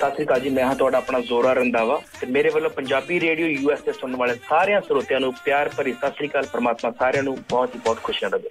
ਸਤਿ ਸ੍ਰੀ ਅਕਾਲ ਜੀ, ਮੈਂ ਹਾਂ ਤੁਹਾਡਾ ਆਪਣਾ ਜ਼ੋਰਾ ਰੰਧਾਵਾ ਤੇ ਮੇਰੇ ਵੱਲੋਂ ਪੰਜਾਬੀ ਰੇਡੀਓ US ਤੇ ਸੁਣਨ ਵਾਲੇ ਸਾਰਿਆਂ ਸਰੋਤਿਆਂ ਨੂੰ ਪਿਆਰ ਭਰੀ ਸਤਿ ਸ੍ਰੀ ਅਕਾਲ। ਪਰਮਾਤਮਾ ਸਾਰਿਆਂ ਨੂੰ ਬਹੁਤ ਹੀ ਬਹੁਤ ਖੁਸ਼ੀਆਂ ਦੇਵੇ।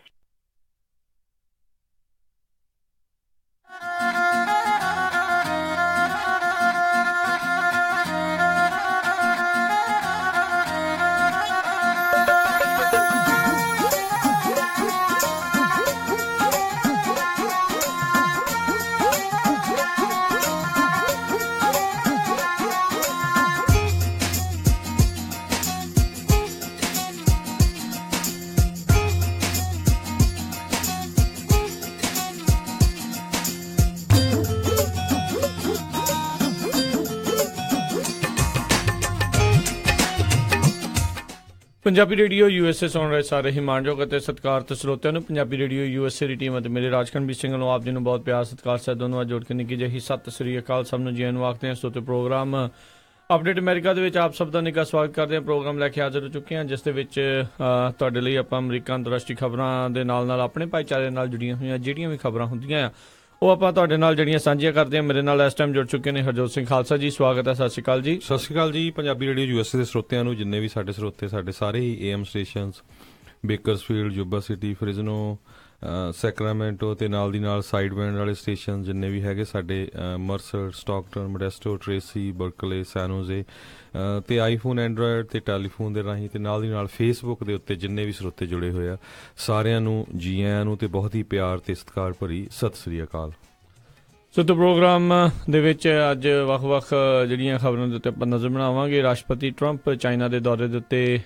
ਪੰਜਾਬੀ ਰੇਡੀਓ USA ਸੁਣ ਰਹੇ ਸਾਰੇ ਹੀ ਮਾਣਯੋਗ ਅਤੇ ਸਤਿਕਾਰਤ ਸਰੋਤਿਆਂ ਨੂੰ ਪੰਜਾਬੀ ਰੇਡੀਓ USA ਦੀ ਟੀਮ ਅਤੇ ਮੇਰੇ ਰਾਜਕਰਨਵੀਰ ਸਿੰਘ ਨੂੰ ਆਪ ਜੀ ਨੂੰ ਬਹੁਤ ਪਿਆਰ ਸਤਿਕਾਰ ਸਾਹਿਬ ਦੋਨੋਂ ਜੋੜ ਕੇ ਨਿੱਕੀ ਜਿਹੀ ਸਤਿ ਸ੍ਰੀ ਅਕਾਲ ਸਭ ਨੂੰ ਜੀ ਨੂੰ ਆਖਦੇ ਹਾਂ। ਸੋ ਤੇ ਪ੍ਰੋਗਰਾਮ ਅਪਡੇਟ ਅਮਰੀਕਾ ਦੇ ਵਿੱਚ ਆਪ ਸਭ ਦਾ ਨਿੱਘਾ ਸਵਾਗਤ ਕਰਦੇ ਹਾਂ। ਪ੍ਰੋਗਰਾਮ ਲੈ ਕੇ ਹਾਜ਼ਰ ਹੋ ਚੁੱਕੇ ਹਾਂ ਜਿਸ ਦੇ ਵਿੱਚ ਤੁਹਾਡੇ ਲਈ ਆਪਾਂ ਅਮਰੀਕਾ ਅੰਤਰਰਾਸ਼ਟਰੀ ਖਬਰਾਂ ਦੇ ਨਾਲ ਨਾਲ ਆਪਣੇ ਭਾਈਚਾਰੇ ਨਾਲ ਜੁੜੀਆਂ ਹੋਈਆਂ ਜਿਹੜੀਆਂ ਵੀ ਖਬਰਾਂ ਹੁੰਦੀਆਂ ਆ ਉਹ ਆਪਾਂ ਤੁਹਾਡੇ ਨਾਲ ਜਿਹੜੀਆਂ ਸਾਂਝੀਆਂ ਕਰਦੇ ਹਾਂ। ਮੇਰੇ ਨਾਲ ਇਸ ਟਾਈਮ ਜੁੜ ਚੁੱਕੇ ਨੇ ਹਰਜੋਤ ਸਿੰਘ ਖਾਲਸਾ ਜੀ, ਸਵਾਗਤ ਹੈ। ਸਤਿ ਸ਼੍ਰੀ ਅਕਾਲ ਜੀ। ਸਤਿ ਸ਼੍ਰੀ ਅਕਾਲ ਜੀ। ਪੰਜਾਬੀ ਰੇਡੀਓ USA ਦੇ ਸਰੋਤਿਆਂ ਨੂੰ, ਜਿੰਨੇ ਵੀ ਸਾਡੇ ਸਰੋਤੇ ਸਾਡੇ ਸਾਰੇ ਹੀ AM stations Bakersfield, Yuba city, Fresno, Sacramento ਅਤੇ ਨਾਲ ਦੀ ਨਾਲ ਸਾਈਡ ਬੈਂਡ ਵਾਲੇ ਸਟੇਸ਼ਨ ਜਿੰਨੇ ਵੀ ਹੈਗੇ ਸਾਡੇ, ਮਰਸਰ, ਸਟਾਕਟਨ, ਮੋਡੈਸਟੋ, ਟ੍ਰੇਸੀ, ਬਰਕਲੇ, ਸੈਨ ਹੋਜ਼ੇ ਅਤੇ ਆਈਫੋਨ, ਐਂਡਰਾਇਡ ਅਤੇ ਟੈਲੀਫੋਨ ਦੇ ਰਾਹੀਂ ਅਤੇ ਨਾਲ ਦੀ ਨਾਲ ਫੇਸਬੁੱਕ ਦੇ ਉੱਤੇ ਜਿੰਨੇ ਵੀ ਸਰੋਤੇ ਜੁੜੇ ਹੋਏ ਆ ਸਾਰਿਆਂ ਨੂੰ ਜੀ ਆਇਆਂ ਨੂੰ ਅਤੇ ਬਹੁਤ ਹੀ ਪਿਆਰ ਅਤੇ ਸਤਿਕਾਰ ਭਰੀ ਸਤਿ ਸ੍ਰੀ ਅਕਾਲ। ਸੋ ਤੇ ਪ੍ਰੋਗਰਾਮ ਦੇ ਵਿੱਚ ਅੱਜ ਵੱਖ-ਵੱਖ ਜਿਹੜੀਆਂ ਖਬਰਾਂ ਦੇ ਉੱਤੇ ਆਪਾਂ ਨਜ਼ਰ ਬਣਾਵਾਂਗੇ। ਰਾਸ਼ਟਰਪਤੀ ਟਰੰਪ ਚਾਈਨਾ ਦੇ ਦੌਰੇ ਦੇ ਉੱਤੇ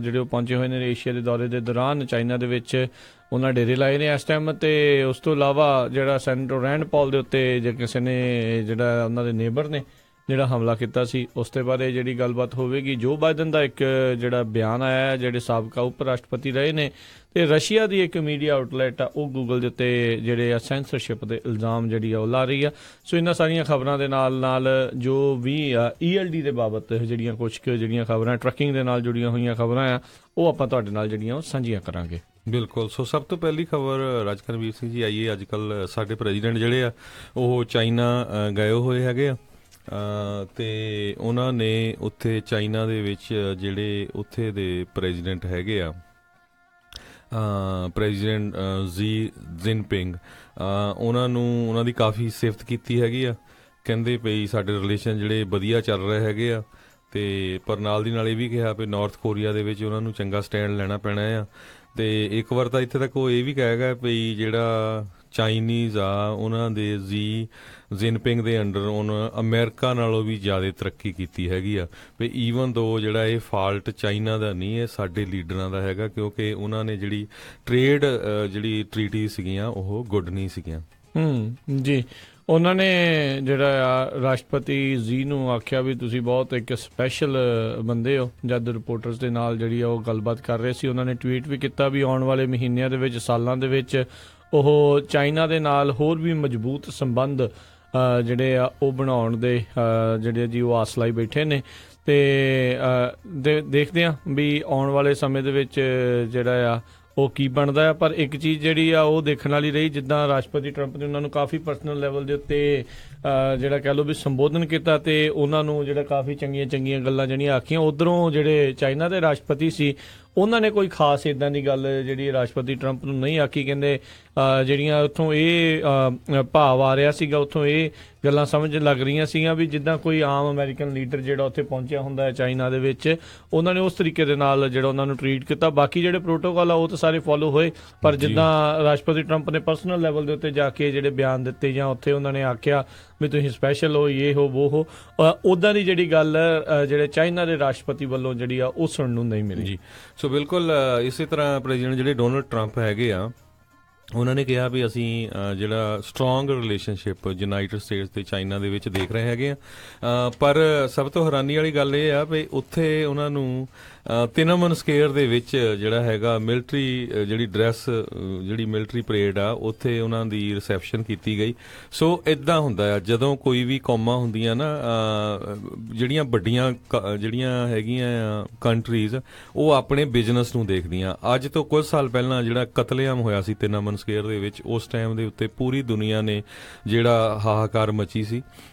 ਜਿਹੜੇ ਉਹ ਪਹੁੰਚੇ ਹੋਏ ਨੇ। ਏਸ਼ੀਆ ਦੇ ਦੌਰੇ ਦੇ ਦੌਰਾਨ ਚਾਈਨਾ ਦੇ ਵਿੱਚ ਉਹਨਾਂ ਡੇਰੇ ਲਾਏ ਨੇ ਇਸ ਟਾਈਮ। ਅਤੇ ਉਸ ਤੋਂ ਇਲਾਵਾ ਜਿਹੜਾ ਸੈਨੇਟਰ ਰੈਂਡ ਪਾਲ ਦੇ ਉੱਤੇ ਜੇ ਕਿਸੇ ਨੇ ਜਿਹੜਾ ਉਹਨਾਂ ਦੇ ਨੇਬਰ ਨੇ ਜਿਹੜਾ ਹਮਲਾ ਕੀਤਾ ਸੀ ਉਸ ਦੇ ਬਾਰੇ ਜਿਹੜੀ ਗੱਲਬਾਤ ਹੋਵੇਗੀ। ਜੋ ਬਾਈਡਨ ਦਾ ਇੱਕ ਜਿਹੜਾ ਬਿਆਨ ਆਇਆ, ਜਿਹੜੇ ਸਾਬਕਾ ਉਪ ਰਾਸ਼ਟਰਪਤੀ ਰਹੇ ਨੇ, ਅਤੇ ਰਸ਼ੀਆ ਦੀ ਇੱਕ ਮੀਡੀਆ ਆਊਟਲੈਟ ਆ ਉਹ ਗੂਗਲ ਦੇ ਉੱਤੇ ਜਿਹੜੇ ਆ ਸੈਂਸਰਸ਼ਿਪ ਦੇ ਇਲਜ਼ਾਮ ਜਿਹੜੀ ਆ ਉਹ ਲਾ ਰਹੀ ਆ। ਸੋ ਇਹਨਾਂ ਸਾਰੀਆਂ ਖਬਰਾਂ ਦੇ ਨਾਲ ਨਾਲ ਜੋ ਵੀ ELD ਦੇ ਬਾਬਤ ਜਿਹੜੀਆਂ ਕੁਛ ਕੁ ਜਿਹੜੀਆਂ ਖਬਰਾਂ ਟਰੱਕਿੰਗ ਦੇ ਨਾਲ ਜੁੜੀਆਂ ਹੋਈਆਂ ਖਬਰਾਂ ਆ ਉਹ ਆਪਾਂ ਤੁਹਾਡੇ ਨਾਲ ਜਿਹੜੀਆਂ ਉਹ ਸਾਂਝੀਆਂ ਕਰਾਂਗੇ। ਬਿਲਕੁਲ। ਸੋ ਸਭ ਤੋਂ ਪਹਿਲੀ ਖਬਰ ਰਾਜਕਰਨਵੀਰ ਸਿੰਘ ਜੀ ਆਈਏ, ਅੱਜ ਕੱਲ੍ਹ ਸਾਡੇ ਪ੍ਰੈਜ਼ੀਡੈਂਟ ਜਿਹੜੇ ਆ ਉਹ ਚਾਈਨਾ ਗਏ ਹੋਏ ਹੈਗੇ ਆ ਅਤੇ ਉਹਨਾਂ ਨੇ ਉੱਥੇ ਚਾਈਨਾ ਦੇ ਵਿੱਚ ਜਿਹੜੇ ਉੱਥੇ ਦੇ ਪ੍ਰੈਜ਼ੀਡੈਂਟ ਹੈਗੇ ਆ, ਪ੍ਰੈਜ਼ੀਡੈਂਟ ਜ਼ੀ ਜਿਨਪਿੰਗ, ਉਹਨਾਂ ਦੀ ਕਾਫੀ ਸਿਫਤ ਕੀਤੀ ਹੈਗੀ ਆ। ਕਹਿੰਦੇ ਪਈ ਸਾਡੇ ਰਿਲੇਸ਼ਨ ਜਿਹੜੇ ਵਧੀਆ ਚੱਲ ਰਹੇ ਹੈਗੇ ਆ ਅਤੇ ਪਰ ਨਾਲ ਦੀ ਨਾਲ ਇਹ ਵੀ ਕਿਹਾ ਵੀ ਨਾਰਥ ਕੋਰੀਆ ਦੇ ਵਿੱਚ ਉਹਨਾਂ ਨੂੰ ਚੰਗਾ ਸਟੈਂਡ ਲੈਣਾ ਪੈਣਾ ਆ। ਅਤੇ ਇੱਕ ਵਾਰ ਤਾਂ ਇੱਥੇ ਤੱਕ ਉਹ ਇਹ ਵੀ ਕਹੇਗਾ ਵੀ ਜਿਹੜਾ ਚਾਈਨੀਜ਼ ਆ ਉਹਨਾਂ ਦੇ ਜ਼ੀ ਜਿਨਪਿੰਗ ਦੇ ਅੰਡਰ ਉਹਨਾਂ ਅਮਰੀਕਾ ਨਾਲੋਂ ਵੀ ਜ਼ਿਆਦਾ ਤਰੱਕੀ ਕੀਤੀ ਹੈਗੀ ਆ। ਵੀ ਈਵਨ ਦੋ ਜਿਹੜਾ ਇਹ ਫਾਲਟ ਚਾਈਨਾ ਦਾ ਨਹੀਂ, ਇਹ ਸਾਡੇ ਲੀਡਰਾਂ ਦਾ ਹੈਗਾ, ਕਿਉਂਕਿ ਉਹਨਾਂ ਨੇ ਜਿਹੜੀ ਟ੍ਰੇਡ ਜਿਹੜੀ ਟਰੀਟੀ ਸੀਗੀਆਂ ਉਹ ਗੁੱਡ ਨਹੀਂ ਸੀਗੀਆਂ। ਜੀ, ਉਹਨਾਂ ਨੇ ਜਿਹੜਾ ਆ ਰਾਸ਼ਟਰਪਤੀ ਜੀ ਨੂੰ ਆਖਿਆ ਵੀ ਤੁਸੀਂ ਬਹੁਤ ਇੱਕ ਸਪੈਸ਼ਲ ਬੰਦੇ ਹੋ। ਜਦ ਰਿਪੋਰਟਰਸ ਦੇ ਨਾਲ ਜਿਹੜੀ ਆ ਉਹ ਗੱਲਬਾਤ ਕਰ ਰਹੇ ਸੀ ਉਹਨਾਂ ਨੇ ਟਵੀਟ ਵੀ ਕੀਤਾ ਵੀ ਆਉਣ ਵਾਲੇ ਮਹੀਨਿਆਂ ਦੇ ਵਿੱਚ, ਸਾਲਾਂ ਦੇ ਵਿੱਚ ਉਹ ਚਾਈਨਾ ਦੇ ਨਾਲ ਹੋਰ ਵੀ ਮਜ਼ਬੂਤ ਸੰਬੰਧ ਜਿਹੜੇ ਆ ਉਹ ਬਣਾਉਣ ਦੇ ਜਿਹੜੇ ਜੀ ਉਹ ਆਸ ਲਾਈ ਬੈਠੇ ਨੇ। ਅਤੇ ਦੇਖਦੇ ਹਾਂ ਵੀ ਆਉਣ ਵਾਲੇ ਸਮੇਂ ਦੇ ਵਿੱਚ ਜਿਹੜਾ ਆ ਉਹ ਕੀ ਬਣਦਾ ਆ। ਪਰ ਇੱਕ ਚੀਜ਼ ਜਿਹੜੀ ਆ ਉਹ ਦੇਖਣ ਵਾਲੀ ਰਹੀ, ਜਿੱਦਾਂ ਰਾਸ਼ਟਰਪਤੀ ਟਰੰਪ ਨੇ ਉਹਨਾਂ ਨੂੰ ਕਾਫੀ ਪਰਸਨਲ ਲੈਵਲ ਦੇ ਉੱਤੇ ਜਿਹੜਾ ਕਹਿ ਲਓ ਵੀ ਸੰਬੋਧਨ ਕੀਤਾ ਅਤੇ ਉਹਨਾਂ ਨੂੰ ਜਿਹੜਾ ਕਾਫੀ ਚੰਗੀਆਂ ਗੱਲਾਂ ਜਿਹੜੀਆਂ ਆਖੀਆਂ। ਉੱਧਰੋਂ ਜਿਹੜੇ ਚਾਈਨਾ ਦੇ ਰਾਸ਼ਟਰਪਤੀ ਸੀ ਉਹਨਾਂ ਨੇ ਕੋਈ ਖਾਸ ਇੱਦਾਂ ਦੀ ਗੱਲ ਜਿਹੜੀ ਰਾਸ਼ਟਰਪਤੀ ਟਰੰਪ ਨੂੰ ਨਹੀਂ ਆਖੀ। ਕਹਿੰਦੇ ਜਿਹੜੀਆਂ ਉੱਥੋਂ ਇਹ ਭਾਵ ਆ ਰਿਹਾ ਸੀਗਾ, ਉੱਥੋਂ ਇਹ ਗੱਲਾਂ ਸਮਝ ਲੱਗ ਰਹੀਆਂ ਸੀਗੀਆਂ ਵੀ ਜਿੱਦਾਂ ਕੋਈ ਆਮ ਅਮਰੀਕਨ ਲੀਡਰ ਜਿਹੜਾ ਉੱਥੇ ਪਹੁੰਚਿਆ ਹੁੰਦਾ ਹੈ ਚਾਈਨਾ ਦੇ ਵਿੱਚ, ਉਹਨਾਂ ਨੇ ਉਸ ਤਰੀਕੇ ਦੇ ਨਾਲ ਜਿਹੜਾ ਉਹਨਾਂ ਨੂੰ ਟਰੀਟ ਕੀਤਾ। ਬਾਕੀ ਜਿਹੜੇ ਪ੍ਰੋਟੋਕਾਲ ਆ ਉਹ ਤਾਂ ਸਾਰੇ ਫੋਲੋ ਹੋਏ, ਪਰ ਜਿੱਦਾਂ ਰਾਸ਼ਟਰਪਤੀ ਟਰੰਪ ਨੇ ਪਰਸਨਲ ਲੈਵਲ ਦੇ ਉੱਤੇ ਜਾ ਕੇ ਜਿਹੜੇ ਬਿਆਨ ਦਿੱਤੇ ਜਾਂ ਉੱਥੇ ਉਹਨਾਂ ਨੇ ਆਖਿਆ ਵੀ ਤੁਸੀਂ ਸਪੈਸ਼ਲ ਹੋ, ਇਹ ਹੋ, ਵੋ ਹੋ, ਉੱਦਾਂ ਦੀ ਜਿਹੜੀ ਗੱਲ ਜਿਹੜੇ ਚਾਈਨਾ ਦੇ ਰਾਸ਼ਟਰਪਤੀ ਵੱਲੋਂ ਜਿਹੜੀ ਆ ਉਹ ਸੁਣਨ ਨੂੰ ਨਹੀਂ ਮਿਲੀ। ਜੀ, ਸੋ ਬਿਲਕੁਲ ਇਸੇ ਤਰ੍ਹਾਂ ਪ੍ਰੈਜ਼ੀਡੈਂਟ ਜਿਹੜੇ ਡੋਨਲਡ ਟਰੰਪ ਹੈਗੇ ਆ ਉਹਨਾਂ ਨੇ ਕਿਹਾ ਵੀ ਅਸੀਂ ਜਿਹੜਾ ਸਟਰੋਂਗ ਰਿਲੇਸ਼ਨਸ਼ਿਪ ਯੂਨਾਈਟਿਡ ਸਟੇਟਸ ਅਤੇ ਚਾਈਨਾ ਦੇ ਵਿੱਚ ਦੇਖ ਰਹੇ ਹੈਗੇ ਆ। ਪਰ ਸਭ ਤੋਂ ਹੈਰਾਨੀ ਵਾਲੀ ਗੱਲ ਇਹ ਆ ਵੀ ਉੱਥੇ ਉਹਨਾਂ ਨੂੰ ਤਿਨਮਨ ਸਕੇਅਰ ਦੇ ਵਿੱਚ ਜਿਹੜਾ ਹੈਗਾ ਮਿਲਟਰੀ ਜਿਹੜੀ ਡਰੈਸ ਜਿਹੜੀ ਮਿਲਟਰੀ ਪਰੇਡ ਆ ਉੱਥੇ ਉਹਨਾਂ ਦੀ ਰਿਸੈਪਸ਼ਨ ਕੀਤੀ ਗਈ। ਸੋ ਇੱਦਾਂ ਹੁੰਦਾ ਆ ਜਦੋਂ ਕੋਈ ਵੀ ਕੌਮਾਂ ਹੁੰਦੀਆਂ ਨਾ, ਜਿਹੜੀਆਂ ਵੱਡੀਆਂ ਜਿਹੜੀਆਂ ਹੈਗੀਆਂ ਆ ਕੰਟਰੀਜ਼, ਉਹ ਆਪਣੇ ਬਿਜ਼ਨਸ ਨੂੰ ਦੇਖਦੀਆਂ। ਅੱਜ ਤੋਂ ਕੁਝ ਸਾਲ ਪਹਿਲਾਂ ਜਿਹੜਾ ਕਤਲੇਆਮ ਹੋਇਆ ਸੀ ਤਿਨਮਨ ਸਕੁਏਅਰ ਦੇ ਵਿੱਚ ਉਸ ਟਾਈਮ ਦੇ ਉੱਤੇ ਪੂਰੀ ਦੁਨੀਆ ਨੇ ਜਿਹੜਾ ਹਾਹਾਕਾਰ ਮਚੀ ਸੀ।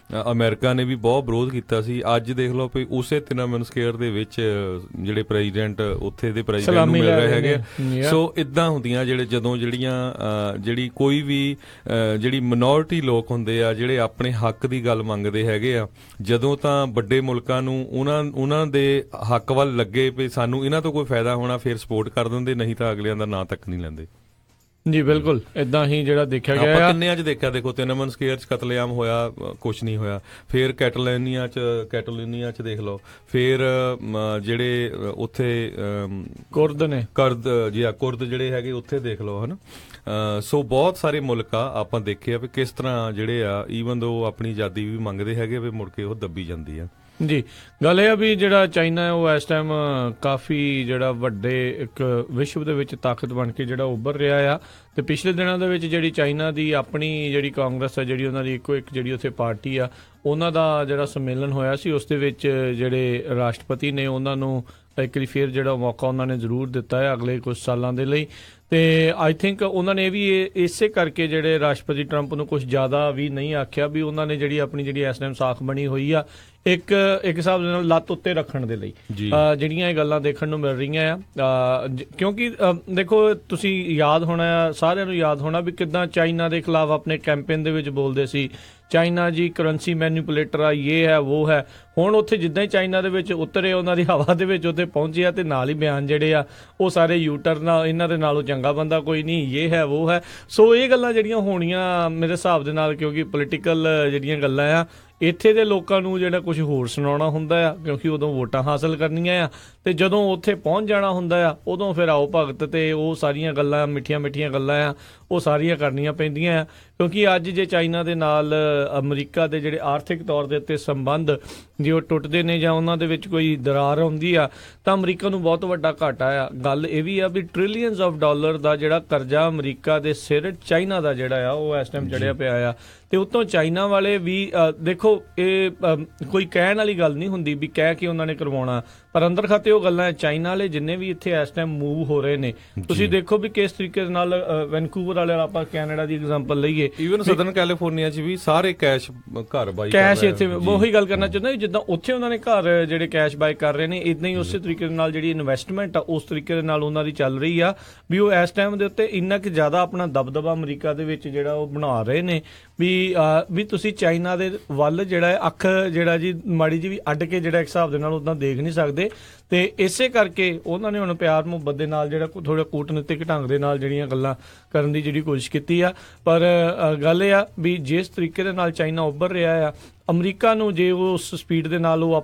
ਅਮਰੀਕਾ ਨੇ ਵੀ ਬਹੁਤ ਵਿਰੋਧ ਕੀਤਾ ਸੀ। ਅੱਜ ਦੇਖ ਲਓ ਵੀ ਉਸੇ ਤਿਆਨanmen ਸਕੁਏਅਰ ਦੇ ਵਿੱਚ ਜਿਹੜੇ ਪ੍ਰੈਜ਼ੀਡੈਂਟ ਉੱਥੇ ਦੇ ਪ੍ਰੈਜ਼ੀਡੈਂਟ ਨੂੰ ਮਿਲ ਰਹੇ ਹੈਗੇ। ਸੋ ਇਦਾਂ ਹੁੰਦੀਆਂ ਜਿਹੜੀ ਕੋਈ ਵੀ ਜਿਹੜੀ ਮਿਨੋਰਿਟੀ ਲੋਕ ਹੁੰਦੇ ਆ ਜਿਹੜੇ ਆਪਣੇ ਹੱਕ ਦੀ ਗੱਲ ਮੰਗਦੇ ਹੈਗੇ ਆ, ਜਦੋਂ ਤਾਂ ਵੱਡੇ ਮੁਲਕਾਂ ਨੂੰ ਉਹਨਾਂ ਦੇ ਹੱਕ ਵੱਲ ਲੱਗੇ ਵੀ ਸਾਨੂੰ ਇਹਨਾਂ ਤੋਂ ਕੋਈ ਫਾਇਦਾ ਹੋਣਾ, ਫਿਰ ਸਪੋਰਟ ਕਰ ਦਿੰਦੇ, ਨਹੀਂ ਤਾਂ ਅਗਲਿਆਂ ਦਾ ਨਾਂ ਤੱਕ ਨਹੀਂ ਲੈਂਦੇ। ਜੀ ਬਿਲਕੁਲ ਇਦਾਂ ਹੀ ਜਿਹੜਾ ਦੇਖਿਆ ਗਿਆ ਆਪਾਂ ਕਿੰਨੇ ਅੱਜ ਦੇਖਿਆ, ਦੇਖੋ ਤਿਆਨanmen ਸਕੁਏਅਰ 'ਚ ਕਤਲੇਆਮ ਹੋਇਆ, ਕੁਛ ਨਹੀਂ ਹੋਇਆ। ਫਿਰ ਕੈਟਲੋਨੀਆ 'ਚ ਦੇਖ ਲਓ, ਫਿਰ ਜਿਹੜੇ ਉੱਥੇ ਕੁਰਦ ਜਿਹੜੇ ਹੈਗੇ ਉੱਥੇ ਦੇਖ ਲਓ, ਹਨਾ। ਸੋ ਬਹੁਤ ਸਾਰੇ ਮੁਲਕ ਆ ਆਪਾਂ ਦੇਖੇ ਆ ਵੀ ਕਿਸ ਤਰ੍ਹਾਂ ਜਿਹੜੇ ਆ ਈਵਨ ਦੋ ਆਪਣੀ ਆਜ਼ਾਦੀ ਵੀ ਮੰਗਦੇ ਹੈਗੇ ਵੀ ਮੁੜ ਕੇ ਉਹ ਦੱਬੀ ਜਾਂਦੀ ਆ। ਜੀ ਗੱਲ ਇਹ ਆ ਵੀ ਜਿਹੜਾ ਚਾਈਨਾ ਹੈ ਉਹ ਇਸ ਟਾਈਮ ਕਾਫੀ ਜਿਹੜਾ ਵੱਡੇ ਇੱਕ ਵਿਸ਼ਵ ਦੇ ਵਿੱਚ ਤਾਕਤ ਬਣ ਕੇ ਜਿਹੜਾ ਉੱਭਰ ਰਿਹਾ ਆ। ਤੇ ਪਿਛਲੇ ਦਿਨਾਂ ਦੇ ਵਿੱਚ ਜਿਹੜੀ ਚਾਈਨਾ ਦੀ ਆਪਣੀ ਜਿਹੜੀ ਕਾਂਗਰਸ ਹੈ, ਜਿਹੜੀ ਉਹਨਾਂ ਦੀ ਇੱਕੋ ਇੱਕ ਜਿਹੜੀ ਉੱਥੇ ਪਾਰਟੀ ਆ, ਉਹਨਾਂ ਦਾ ਜਿਹੜਾ ਸੰਮੇਲਨ ਹੋਇਆ ਸੀ, ਉਸ ਦੇ ਵਿੱਚ ਜਿਹੜੇ ਰਾਸ਼ਟਰਪਤੀ ਨੇ ਉਹਨਾਂ ਨੂੰ ਇੱਕ ਵਾਰੀ ਫਿਰ ਜਿਹੜਾ ਮੌਕਾ ਉਹਨਾਂ ਨੇ ਜ਼ਰੂਰ ਦਿੱਤਾ ਹੈ ਅਗਲੇ ਕੁਝ ਸਾਲਾਂ ਦੇ ਲਈ। ਤੇ ਆਈ ਥਿੰਕ ਉਹਨਾਂ ਨੇ ਵੀ ਇਸੇ ਕਰਕੇ ਜਿਹੜੇ ਰਾਸ਼ਟਰਪਤੀ ਟਰੰਪ ਨੂੰ ਕੁਝ ਜ਼ਿਆਦਾ ਵੀ ਨਹੀਂ ਆਖਿਆ ਵੀ ਉਹਨਾਂ ਨੇ ਜਿਹੜੀ ਆਪਣੀ ਜਿਹੜੀ ਇਸ ਟਾਈਮ ਸਾਖ ਬਣੀ ਹੋਈ ਆ ਇੱਕ ਹਿਸਾਬ ਦੇ ਨਾਲ ਲੱਤ ਉੱਤੇ ਰੱਖਣ ਦੇ ਲਈ ਜਿਹੜੀਆਂ ਇਹ ਗੱਲਾਂ ਦੇਖਣ ਨੂੰ ਮਿਲ ਰਹੀਆਂ ਆ। ਕਿਉਂਕਿ ਦੇਖੋ ਤੁਸੀਂ ਯਾਦ ਹੋਣਾ, ਸਾਰਿਆਂ ਨੂੰ ਯਾਦ ਹੋਣਾ ਵੀ ਕਿੱਦਾਂ ਚਾਈਨਾ ਦੇ ਖਿਲਾਫ ਆਪਣੇ ਕੈਂਪੇਨ ਦੇ ਵਿੱਚ ਬੋਲਦੇ ਸੀ, ਚਾਈਨਾ ਜੀ ਕਰੰਸੀ ਮੈਨੀਪੂਲੇਟਰ ਆ, ਇਹ ਹੈ ਉਹ ਹੈ। ਹੁਣ ਉੱਥੇ ਜਿੱਦਾਂ ਹੀ ਚਾਈਨਾ ਦੇ ਵਿੱਚ ਉਤਰੇ, ਉਹਨਾਂ ਦੀ ਹਵਾ ਦੇ ਵਿੱਚ ਉੱਥੇ ਪਹੁੰਚਿਆ ਤੇ ਨਾਲ ਹੀ ਬਿਆਨ ਜਿਹੜੇ ਆ ਉਹ ਸਾਰੇ ਯੂਟਰਨ ਆ, ਇਹਨਾਂ ਦੇ ਨਾਲੋਂ ਚੰਗਾ ਬੰਦਾ ਕੋਈ ਨਹੀਂ, ਇਹ ਹੈ ਉਹ ਹੈ। ਸੋ ਇਹ ਗੱਲਾਂ ਜਿਹੜੀਆਂ ਹੋਣੀਆਂ ਮੇਰੇ ਹਿਸਾਬ ਦੇ ਨਾਲ, ਕਿਉਂਕਿ ਪੋਲੀਟੀਕਲ ਜਿਹੜੀਆਂ ਗੱਲਾਂ ਆ, ਇੱਥੇ ਦੇ ਲੋਕਾਂ ਨੂੰ ਜਿਹੜਾ ਕੁਝ ਹੋਰ ਸੁਣਾਉਣਾ ਹੁੰਦਾ ਆ, ਕਿਉਂਕਿ ਉਦੋਂ ਵੋਟਾਂ ਹਾਸਲ ਕਰਨੀਆਂ ਆ, ਤੇ ਜਦੋਂ ਉੱਥੇ ਪਹੁੰਚ ਜਾਣਾ ਹੁੰਦਾ ਆ ਉਦੋਂ ਫਿਰ ਆਓ ਭਗਤ ਤੇ ਉਹ ਸਾਰੀਆਂ ਗੱਲਾਂ ਮਿੱਠੀਆਂ ਗੱਲਾਂ ਆ ਉਹ ਸਾਰੀਆਂ ਕਰਨੀਆਂ ਪੈਂਦੀਆਂ ਆ। ਕਿਉਂਕਿ ਅੱਜ ਜੇ ਚਾਈਨਾ ਦੇ ਨਾਲ ਅਮਰੀਕਾ ਦੇ ਜਿਹੜੇ ਆਰਥਿਕ ਤੌਰ ਦੇ ਉੱਤੇ ਸੰਬੰਧ ਜੇ ਉਹ ਟੁੱਟਦੇ ਨੇ ਜਾਂ ਉਹਨਾਂ ਦੇ ਵਿੱਚ ਕੋਈ ਦਰਾਰ ਆਉਂਦੀ ਆ ਤਾਂ ਅਮਰੀਕਾ ਨੂੰ ਬਹੁਤ ਵੱਡਾ ਘਾਟਾ ਆ। ਗੱਲ ਇਹ ਵੀ ਆ ਵੀ ਟ੍ਰਿਲੀਅਨਸ ਆਫ ਡਾਲਰ ਦਾ ਜਿਹੜਾ ਕਰਜ਼ਾ ਅਮਰੀਕਾ ਦੇ ਸਿਰ ਚਾਈਨਾ ਦਾ ਜਿਹੜਾ ਆ ਉਹ ਇਸ ਟਾਈਮ ਚੜਿਆ ਪਿਆ ਆ। ਤੇ ਉਤੋਂ ਚਾਈਨਾ ਵਾਲੇ ਵੀ ਦੇਖੋ ਇਹ ਕੋਈ ਕਹਿਣ ਵਾਲੀ ਗੱਲ ਨਹੀਂ ਹੁੰਦੀ ਵੀ ਕਹਿ ਕੇ ਉਹਨਾਂ ਨੇ ਕਰਵਾਉਣਾ, ਪਰ ਅੰਦਰ ਖਾਤੇ ਉਹ ਗੱਲਾਂ ਚਾਈਨਾ ਵਾਲੇ ਜਿੰਨੇ ਵੀ ਇੱਥੇ ਇਸ ਟਾਈਮ ਮੂਵ ਹੋ ਰਹੇ ਨੇ, ਤੁਸੀਂ ਦੇਖੋ ਵੀ ਕਿਸ ਤਰੀਕੇ ਦੇ ਨਾਲ ਵੈਨਕੂਵਰ ਵਾਲੇ, ਆਪਾਂ ਕੈਨੇਡਾ ਦੀ ਐਗਜ਼ਾਮਪਲ ਲਈਏ, ਈਵਨ ਸਦਰਨ ਕੈਲੀਫੋਰਨੀਆ 'ਚ ਵੀ ਸਾਰੇ ਕੈਸ਼ ਘਰ ਬਾਈ ਕੈਸ਼ ਇੱਥੇ ਉਹੀ ਗੱਲ ਕਰਨਾ ਚਾਹੁੰਦਾ ਜਿੱਦਾਂ ਉੱਥੇ ਉਹਨਾਂ ਨੇ ਘਰ ਜਿਹੜੇ ਕੈਸ਼ ਬਾਈ ਕਰ ਰਹੇ ਨੇ, ਇੱਦਾਂ ਹੀ ਉਸੇ ਤਰੀਕੇ ਦੇ ਨਾਲ ਜਿਹੜੀ ਇਨਵੈਸਟਮੈਂਟ ਆ ਉਸ ਤਰੀਕੇ ਦੇ ਨਾਲ ਉਹਨਾਂ ਦੀ ਚੱਲ ਰਹੀ ਆ ਵੀ ਉਹ ਇਸ ਟਾਈਮ ਦੇ ਉੱਤੇ ਇੰਨਾ ਕੁ ਜ਼ਿਆਦਾ ਆਪਣਾ ਦਬਦਬਾ ਅਮਰੀਕਾ ਦੇ ਵਿੱਚ ਜਿਹੜਾ ਉਹ ਬਣਾ ਰਹੇ ਨੇ ਵੀ ਤੁਸੀਂ ਚਾਈਨਾ ਦੇ ਵੱਲ ਜਿਹੜਾ ਅੱਖ ਜਿਹੜਾ ਜੀ ਮਾੜੀ ਜੀ ਵੀ ਅੱਡ ਕੇ ਜਿਹੜਾ ਇੱਕ ਹਿਸਾਬ ਦੇ ਨਾਲ ਉੱਦਾਂ ਦੇਖ ਨਹੀਂ ਸਕਦੇ। ਤੇ ਇਸੇ ਕਰਕੇ ਉਹਨਾਂ ਨੇ ਹੁਣ ਪਿਆਰ ਮੁਹੱਬਤ ਦੇ ਨਾਲ ਜਿਹੜਾ ਥੋੜਾ ਕੂਟਨੀਤਿਕ ਢੰਗ ਦੇ ਨਾਲ ਜਿਹੜੀਆਂ ਗੱਲਾਂ ਕਰਨ ਦੀ ਜਿਹੜੀ ਕੋਸ਼ਿਸ਼ ਕੀਤੀ ਆ। ਪਰ ਗੱਲ ਇਹ ਆ ਵੀ ਜਿਸ ਤਰੀਕੇ ਦੇ ਨਾਲ ਚਾਈਨਾ ਉੱਭਰ ਰਿਹਾ ਆ, ਅਮਰੀਕਾ ਨੂੰ ਜੇ ਉਸ ਸਪੀਡ ਦੇ ਨਾਲ ਉਹ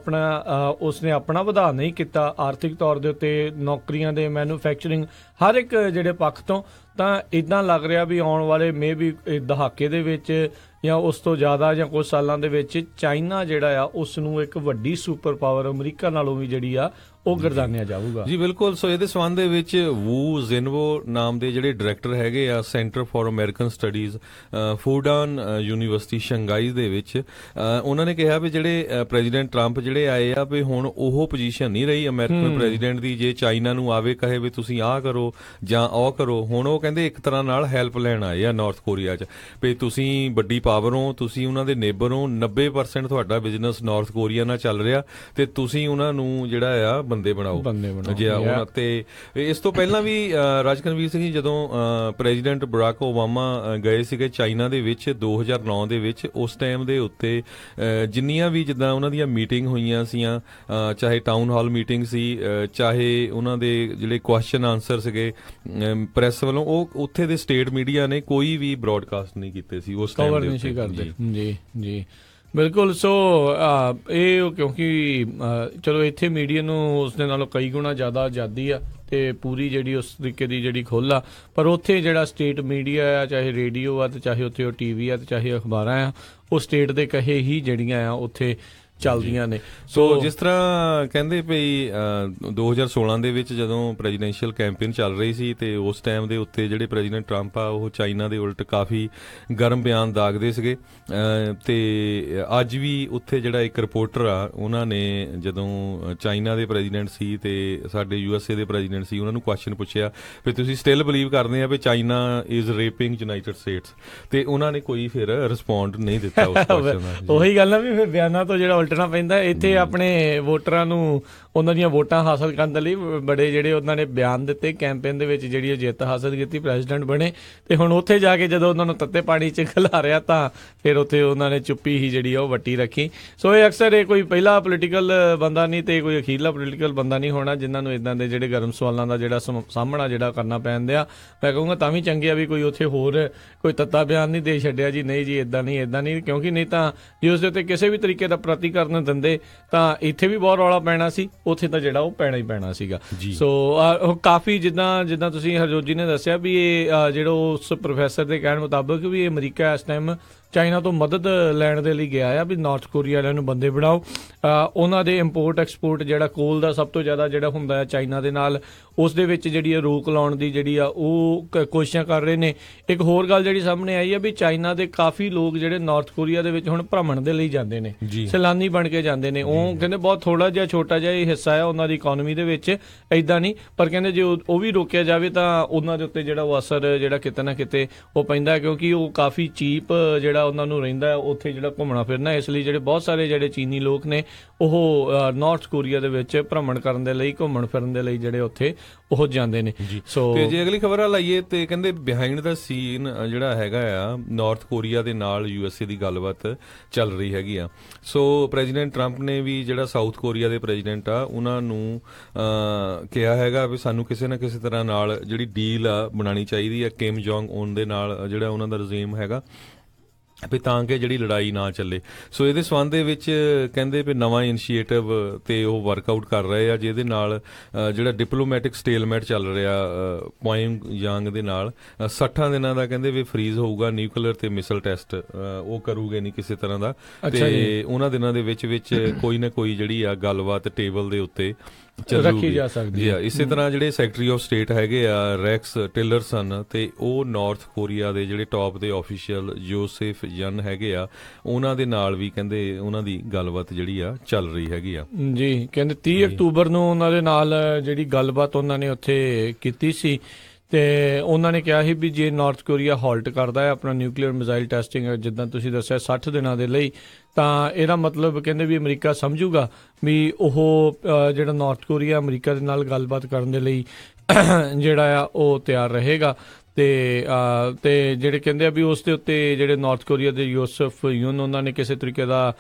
ਉਸਨੇ ਆਪਣਾ ਵਧਾ ਨਹੀਂ ਕੀਤਾ ਆਰਥਿਕ ਤੌਰ ਦੇ ਉੱਤੇ, ਨੌਕਰੀਆਂ ਦੇ, ਮੈਨੂਫੈਕਚਰਿੰਗ ਹਰ ਇੱਕ ਜਿਹੜੇ ਪੱਖ ਤੋਂ, ਤਾਂ ਇੱਦਾਂ ਲੱਗ ਰਿਹਾ ਵੀ ਆਉਣ ਵਾਲੇ ਵੀ ਦਹਾਕੇ ਦੇ ਵਿੱਚ ਜਾਂ ਉਸ ਤੋਂ ਜ਼ਿਆਦਾ ਜਾਂ ਕੁਝ ਸਾਲਾਂ ਦੇ ਵਿੱਚ ਚਾਈਨਾ ਜਿਹੜਾ ਆ ਉਸ ਨੂੰ ਇੱਕ ਵੱਡੀ ਸੁਪਰ ਪਾਵਰ ਅਮਰੀਕਾ ਨਾਲੋਂ ਵੀ ਜਿਹੜੀ ਆ ਉਹ ਗਰਦਾਨਿਆ ਜਾਊਗਾ। ਜੀ ਬਿਲਕੁਲ। ਸੋ ਇਹਦੇ ਸੰਬੰਧ ਦੇ ਵਿੱਚ ਵੂ ਜ਼ਿਨਵੋ ਨਾਮ ਦੇ ਜਿਹੜੇ ਡਾਇਰੈਕਟਰ ਹੈਗੇ ਆ Center for American Studies Fudan University Shanghai ਦੇ ਵਿੱਚ, ਉਹਨਾਂ ਨੇ ਕਿਹਾ ਵੀ ਜਿਹੜੇ ਪ੍ਰੈਜ਼ੀਡੈਂਟ ਟਰੰਪ ਜਿਹੜੇ ਆਏ ਆ ਵੀ ਹੁਣ ਉਹ ਪੋਜੀਸ਼ਨ ਨਹੀਂ ਰਹੀ ਅਮਰੀਕਨ ਪ੍ਰੈਜ਼ੀਡੈਂਟ ਦੀ ਜੇ ਚਾਈਨਾ ਨੂੰ ਆਵੇ ਕਹੇ ਵੀ ਤੁਸੀਂ ਆਹ ਕਰੋ ਜਾਂ ਉਹ ਕਰੋ। ਹੁਣ ਉਹ ਕਹਿੰਦੇ ਇੱਕ ਤਰ੍ਹਾਂ ਨਾਲ ਹੈਲਪ ਲੈਣ ਆਏ ਆ ਨਾਰਥ ਕੋਰੀਆ 'ਚ ਵੀ ਤੁਸੀਂ ਵੱਡੀ ਪਾਵਰ ਹੋ, ਤੁਸੀਂ ਉਹਨਾਂ ਦੇ ਨੇਬਰ ਹੋ, 90% ਤੁਹਾਡਾ ਬਿਜ਼ਨਸ ਨਾਰਥ ਕੋਰੀਆ ਨਾਲ ਚੱਲ ਰਿਹਾ ਤੇ ਤੁਸੀਂ ਉਹਨਾਂ ਨੂੰ ਜਿਹੜਾ ਆ ਬੰਦੇ ਬਣਾਓ। ਤੇ ਇਸ ਤੋਂ ਪਹਿਲਾਂ ਵੀ ਰਾਜਕਨਵੀਰ ਸਿੰਘ ਜੀ ਜਦੋਂ ਪ੍ਰੈਜ਼ੀਡੈਂਟ ਬਰਾਕ ਓਬਾਮਾ ਗਏ ਸੀਗੇ ਚਾਈਨਾ ਦੇ ਵਿੱਚ 2009 ਦੇ ਵਿੱਚ, ਉਸ ਟਾਈਮ ਦੇ ਉੱਤੇ ਜਿੰਨੀਆਂ ਵੀ ਜਿੱਦਾਂ ਉਹਨਾਂ ਦੀਆਂ ਮੀਟਿੰਗ ਹੋਈਆਂ ਸੀਆਂ, ਚਾਹੇ ਟਾਊਨ ਹਾਲ ਮੀਟਿੰਗ ਸੀ, ਚਾਹੇ ਉਹਨਾਂ ਦੇ ਜਿਹੜੇ ਕੁਐਸਚਨ ਆਨਸਰ ਸੀਗੇ ਪ੍ਰੈਸ ਵੱਲੋਂ, ਉਹ ਉੱਥੇ ਦੇ ਸਟੇਟ ਮੀਡੀਆ ਨੇ ਕੋਈ ਵੀ ਬ੍ਰੌਡਕਾਸਟ ਨਹੀਂ ਕੀਤੇ ਸੀ ਉਸ ਟਾਈਮ ਦੇ ਉੱਤੇ। ਜੀ ਬਿਲਕੁਲ। ਸੋ ਇਹ ਕਿਉਂਕਿ ਚਲੋ ਇੱਥੇ ਮੀਡੀਆ ਨੂੰ ਉਸਦੇ ਨਾਲੋਂ ਕਈ ਗੁਣਾ ਜ਼ਿਆਦਾ ਆਜ਼ਾਦੀ ਆ ਤੇ ਪੂਰੀ ਜਿਹੜੀ ਉਸ ਤਰੀਕੇ ਦੀ ਜਿਹੜੀ ਖੁੱਲ੍ਹ ਆ, ਪਰ ਉੱਥੇ ਜਿਹੜਾ ਸਟੇਟ ਮੀਡੀਆ ਆ, ਚਾਹੇ ਰੇਡੀਓ ਆ ਤੇ ਚਾਹੇ ਉੱਥੇ ਉਹ TV ਆ ਤੇ ਚਾਹੇ ਅਖਬਾਰਾਂ ਆ, ਉਹ ਸਟੇਟ ਦੇ ਕਹੇ ਹੀ ਜਿਹੜੀਆਂ ਆ ਉੱਥੇ ਚੱਲਦੀਆਂ ਨੇ। ਸੋ ਜਿਸ ਤਰ੍ਹਾਂ ਕਹਿੰਦੇ ਭਈ 2016 ਦੇ ਵਿੱਚ ਜਦੋਂ ਪ੍ਰੈਜ਼ੀਡੈਂਸ਼ੀਅਲ ਕੈਂਪੇਨ ਚੱਲ ਰਹੀ ਸੀ ਤੇ ਉਸ ਟਾਈਮ ਦੇ ਉੱਤੇ ਜਿਹੜੇ ਪ੍ਰੈਜ਼ੀਡੈਂਟ ਟਰੰਪ ਆ ਉਹ ਚਾਈਨਾ ਦੇ ਉਲਟ ਕਾਫੀ ਗਰਮ ਬਿਆਨ ਦਾਗਦੇ ਸੀਗੇ, ਤੇ ਅੱਜ ਵੀ ਉੱਥੇ ਜਿਹੜਾ ਇੱਕ ਰਿਪੋਰਟਰ ਆ ਉਹਨਾਂ ਨੇ ਜਦੋਂ ਚਾਈਨਾ ਦੇ ਪ੍ਰੈਜ਼ੀਡੈਂਟ ਸੀ ਤੇ ਸਾਡੇ USA ਦੇ ਪ੍ਰੈਜ਼ੀਡੈਂਟ ਸੀ ਉਹਨਾਂ ਨੂੰ ਕੁਐਸਚਨ ਪੁੱਛਿਆ ਵੀ ਤੁਸੀਂ ਸਟਿਲ ਬਲੀਵ ਕਰਦੇ ਆ ਵੀ ਚਾਈਨਾ ਇਜ਼ ਰੇਪਿੰਗ ਯੂਨਾਈਟਿਡ ਸਟੇਟਸ, ਤੇ ਉਹਨਾਂ ਨੇ ਕੋਈ ਫਿਰ ਰਿਸਪੌਂਡ ਨਹੀਂ ਦਿੱਤਾ ਉਸ ਕੁਐਸਚਨ ਦਾ। ਉਹੀ ਗੱਲ ਆ ਵੀ ਫਿਰ ਬਿਆਨਾਂ ਤੋਂ ਜਿਹੜਾ ਉਲਟਣਾ ਪੈਂਦਾ। ਇੱਥੇ ਆਪਣੇ ਵੋਟਰਾਂ ਨੂੰ ਉਹਨਾਂ ਦੀਆਂ ਵੋਟਾਂ ਹਾਸਲ ਕਰਨ ਦੇ ਲਈ ਬੜੇ ਜਿਹੜੇ ਉਹਨਾਂ ਨੇ ਬਿਆਨ ਦਿੱਤੇ, ਕੈਂਪੇਨ ਦੇ ਵਿੱਚ ਜਿਹੜੀ ਜਿੱਤ ਹਾਸਲ ਕੀਤੀ, ਪ੍ਰੈਜ਼ੀਡੈਂਟ ਬਣੇ, ਤੇ ਹੁਣ ਉੱਥੇ ਜਾ ਕੇ ਜਦੋਂ ਉਹਨਾਂ ਨੂੰ ਤੱਤੇ ਪਾਣੀ 'ਚ ਖਿਲਾਰਿਆ ਤਾਂ ਫਿਰ ਉੱਥੇ ਉਹਨਾਂ ਨੇ ਚੁੱਪੀ ਹੀ ਜਿਹੜੀ ਉਹ ਵੱਟੀ ਰੱਖੀ। ਸੋ ਇਹ ਅਕਸਰ ਇਹ ਕੋਈ ਪਹਿਲਾ ਪੋਲੀਟੀਕਲ ਬੰਦਾ ਨਹੀਂ ਤੇ ਕੋਈ ਅਖੀਰਲਾ ਪੋਲੀਟੀਕਲ ਬੰਦਾ ਨਹੀਂ ਹੋਣਾ ਜਿਨ੍ਹਾਂ ਨੂੰ ਇਦਾਂ ਦੇ ਜਿਹੜੇ ਗਰਮ ਸਵਾਲਾਂ ਦਾ ਜਿਹੜਾ ਸਾਹਮਣਾ ਜਿਹੜਾ ਕਰਨਾ ਪੈਂਦਾ। ਮੈਂ ਕਹੂੰਗਾ ਤਾਂ ਵੀ ਚੰਗੇ ਆ ਵੀ ਕੋਈ ਉੱਥੇ ਹੋਰ ਕੋਈ ਤੱਤਾ ਬਿਆਨ ਨਹੀਂ ਦੇ ਛੱਡਿਆ ਜੀ ਨਹੀਂ ਜੀ ਇੱਦਾਂ ਨਹੀਂ, ਕਿਉਂਕਿ ਨਹੀਂ ਤਾਂ ਜੇ ਉਸ ਦੇ ਉੱਤੇ ਕਿਸੇ ਵੀ ਤਰੀਕੇ ਦਾ ਪ੍ਰਤੀਕਰਨ ਦਿੰਦੇ ਤਾਂ ਇੱਥੇ ਵੀ ਬਹੁਤ ਰੌਲਾ ਪੈਣਾ ਸੀ, ਉੱਥੇ ਤਾਂ ਜਿਹੜਾ ਉਹ ਪੈਣਾ ਹੀ ਪੈਣਾ ਸੀਗਾ। ਸੋ ਕਾਫੀ ਜਿੱਦਾਂ ਤੁਸੀਂ ਹਰਜੋਤ ਜੀ ਨੇ ਦੱਸਿਆ ਵੀ ਇਹ ਜਿਹੜਾ ਉਸ ਪ੍ਰੋਫੈਸਰ ਦੇ ਕਹਿਣ ਮੁਤਾਬਕ ਵੀ ਅਮਰੀਕਾ ਇਸ ਟਾਈਮ ਚਾਈਨਾ ਤੋਂ ਮਦਦ ਲੈਣ ਦੇ ਲਈ ਗਿਆ ਆ ਵੀ ਨਾਰਥ ਕੋਰੀਆ ਵਾਲਿਆਂ ਨੂੰ ਬੰਦੇ ਬਣਾਓ। ਉਹਨਾਂ ਦੇ ਇੰਪੋਰਟ ਐਕਸਪੋਰਟ ਜਿਹੜਾ ਕੋਲ ਦਾ ਸਭ ਤੋਂ ਜ਼ਿਆਦਾ ਜਿਹੜਾ ਹੁੰਦਾ ਹੈ ਚਾਈਨਾ ਦੇ ਨਾਲ, ਉਸ ਦੇ ਵਿੱਚ ਜਿਹੜੀ ਰੋਕ ਲਾਉਣ ਦੀ ਜਿਹੜੀ ਆ ਉਹ ਕੋਸ਼ਿਸ਼ਾਂ ਕਰ ਰਹੇ ਨੇ। ਇੱਕ ਹੋਰ ਗੱਲ ਜਿਹੜੀ ਸਾਹਮਣੇ ਆਈ ਆ ਵੀ ਚਾਈਨਾ ਦੇ ਕਾਫੀ ਲੋਕ ਜਿਹੜੇ ਨਾਰਥ ਕੋਰੀਆ ਦੇ ਵਿੱਚ ਹੁਣ ਭ੍ਰਮਣ ਦੇ ਲਈ ਜਾਂਦੇ ਨੇ, ਸੈਲਾਨੀ ਬਣ ਕੇ ਜਾਂਦੇ ਨੇ। ਉਹ ਕਹਿੰਦੇ ਬਹੁਤ ਥੋੜਾ ਜਿਹਾ ਛੋਟਾ ਜਿਹਾ ਇਹ ਹਿੱਸਾ ਆ ਉਹਨਾਂ ਦੀ ਇਕਨੋਮੀ ਦੇ ਵਿੱਚ, ਏਦਾਂ ਨਹੀਂ, ਪਰ ਕਹਿੰਦੇ ਜੇ ਉਹ ਵੀ ਰੋਕਿਆ ਜਾਵੇ ਤਾਂ ਉਹਨਾਂ ਦੇ ਉੱਤੇ ਜਿਹੜਾ ਉਹ ਅਸਰ ਜਿਹੜਾ ਕਿਤੇ ਨਾ ਕਿਤੇ ਉਹ ਪੈਂਦਾ, ਕਿਉਂਕਿ ਉਹ ਕਾਫੀ ਚੀਪ ਜਿਹੜਾ ਉਹਨਾਂ ਨੂੰ ਰਹਿੰਦਾ ਉੱਥੇ ਜਿਹੜਾ ਘੁੰਮਣਾ ਫਿਰਨਾ। ਇਸ ਲਈ ਜਿਹੜੇ ਬਹੁਤ ਸਾਰੇ ਜਿਹੜੇ ਚੀਨੀ ਲੋਕ ਨੇ ਉਹ ਨਾਰਥ ਕੋਰੀਆ ਦੇ ਵਿੱਚ ਭ੍ਰਮਣ ਕਰਨ ਦੇ ਲਈ, ਘੁੰਮਣ ਫਿਰਨ ਦੇ ਲਈ ਜਿਹੜੇ ਉੱਥੇ ਉਹ ਜਾਂਦੇ ਨੇ। ਸੋ ਤੇ ਜੇ ਅਗਲੀ ਖਬਰ ਲਾਈਏ ਤੇ ਕਹਿੰਦੇ ਬਿਹਾਈਂਡ ਦਾ ਸੀਨ ਜਿਹੜਾ ਹੈਗਾ ਆ ਨਾਰਥ ਕੋਰੀਆ ਦੇ ਨਾਲ USA ਦੀ ਗੱਲਬਾਤ ਚੱਲ ਰਹੀ ਹੈਗੀ ਆ। ਸੋ ਪ੍ਰੈਜ਼ੀਡੈਂਟ ਟਰੰਪ ਨੇ ਵੀ ਜਿਹੜਾ ਸਾਊਥ ਕੋਰੀਆ ਦੇ ਪ੍ਰੈਜ਼ੀਡੈਂਟ ਆ ਉਹਨਾਂ ਨੂੰ ਕਿਹਾ ਹੈਗਾ ਵੀ ਸਾਨੂੰ ਕਿਸੇ ਨਾ ਕਿਸੇ ਤਰ੍ਹਾਂ ਨਾਲ ਜਿਹੜੀ ਡੀਲ ਆ ਬਣਾਉਣੀ ਚਾਹੀਦੀ ਆ ਕਿਮ ਜੋਂਗ ਉਨ ਦੇ ਨਾਲ, ਜਿਹੜਾ ਉਹਨਾਂ ਦਾ ਰਜੀਮ ਹੈਗਾ, ਵੀ ਤਾਂ ਕਿ ਜਿਹੜੀ ਲੜਾਈ ਨਾ ਚੱਲੇ। ਸੋ ਇਹਦੇ ਸੰਬੰਧ ਦੇ ਵਿੱਚ ਕਹਿੰਦੇ ਵੀ ਨਵਾਂ ਇਨੀਸ਼ੀਏਟਿਵ ਤੇ ਉਹ ਵਰਕਆਊਟ ਕਰ ਰਹੇ ਆ ਜਿਹਦੇ ਨਾਲ ਜਿਹੜਾ ਡਿਪਲੋਮੈਟਿਕ ਸਟੇਲਮੈਟ ਚੱਲ ਰਿਹਾ ਪੁਆਇੰਗ ਯਾਂਗ ਦੇ ਨਾਲ 60 ਦਿਨਾਂ ਦਾ ਕਹਿੰਦੇ ਵੀ ਫਰੀਜ਼ ਹੋਊਗਾ। ਨਿਊਕਲੀਅਰ ਤੇ ਮਿਸਲ ਟੈਸਟ ਉਹ ਕਰੂਗੇ ਨਹੀਂ ਕਿਸੇ ਤਰ੍ਹਾਂ ਦਾ, ਤੇ ਉਹਨਾਂ ਦਿਨਾਂ ਦੇ ਵਿੱਚ ਕੋਈ ਨਾ ਕੋਈ ਜਿਹੜੀ ਆ ਗੱਲਬਾਤ ਟੇਬਲ ਦੇ ਉੱਤੇ ਰੱਖੀ ਜਾ ਸਕਦੀ ਹੈ। ਇਸੇ ਤਰ੍ਹਾਂ ਜਿਹੜੇ ਸੈਕਟਰੀ ਆਫ ਸਟੇਟ ਹੈਗੇ ਆ ਰੈਕਸ ਟਿਲਰਸਨ, ਤੇ ਉਹ ਨਾਰਥ ਕੋਰੀਆ ਦੇ ਜਿਹੜੇ ਟੌਪ ਦੇ ਆਫੀਸ਼ੀਅਲ ਜੋਸੇਫ ਯਨ ਹੈਗੇ ਆ ਉਹਨਾਂ ਦੇ ਨਾਲ ਵੀ ਕਹਿੰਦੇ ਉਹਨਾਂ ਦੀ ਗੱਲਬਾਤ ਜਿਹੜੀ ਆ ਚੱਲ ਰਹੀ ਹੈਗੀ ਆ ਜੀ। ਕਹਿੰਦੇ 30 ਅਕਤੂਬਰ ਨੂੰ ਉਹਨਾਂ ਦੇ ਨਾਲ ਜਿਹੜੀ ਗੱਲਬਾਤ ਉਹਨਾਂ ਨੇ ਉੱਥੇ ਕੀਤੀ ਸੀ ਤੇ ਉਹਨਾਂ ਨੇ ਕਿਹਾ ਸੀ ਵੀ ਜੇ ਨਾਰਥ ਕੋਰੀਆ ਹਾਲਟ ਕਰਦਾ ਹੈ ਆਪਣਾ ਨਿਊਕਲੀਅਰ ਮਿਜ਼ਾਈਲ ਟੈਸਟਿੰਗ ਜਿੱਦਾਂ ਤੁਸੀਂ ਦੱਸਿਆ 60 ਦਿਨਾਂ ਦੇ ਲਈ, ਤਾਂ ਇਹਦਾ ਮਤਲਬ ਕਹਿੰਦੇ ਵੀ ਅਮਰੀਕਾ ਸਮਝੂਗਾ ਵੀ ਉਹ ਜਿਹੜਾ ਨਾਰਥ ਕੋਰੀਆ ਅਮਰੀਕਾ ਦੇ ਨਾਲ ਗੱਲਬਾਤ ਕਰਨ ਦੇ ਲਈ ਜਿਹੜਾ ਆ ਉਹ ਤਿਆਰ ਰਹੇਗਾ। ਤੇ ਜਿਹੜੇ ਕਹਿੰਦੇ ਆ ਵੀ ਉਸ ਦੇ ਉੱਤੇ ਜਿਹੜੇ ਨਾਰਥ ਕੋਰੀਆ ਦੇ ਯੂਸਫ ਯੂਨ ਉਹਨਾਂ ਨੇ ਕਿਸੇ ਤਰੀਕੇ ਦਾ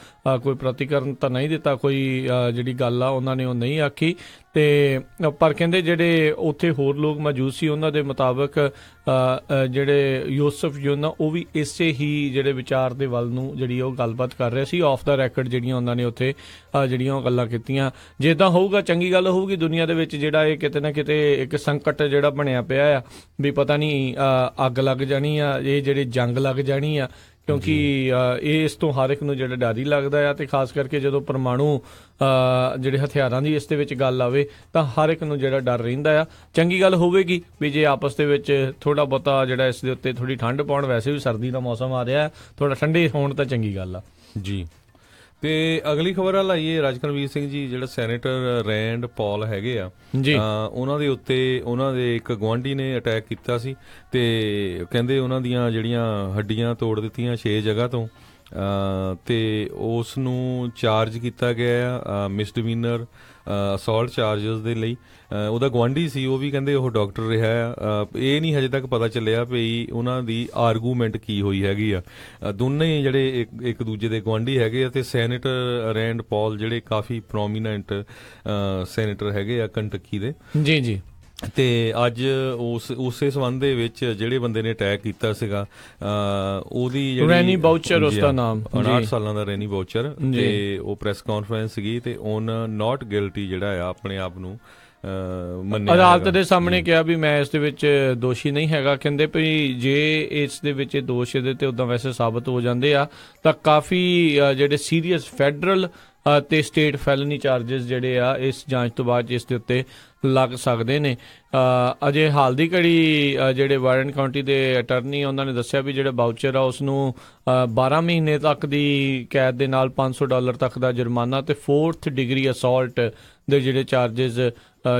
ਕੋਈ ਪ੍ਰਤੀਕਰਨ ਤਾਂ ਨਹੀਂ ਦਿੱਤਾ, ਕੋਈ ਜਿਹੜੀ ਗੱਲ ਆ ਉਹਨਾਂ ਨੇ ਉਹ ਨਹੀਂ ਆਖੀ। ਤੇ ਪਰ ਕਹਿੰਦੇ ਜਿਹੜੇ ਉੱਥੇ ਹੋਰ ਲੋਕ ਮੌਜੂਦ ਸੀ ਉਹਨਾਂ ਦੇ ਮੁਤਾਬਕ ਜਿਹੜੇ ਯੂਸਫ ਯੂਨ ਉਹ ਵੀ ਇਸੇ ਹੀ ਜਿਹੜੇ ਵਿਚਾਰ ਦੇ ਵੱਲ ਨੂੰ ਜਿਹੜੀ ਉਹ ਗੱਲਬਾਤ ਕਰ ਰਿਹਾ ਸੀ। ਆਫ ਦਾ ਰੈਕਡ ਜਿਹੜੀਆਂ ਉਹਨਾਂ ਨੇ ਉੱਥੇ ਜਿਹੜੀਆਂ ਉਹ ਗੱਲਾਂ ਕੀਤੀਆਂ। ਜੇ ਇੱਦਾਂ ਹੋਊਗਾ ਚੰਗੀ ਗੱਲ ਹੋਊਗੀ। ਦੁਨੀਆ ਦੇ ਵਿੱਚ ਜਿਹੜਾ ਇਹ ਕਿਤੇ ਨਾ ਕਿਤੇ ਇੱਕ ਸੰਕਟ ਜਿਹੜਾ ਬਣਿਆ ਪਿਆ ਆ ਵੀ ਪਤਾ ਨਹੀਂ ਅੱਗ ਲੱਗ ਜਾਣੀ ਆ, ਇਹ ਜਿਹੜੇ ਜੰਗ ਲੱਗ ਜਾਣੀ ਆ, ਕਿਉਂਕਿ ਇਹ ਇਸ ਤੋਂ ਹਰ ਇੱਕ ਨੂੰ ਜਿਹੜਾ ਡਰ ਹੀ ਲੱਗਦਾ ਆ। ਤੇ ਖਾਸ ਕਰਕੇ ਜਦੋਂ ਪਰਮਾਣੂ ਜਿਹੜੇ ਹਥਿਆਰਾਂ ਦੀ ਇਸ ਦੇ ਵਿੱਚ ਗੱਲ ਆਵੇ ਤਾਂ ਹਰ ਇੱਕ ਨੂੰ ਜਿਹੜਾ ਡਰ ਰਹਿੰਦਾ ਆ। ਚੰਗੀ ਗੱਲ ਹੋਵੇਗੀ ਵੀ ਜੇ ਆਪਸ ਦੇ ਵਿੱਚ ਥੋੜਾ ਬਹੁਤਾ ਜਿਹੜਾ ਇਸ ਦੇ ਉੱਤੇ ਥੋੜੀ ਠੰਡ ਪਾਉਣ, ਵੈਸੇ ਵੀ ਸਰਦੀ ਦਾ ਮੌਸਮ ਆ ਰਿਹਾ, ਥੋੜਾ ਠੰਡੇ ਹੋਣ ਤਾਂ ਚੰਗੀ ਗੱਲ ਆ ਜੀ। ਤੇ ਅਗਲੀ ਖਬਰ ਲਾਈਏ ਰਾਜਕਰਨਵੀਰ ਸਿੰਘ ਜੀ, ਜਿਹੜਾ ਸੈਨੇਟਰ ਰੈਂਡ ਪੌਲ ਹੈਗੇ ਆ ਉਹਨਾਂ ਦੇ ਉੱਤੇ ਉਹਨਾਂ ਦੇ ਇੱਕ ਗੁਆਂਢੀ ਨੇ ਅਟੈਕ ਕੀਤਾ ਸੀ ਤੇ ਕਹਿੰਦੇ ਉਹਨਾਂ ਦੀਆਂ ਜਿਹੜੀਆਂ ਹੱਡੀਆਂ ਤੋੜ ਦਿੱਤੀਆਂ 6 ਜਗ੍ਹਾ ਤੋਂ, ਤੇ ਉਸ ਨੂੰ ਚਾਰਜ ਕੀਤਾ ਗਿਆ ਆ ਮਿਸਡਿਮੀਨਰ ਅਸੌਲਟ ਚਾਰਜਸ ਦੇ ਲਈ। ਉਹਦਾ ਗੁਆਂਢੀ ਸੀ, ਉਹ ਵੀ ਕਹਿੰਦੇ ਉਹ ਡਾਕਟਰ ਰਿਹਾ ਆ। ਇਹ ਨਹੀਂ ਹਜੇ ਤੱਕ ਪਤਾ ਚੱਲਿਆ ਵੀ ਉਹਨਾਂ ਦੀ ਆਰਗੂਮੈਂਟ ਕੀ ਹੋਈ ਹੈਗੀ ਆ। ਦੋਨੇ ਜਿਹੜੇ ਇੱਕ ਦੂਜੇ ਦੇ ਗੁਆਂਢੀ ਹੈਗੇ ਆ ਤੇ ਸੈਨੇਟਰ ਰੈਂਡ ਪੌਲ ਜਿਹੜੇ ਕਾਫੀ ਪ੍ਰੋਮੀਨੈਂਟ ਸੈਨੇਟਰ ਹੈਗੇ ਆ ਕੰਟਕੀ ਦੇ ਜੀ। ਤੇ ਅੱਜ ਉਸੇ ਸੰਬੰਧ ਦੇ ਵਿੱਚ ਜਿਹੜੇ ਬੰਦੇ ਨੇ ਅਟੈਕ ਕੀਤਾ ਸੀਗਾ ਉਹਦੀ ਰੈਨੀ ਬਾਊਚਰ ਉਸਦਾ ਨਾਮ 59 ਸਾਲਾਂ ਦਾ ਰੈਨੀ ਬਾਊਚਰ, ਤੇ ਉਹ ਪ੍ਰੈਸ ਕਾਨਫਰੰਸ ਸੀਗੀ ਤੇ ਔਨ ਨਾਟ ਗਿਲਟੀ ਜਿਹੜਾ ਆ ਆਪਣੇ ਆਪ ਨੂੰ ਅਦਾਲਤ ਦੇ ਸਾਹਮਣੇ ਕਿਹਾ ਵੀ ਮੈਂ ਇਸ ਦੇ ਵਿੱਚ ਦੋਸ਼ੀ ਨਹੀਂ ਹੈਗਾ। ਕਹਿੰਦੇ ਵੀ ਜੇ ਇਸ ਦੇ ਵਿੱਚ ਦੋਸ਼ ਇਹਦੇ ਤੇ ਉਦਾਂ ਵੈਸੇ ਸਾਬਤ ਹੋ ਜਾਂਦੇ ਆ ਤਾਂ ਕਾਫੀ ਜਿਹੜੇ ਸੀਰੀਅਸ ਫੈਡਰਲ ਤੇ ਸਟੇਟ ਫੈਲਨੀ ਚਾਰजेस ਜਿਹੜੇ ਆ ਇਸ ਜਾਂਚ ਤੋਂ ਬਾਅਦ ਇਸ ਦੇ ਉੱਤੇ ਲੱਗ ਸਕਦੇ ਨੇ। ਅਜੇ ਹਾਲ ਦੀ ਘੜੀ ਜਿਹੜੇ ਵਾਰਨ ਕਾਉਂਟੀ ਦੇ ਅਟਰਨੀ ਉਹਨਾਂ ਨੇ ਦੱਸਿਆ ਵੀ ਜਿਹੜਾ ਬਾਊਚਰ ਆ ਉਸ ਨੂੰ 12 ਮਹੀਨੇ ਤੱਕ ਦੀ ਕੈਦ ਦੇ ਨਾਲ $500 ਤੱਕ ਦਾ ਜੁਰਮਾਨਾ ਤੇ 4th ਡਿਗਰੀ ਅਸੌਲਟ ਦੇ ਜਿਹੜੇ ਚਾਰजेस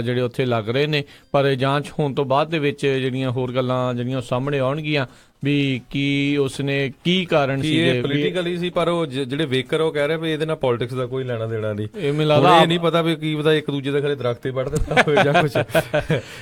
ਜਿਹੜੇ ਉੱਥੇ ਲੱਗ ਰਹੇ ਨੇ। ਪਰ ਜਾਂਚ ਹੋਣ ਤੋਂ ਬਾਅਦ ਦੇ ਵਿੱਚ ਜਿਹੜੀਆਂ ਹੋਰ ਗੱਲਾਂ ਜਿਹੜੀਆਂ ਸਾਹਮਣੇ ਆਉਣਗੀਆਂ ਵੀ ਕੀ ਉਸਨੇ ਕੀ ਕਾਰਨ ਸੀ ਪੋਲੀਟੀਕਲੀ ਸੀ, ਪਰ ਉਹ ਜਿਹੜੇ ਵੇਕਰ ਉਹ ਕਹਿ ਰਹੇ ਵੀ ਇਹਦੇ ਨਾਲ ਪੋਲਿਟਿਕਸ ਦਾ ਕੋਈ ਲੈਣਾ ਦੇਣਾ ਨਹੀਂ। ਇਹ ਮੈਨੂੰ ਲੱਗਦਾ ਇਹ ਨਹੀਂ ਪਤਾ ਵੀ ਕੀ ਪਤਾ ਇੱਕ ਦੂਜੇ ਦੇ ਖੜੇ ਦਰਖਤ ਤੇ ਵੱਢ ਦਿੱਤਾ ਹੋਵੇ ਜਾਂ ਕੁਝ,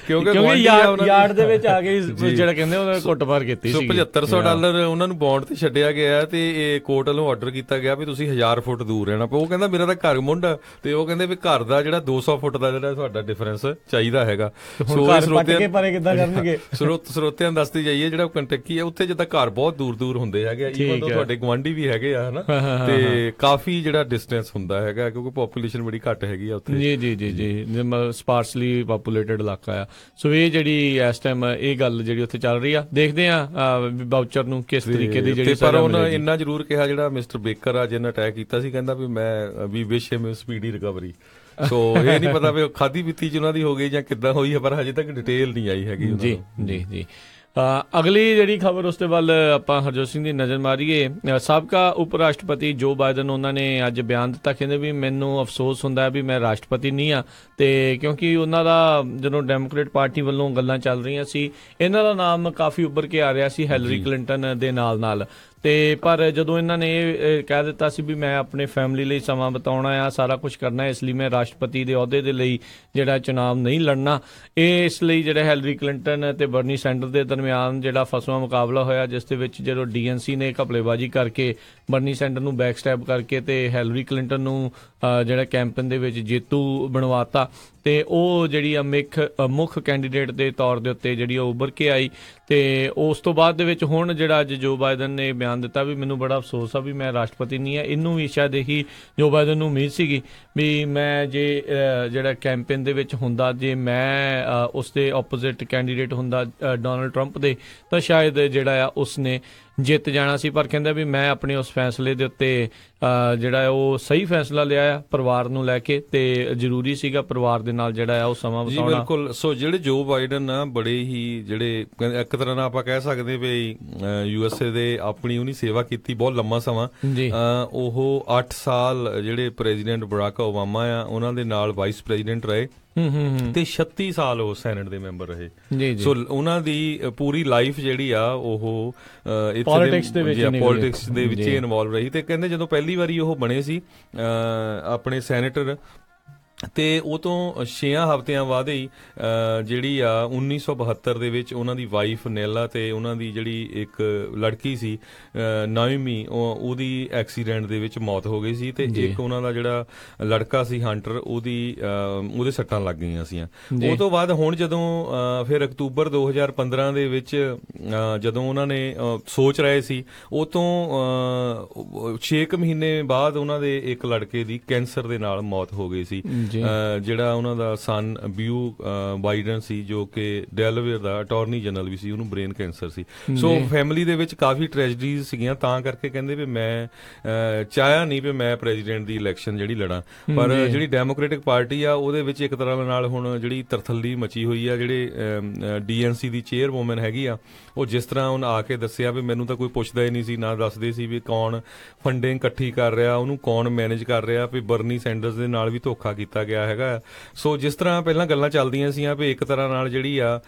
ਕਿਉਂਕਿ ਯਾਰਡ ਦੇ ਵਿੱਚ ਆ ਕੇ ਜਿਹੜਾ ਕਹਿੰਦੇ ਉਹਨੇ ਕੁੱਟਮਾਰ ਕੀਤੀ ਸੀ। $7500 ਉਹਨਾਂ ਨੂੰ ਬੌਂਡ ਤੇ ਛੱਡਿਆ ਗਿਆ ਤੇ ਇਹ ਕੋਰਟ ਵੱਲੋਂ ਆਰਡਰ ਕੀਤਾ ਗਿਆ ਵੀ ਤੁਸੀਂ 1000 ਫੁੱਟ ਦੂਰ ਰਹਿਣਾ। ਉਹ ਕਹਿੰਦਾ ਮੇਰਾ ਤਾਂ ਘਰ ਮੁੰਡਾ, ਤੇ ਉਹ ਕਹਿੰਦੇ ਵੀ ਘਰ ਦਾ ਜਿਹੜਾ 200 ਫੁੱਟ ਦਾ ਜਿਹੜਾ ਤੁਹਾਡਾ ਡਿਫਰੈਂਸ ਚਾਹੀਦਾ ਹੈਗਾ। ਸਰੋਤਿਆਂ ਨੂੰ ਦੱਸਦੀ ਜਾਈਏ ਜਿਹੜਾ ਕੰਟੈਕੀ ਹੈ ਉੱਥੇ ਜਿੱਦਾਂ ਘਰ ਬਹੁਤ ਦੂਰ ਦੂਰ ਹੁੰਦੇ ਹੈਗੇ, ਈਵਨ ਤੁਹਾਡੇ ਗੁਆਂਢੀ ਵੀ ਹੈਗੇ ਆ ਹਨਾ, ਤੇ ਕਾਫੀ ਜਿਹੜਾ ਡਿਸਟੈਂਸ ਹੁੰਦਾ ਹੈਗਾ ਕਿਉਂਕਿ ਪੋਪੂਲੇਸ਼ਨ ਬੜੀ ਘੱਟ ਹੈਗੀ ਆ ਉੱਥੇ। ਜੀ ਸਪਾਰਸਲੀ ਪੋਪੂਲੇਟਡ ਇਲਾਕਾ ਆ। ਸੋ ਇਹ ਜਿਹੜੀ ਇਸ ਟਾਈਮ ਇਹ ਗੱਲ ਜਿਹੜੀ ਉੱਥੇ ਚੱਲ ਰਹੀ ਆ, ਦੇਖਦੇ ਆ ਬਾਊਚਰ ਨੂੰ ਕਿਸ ਤਰੀਕੇ ਦੀ ਜਿਹੜੀ। ਪਰ ਉਹਨਾਂ ਇੰਨਾ ਜ਼ਰੂਰ ਕਿਹਾ ਜਿਹੜਾ ਮਿਸਟਰ ਬੇਕਰ ਆ ਜਿਹਨੇ ਅਟੈਕ ਕੀਤਾ ਸੀ, ਕਹਿੰਦਾ ਵੀ ਮੈਂ ਵੀ ਵਿਸ਼ ਹਿਮ ਸਪੀਡੀ ਰਿਕਵਰੀ। ਸੋ ਇਹ ਨਹੀਂ ਪਤਾ ਵੀ ਖਾਦੀ ਪੀਤੀ ਚ ਉਹਨਾਂ ਦੀ ਹੋ ਗਈ ਜਾਂ ਕਿੱਦਾਂ ਹੋਈ ਹੈ, ਪਰ ਹਜੇ ਤੱਕ ਡਿਟੇਲ ਨਹੀਂ ਆਈ ਹੈਗੀ। ਜੀ ਅਗਲੀ ਜਿਹੜੀ ਖਬਰ ਉਸ ਦੇ ਵੱਲ ਆਪਾਂ ਹਰਜੋਤ ਸਿੰਘ ਦੀ ਨਜ਼ਰ ਮਾਰੀਏ। ਸਾਬਕਾ ਉਪ ਰਾਸ਼ਟਰਪਤੀ ਜੋ ਬਾਈਡਨ ਉਹਨਾਂ ਨੇ ਅੱਜ ਬਿਆਨ ਦਿੱਤਾ, ਕਹਿੰਦੇ ਵੀ ਮੈਨੂੰ ਅਫਸੋਸ ਹੁੰਦਾ ਵੀ ਮੈਂ ਰਾਸ਼ਟਰਪਤੀ ਨਹੀਂ ਆ, ਤੇ ਕਿਉਂਕਿ ਉਹਨਾਂ ਦਾ ਜਦੋਂ ਡੈਮੋਕ੍ਰੇਟ ਪਾਰਟੀ ਵੱਲੋਂ ਗੱਲਾਂ ਚੱਲ ਰਹੀਆਂ ਸੀ ਇਹਨਾਂ ਦਾ ਨਾਮ ਕਾਫੀ ਉੱਭਰ ਕੇ ਆ ਰਿਹਾ ਸੀ ਹਿਲਰੀ ਕਲਿੰਟਨ ਦੇ ਨਾਲ। ਤੇ ਪਰ ਜਦੋਂ ਇਹਨਾਂ ਨੇ ਇਹ ਕਹਿ ਦਿੱਤਾ ਸੀ ਵੀ ਮੈਂ ਆਪਣੇ ਫੈਮਿਲੀ ਲਈ ਸਮਾਂ ਬਿਤਾਉਣਾ ਆ, ਸਾਰਾ ਕੁਝ ਕਰਨਾ, ਇਸ ਲਈ ਮੈਂ ਰਾਸ਼ਟਰਪਤੀ ਦੇ ਅਹੁਦੇ ਦੇ ਲਈ ਜਿਹੜਾ ਚੁਣਾਵ ਨਹੀਂ ਲੜਨਾ, ਇਹ ਇਸ ਲਈ ਜਿਹੜਾ ਹਿਲਰੀ ਕਲਿੰਟਨ ਤੇ ਬਰਨੀ ਸੈਂਡਰ ਦੇ ਦਰਮਿਆਨ ਜਿਹੜਾ ਫਸਵਾਂ ਮੁਕਾਬਲਾ ਹੋਇਆ, ਜਿਸ ਦੇ ਵਿੱਚ ਜਦੋਂ DNC ਨੇ ਘਪਲੇਬਾਜ਼ੀ ਕਰਕੇ ਬਰਨੀ ਸੈਂਡਰ ਨੂੰ ਬੈਕ ਸਟੈਪ ਕਰਕੇ ਤੇ ਹਿਲਰੀ ਕਲਿੰਟਨ ਨੂੰ ਜਿਹੜਾ ਕੈਂਪੇਨ ਦੇ ਵਿੱਚ ਜੇਤੂ ਬਣਵਾਤਾ, ਤੇ ਉਹ ਜਿਹੜੀ ਮੁੱਖ ਕੈਂਡੀਡੇਟ ਦੇ ਤੌਰ ਦੇ ਉੱਤੇ ਜਿਹੜੀ ਉਹ ਉੱਭਰ ਕੇ ਆਈ। ਤੇ ਉਸ ਤੋਂ ਬਾਅਦ ਦੇ ਵਿੱਚ ਹੁਣ ਜਿਹੜਾ ਅੱਜ ਜੋ ਬਾਈਡਨ ਨੇ ਬਿਆਨ ਦਿੱਤਾ ਵੀ ਮੈਨੂੰ ਬੜਾ ਅਫਸੋਸ ਆ ਵੀ ਮੈਂ ਰਾਸ਼ਟਰਪਤੀ ਨਹੀਂ ਆ। ਇਹਨੂੰ ਵੀ ਸ਼ਾਇਦ ਇਹੀ ਜੋ ਬਾਈਡਨ ਨੂੰ ਉਮੀਦ ਸੀਗੀ ਵੀ ਮੈਂ ਜੇ ਜਿਹੜਾ ਕੈਂਪੇਨ ਦੇ ਵਿੱਚ ਹੁੰਦਾ, ਜੇ ਮੈਂ ਉਸਦੇ ਆਪੋਜ਼ਿਟ ਕੈਂਡੀਡੇਟ ਹੁੰਦਾ ਡੋਨਲਡ ਟਰੰਪ ਦੇ, ਤਾਂ ਸ਼ਾਇਦ ਜਿਹੜਾ ਆ ਉਸਨੇ ਜਿੱਤ ਜਾਣਾ ਸੀ। ਪਰ ਕਹਿੰਦਾ ਵੀ ਮੈਂ ਆਪਣੇ ਉਸ ਫੈਸਲੇ ਦੇ ਉੱਤੇ ਜਿਹੜਾ ਉਹ ਸਹੀ ਫੈਸਲਾ ਲਿਆ ਆ ਪਰਿਵਾਰ ਨੂੰ ਲੈ ਕੇ, ਤੇ ਜ਼ਰੂਰੀ ਸੀਗਾ ਪਰਿਵਾਰ ਦੇ ਨਾਲ ਜਿਹੜਾ ਆ ਉਹ ਸਮਾਂ ਬਿਤਾਉਣਾ। ਬਿਲਕੁਲ। ਸੋ ਜਿਹੜੇ ਜੋ ਬਾਈਡਨ ਆ ਬੜੇ ਹੀ ਜਿਹੜੇ ਇੱਕ ਤਰ੍ਹਾਂ ਨਾਲ ਆਪਾਂ ਕਹਿ ਸਕਦੇ ਵੀ USA ਦੇ ਆਪਣੀ ਉਹਨੀ ਸੇਵਾ ਕੀਤੀ ਬਹੁਤ ਲੰਮਾ ਸਮਾਂ। ਉਹ 8 ਸਾਲ ਜਿਹੜੇ ਪ੍ਰੈਜ਼ੀਡੈਂਟ ਬਰਾਕ ਓਬਾਮਾ ਆ ਉਹਨਾਂ ਦੇ ਨਾਲ ਵਾਈਸ ਪ੍ਰੈਜ਼ੀਡੈਂਟ ਰਹੇ ਤੇ 36 ਸਾਲ ਉਹ ਸੈਨੇਟ ਦੇ ਮੈਂਬਰ ਰਹੇ। ਸੋ ਉਹਨਾਂ ਦੀ ਪੂਰੀ ਲਾਈਫ ਜਿਹੜੀ ਆ ਉਹ ਪੋਲਿਟਿਕਸ ਦੇ ਵਿੱਚ ਇਨਵੋਲਵ ਰਹੀ। ਤੇ ਕਹਿੰਦੇ ਜਦੋਂ ਪਹਿਲੀ ਵਾਰੀ ਉਹ ਬਣੇ ਸੀ ਆਪਣੇ ਸੈਨੇਟਰ, ਤੇ ਉਹ ਤੋਂ 6 ਹਫ਼ਤਿਆਂ ਬਾਅਦ ਹੀ ਜਿਹੜੀ ਆ 1972 ਦੇ ਵਿੱਚ ਉਹਨਾਂ ਦੀ ਵਾਈਫ ਨੇਲਾ ਤੇ ਉਹਨਾਂ ਦੀ ਜਿਹੜੀ ਇੱਕ ਲੜਕੀ ਸੀ ਨਾਇਮੀ, ਉਹਦੀ ਐਕਸੀਡੈਂਟ ਦੇ ਵਿੱਚ ਮੌਤ ਹੋ ਗਈ ਸੀ। ਤੇ ਇੱਕ ਉਹਨਾਂ ਦਾ ਜਿਹੜਾ ਲੜਕਾ ਸੀ ਹੰਟਰ, ਉਹਦੇ ਸੱਟਾਂ ਲੱਗ ਗਈਆਂ ਸੀ। ਉਹ ਤੋਂ ਬਾਅਦ ਹੁਣ ਜਦੋਂ ਫਿਰ ਅਕਤੂਬਰ 2015 ਦੇ ਵਿੱਚ ਜਦੋਂ ਉਹਨਾਂ ਨੇ ਸੋਚ ਰਹੇ ਸੀ, ਉਹ ਤੋਂ 6 ਮਹੀਨੇ ਬਾਅਦ ਉਹਨਾਂ ਦੇ ਇੱਕ ਲੜਕੇ ਦੀ ਕੈਂਸਰ ਦੇ ਨਾਲ ਮੌਤ ਹੋ ਗਈ ਸੀ। ਜਿਹੜਾ ਉਹਨਾਂ ਦਾ ਸਨ ਬਿਊ ਬਾਈਡਨ ਸੀ ਜੋ ਕਿ ਡੈਲਵੇਅਰ ਦਾ ਅਟਾਰਨੀ ਜਨਰਲ ਵੀ ਸੀ, ਉਹਨੂੰ ਬ੍ਰੇਨ ਕੈਂਸਰ ਸੀ। ਸੋ ਫੈਮਿਲੀ ਦੇ ਵਿੱਚ ਕਾਫੀ ਟ੍ਰੈਜਡੀਜ਼ ਸੀਗੀਆਂ, ਤਾਂ ਕਰਕੇ ਕਹਿੰਦੇ ਵੀ ਮੈਂ ਚਾਹਿਆ ਨਹੀਂ ਵੀ ਮੈਂ ਪ੍ਰੈਜ਼ੀਡੈਂਟ ਦੀ ਇਲੈਕਸ਼ਨ ਜਿਹੜੀ ਲੜਾਂ। ਪਰ ਜਿਹੜੀ ਡੈਮੋਕ੍ਰੈਟਿਕ ਪਾਰਟੀ ਆ ਉਹਦੇ ਵਿੱਚ ਇੱਕ ਤਰ੍ਹਾਂ ਨਾਲ ਹੁਣ ਜਿਹੜੀ ਤਰਥੱਲੀ ਮਚੀ ਹੋਈ ਆ। ਜਿਹੜੇ DNC ਦੀ ਚੇਅਰਵੂਮਨ ਹੈਗੀ ਆ, ਉਹ ਜਿਸ ਤਰ੍ਹਾਂ ਉਹਨੇ ਆ ਕੇ ਦੱਸਿਆ ਵੀ ਮੈਨੂੰ ਤਾਂ ਕੋਈ ਪੁੱਛਦਾ ਹੀ ਨਹੀਂ ਸੀ, ਨਾ ਦੱਸਦੇ ਸੀ ਵੀ ਕੌਣ ਫੰਡਿੰਗ ਇਕੱਠੀ ਕਰ ਰਿਹਾ, ਉਹਨੂੰ ਕੌਣ ਮੈਨੇਜ ਕਰ ਰਿਹਾ, ਵੀ ਬਰਨੀ ਸੈਂਡਰਸ ਦੇ ਨਾਲ ਵੀ ਧੋਖਾ ਕੀਤਾ ਗਿਆ ਹੈਗਾ। ਸੋ ਜਿਸ ਤਰ੍ਹਾਂ ਪਹਿਲਾਂ ਗੱਲਾਂ ਚੱਲਦੀਆਂ ਸੀਆਂ ਵੀ ਇੱਕ ਤਰ੍ਹਾਂ ਨਾਲ ਜਿਹੜੀ ਆ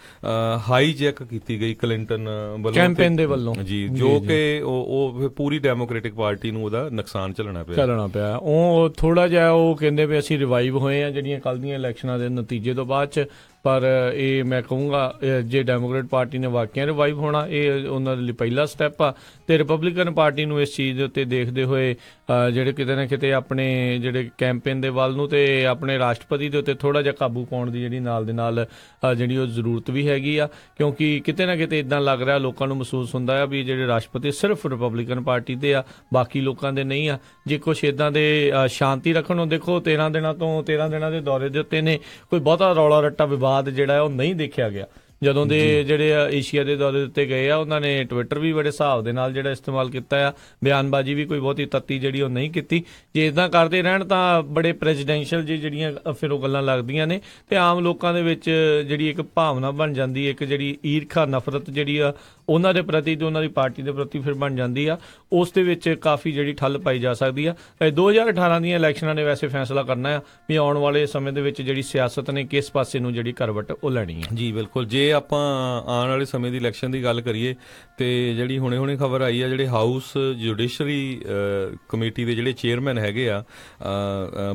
ਹਾਈਜੈਕ ਕੀਤੀ ਗਈ ਕਲਿੰਟਨ ਵੱਲੋਂ ਕੈਂਪੇਨ ਦੇ ਵੱਲੋਂ ਜੀ, ਜੋ ਕਿ ਉਹ ਪੂਰੀ ਡੈਮੋਕ੍ਰੈਟਿਕ ਪਾਰਟੀ ਨੂੰ ਉਹਦਾ ਨੁਕਸਾਨ ਝੱਲਣਾ ਪਿਆ। ਉਹ ਥੋੜਾ ਜਿਹਾ ਉਹ ਕਹਿੰਦੇ ਵੀ ਅਸੀਂ ਰਿਵਾਈਵ ਹੋਏ ਆ ਜਿਹੜੀਆਂ ਕੱਲ ਦੀਆਂ ਇਲੈਕਸ਼ਨਾਂ ਦੇ ਨਤੀਜੇ ਤੋਂ ਬਾਅਦ ਚ। ਪਰ ਇਹ ਮੈਂ ਕਹੂੰਗਾ ਜੇ ਡੈਮੋਕ੍ਰੇਟ ਪਾਰਟੀ ਨੇ ਵਾਕਿਆ ਰਿਵਾਈਵ ਹੋਣਾ, ਇਹ ਉਹਨਾਂ ਦੇ ਲਈ ਪਹਿਲਾ ਸਟੈਪ ਆ। ਤੇ ਰਿਪਬਲਿਕਨ ਪਾਰਟੀ ਨੂੰ ਇਸ ਚੀਜ਼ ਦੇ ਉੱਤੇ ਦੇਖਦੇ ਹੋਏ ਜਿਹੜੇ ਕਿਤੇ ਨਾ ਕਿਤੇ ਆਪਣੇ ਜਿਹੜੇ ਕੈਂਪੇਨ ਦੇ ਵੱਲ ਨੂੰ ਤੇ ਆਪਣੇ ਰਾਸ਼ਟਰਪਤੀ ਦੇ ਉੱਤੇ ਥੋੜਾ ਜਿਹਾ ਕਾਬੂ ਪਾਉਣ ਦੀ ਜਿਹੜੀ ਨਾਲ ਦੇ ਨਾਲ ਜਿਹੜੀ ਉਹ ਜ਼ਰੂਰਤ ਵੀ ਹੈਗੀ ਆ, ਕਿਉਂਕਿ ਕਿਤੇ ਨਾ ਕਿਤੇ ਇਦਾਂ ਲੱਗ ਰਿਹਾ ਲੋਕਾਂ ਨੂੰ ਮਹਿਸੂਸ ਹੁੰਦਾ ਆ ਵੀ ਜਿਹੜੇ ਰਾਸ਼ਟਰਪਤੀ ਸਿਰਫ ਰਿਪਬਲਿਕਨ ਪਾਰਟੀ ਦੇ ਆ, ਬਾਕੀ ਲੋਕਾਂ ਦੇ ਨਹੀਂ ਆ। ਜੇ ਕੁਛ ਇਦਾਂ ਦੇ ਸ਼ਾਂਤੀ ਰੱਖਣ ਨੂੰ ਦੇਖੋ 13 ਦਿਨਾਂ ਦੇ ਦੌਰੇ ਦੇ ਉੱਤੇ ਨੇ ਕੋਈ ਬਹੁਤਾ ਰੌਲਾ ਰੱਟਾ ਵਿਵਾਦ ਜਿਹੜਾ ਉਹ ਨਹੀਂ ਦੇਖਿਆ ਗਿਆ। ਜਦੋਂ ਦੇ ਜਿਹੜੇ ਏਸ਼ੀਆ ਦੇ ਦੌਰੇ ਉੱਤੇ ਗਏ ਆ, ਉਹਨਾਂ ਨੇ ਟਵਿੱਟਰ ਵੀ ਬੜੇ ਹਿਸਾਬ ਦੇ ਨਾਲ ਜਿਹੜਾ ਇਸਤੇਮਾਲ ਕੀਤਾ ਆ, ਬਿਆਨਬਾਜ਼ੀ ਵੀ ਕੋਈ ਬਹੁਤੀ ਤੱਤੀ ਜਿਹੜੀ ਉਹ ਨਹੀਂ ਕੀਤੀ। ਜੇ ਇਦਾਂ ਕਰਦੇ ਰਹਿਣ ਤਾਂ ਬੜੇ ਪ੍ਰੈਜ਼ੀਡੈਂਸ਼ੀਅਲ ਜਿਹੜੀਆਂ ਫਿਰ ਉਹ ਗੱਲਾਂ ਲੱਗਦੀਆਂ ਨੇ ਤੇ ਆਮ ਲੋਕਾਂ ਦੇ ਵਿੱਚ ਜਿਹੜੀ ਇੱਕ ਭਾਵਨਾ ਬਣ ਜਾਂਦੀ ਹੈ, ਇੱਕ ਜਿਹੜੀ ਈਰਖਾ ਨਫ਼ਰਤ ਜਿਹੜੀ ਆ ਉਹਨਾਂ ਦੇ ਪ੍ਰਤੀ ਤੇ ਉਹਨਾਂ ਦੀ ਪਾਰਟੀ ਦੇ ਪ੍ਰਤੀ ਫਿਰ ਬਣ ਜਾਂਦੀ ਆ। ਉਸ ਦੇ ਵਿੱਚ ਕਾਫੀ ਜਿਹੜੀ ਠੱਲ ਪਾਈ ਜਾ ਸਕਦੀ ਆ। 2018 ਦੀਆਂ ਇਲੈਕਸ਼ਨਾਂ ਨੇ ਵੈਸੇ ਫੈਸਲਾ ਕਰਨਾ ਆ ਵੀ ਆਉਣ ਵਾਲੇ ਸਮੇਂ ਦੇ ਵਿੱਚ ਜਿਹੜੀ ਸਿਆਸਤ ਨੇ ਕਿਸ ਪਾਸੇ ਨੂੰ ਜਿਹੜੀ ਕਰਵਟ ਉਹ ਲੈਣੀ ਹੈ। ਜੀ ਬਿਲਕੁਲ। ਜੇ ਆਪਾਂ ਆਉਣ ਵਾਲੇ ਸਮੇਂ ਦੀ ਇਲੈਕਸ਼ਨ ਦੀ ਗੱਲ ਕਰੀਏ ਤੇ ਜਿਹੜੀ ਹੁਣੇ ਖਬਰ ਆਈ ਆ, ਜਿਹੜੇ ਹਾਊਸ ਜੁਡੀਸ਼ਰੀ ਕਮੇਟੀ ਦੇ ਜਿਹੜੇ ਚੇਅਰਮੈਨ ਹੈਗੇ ਆ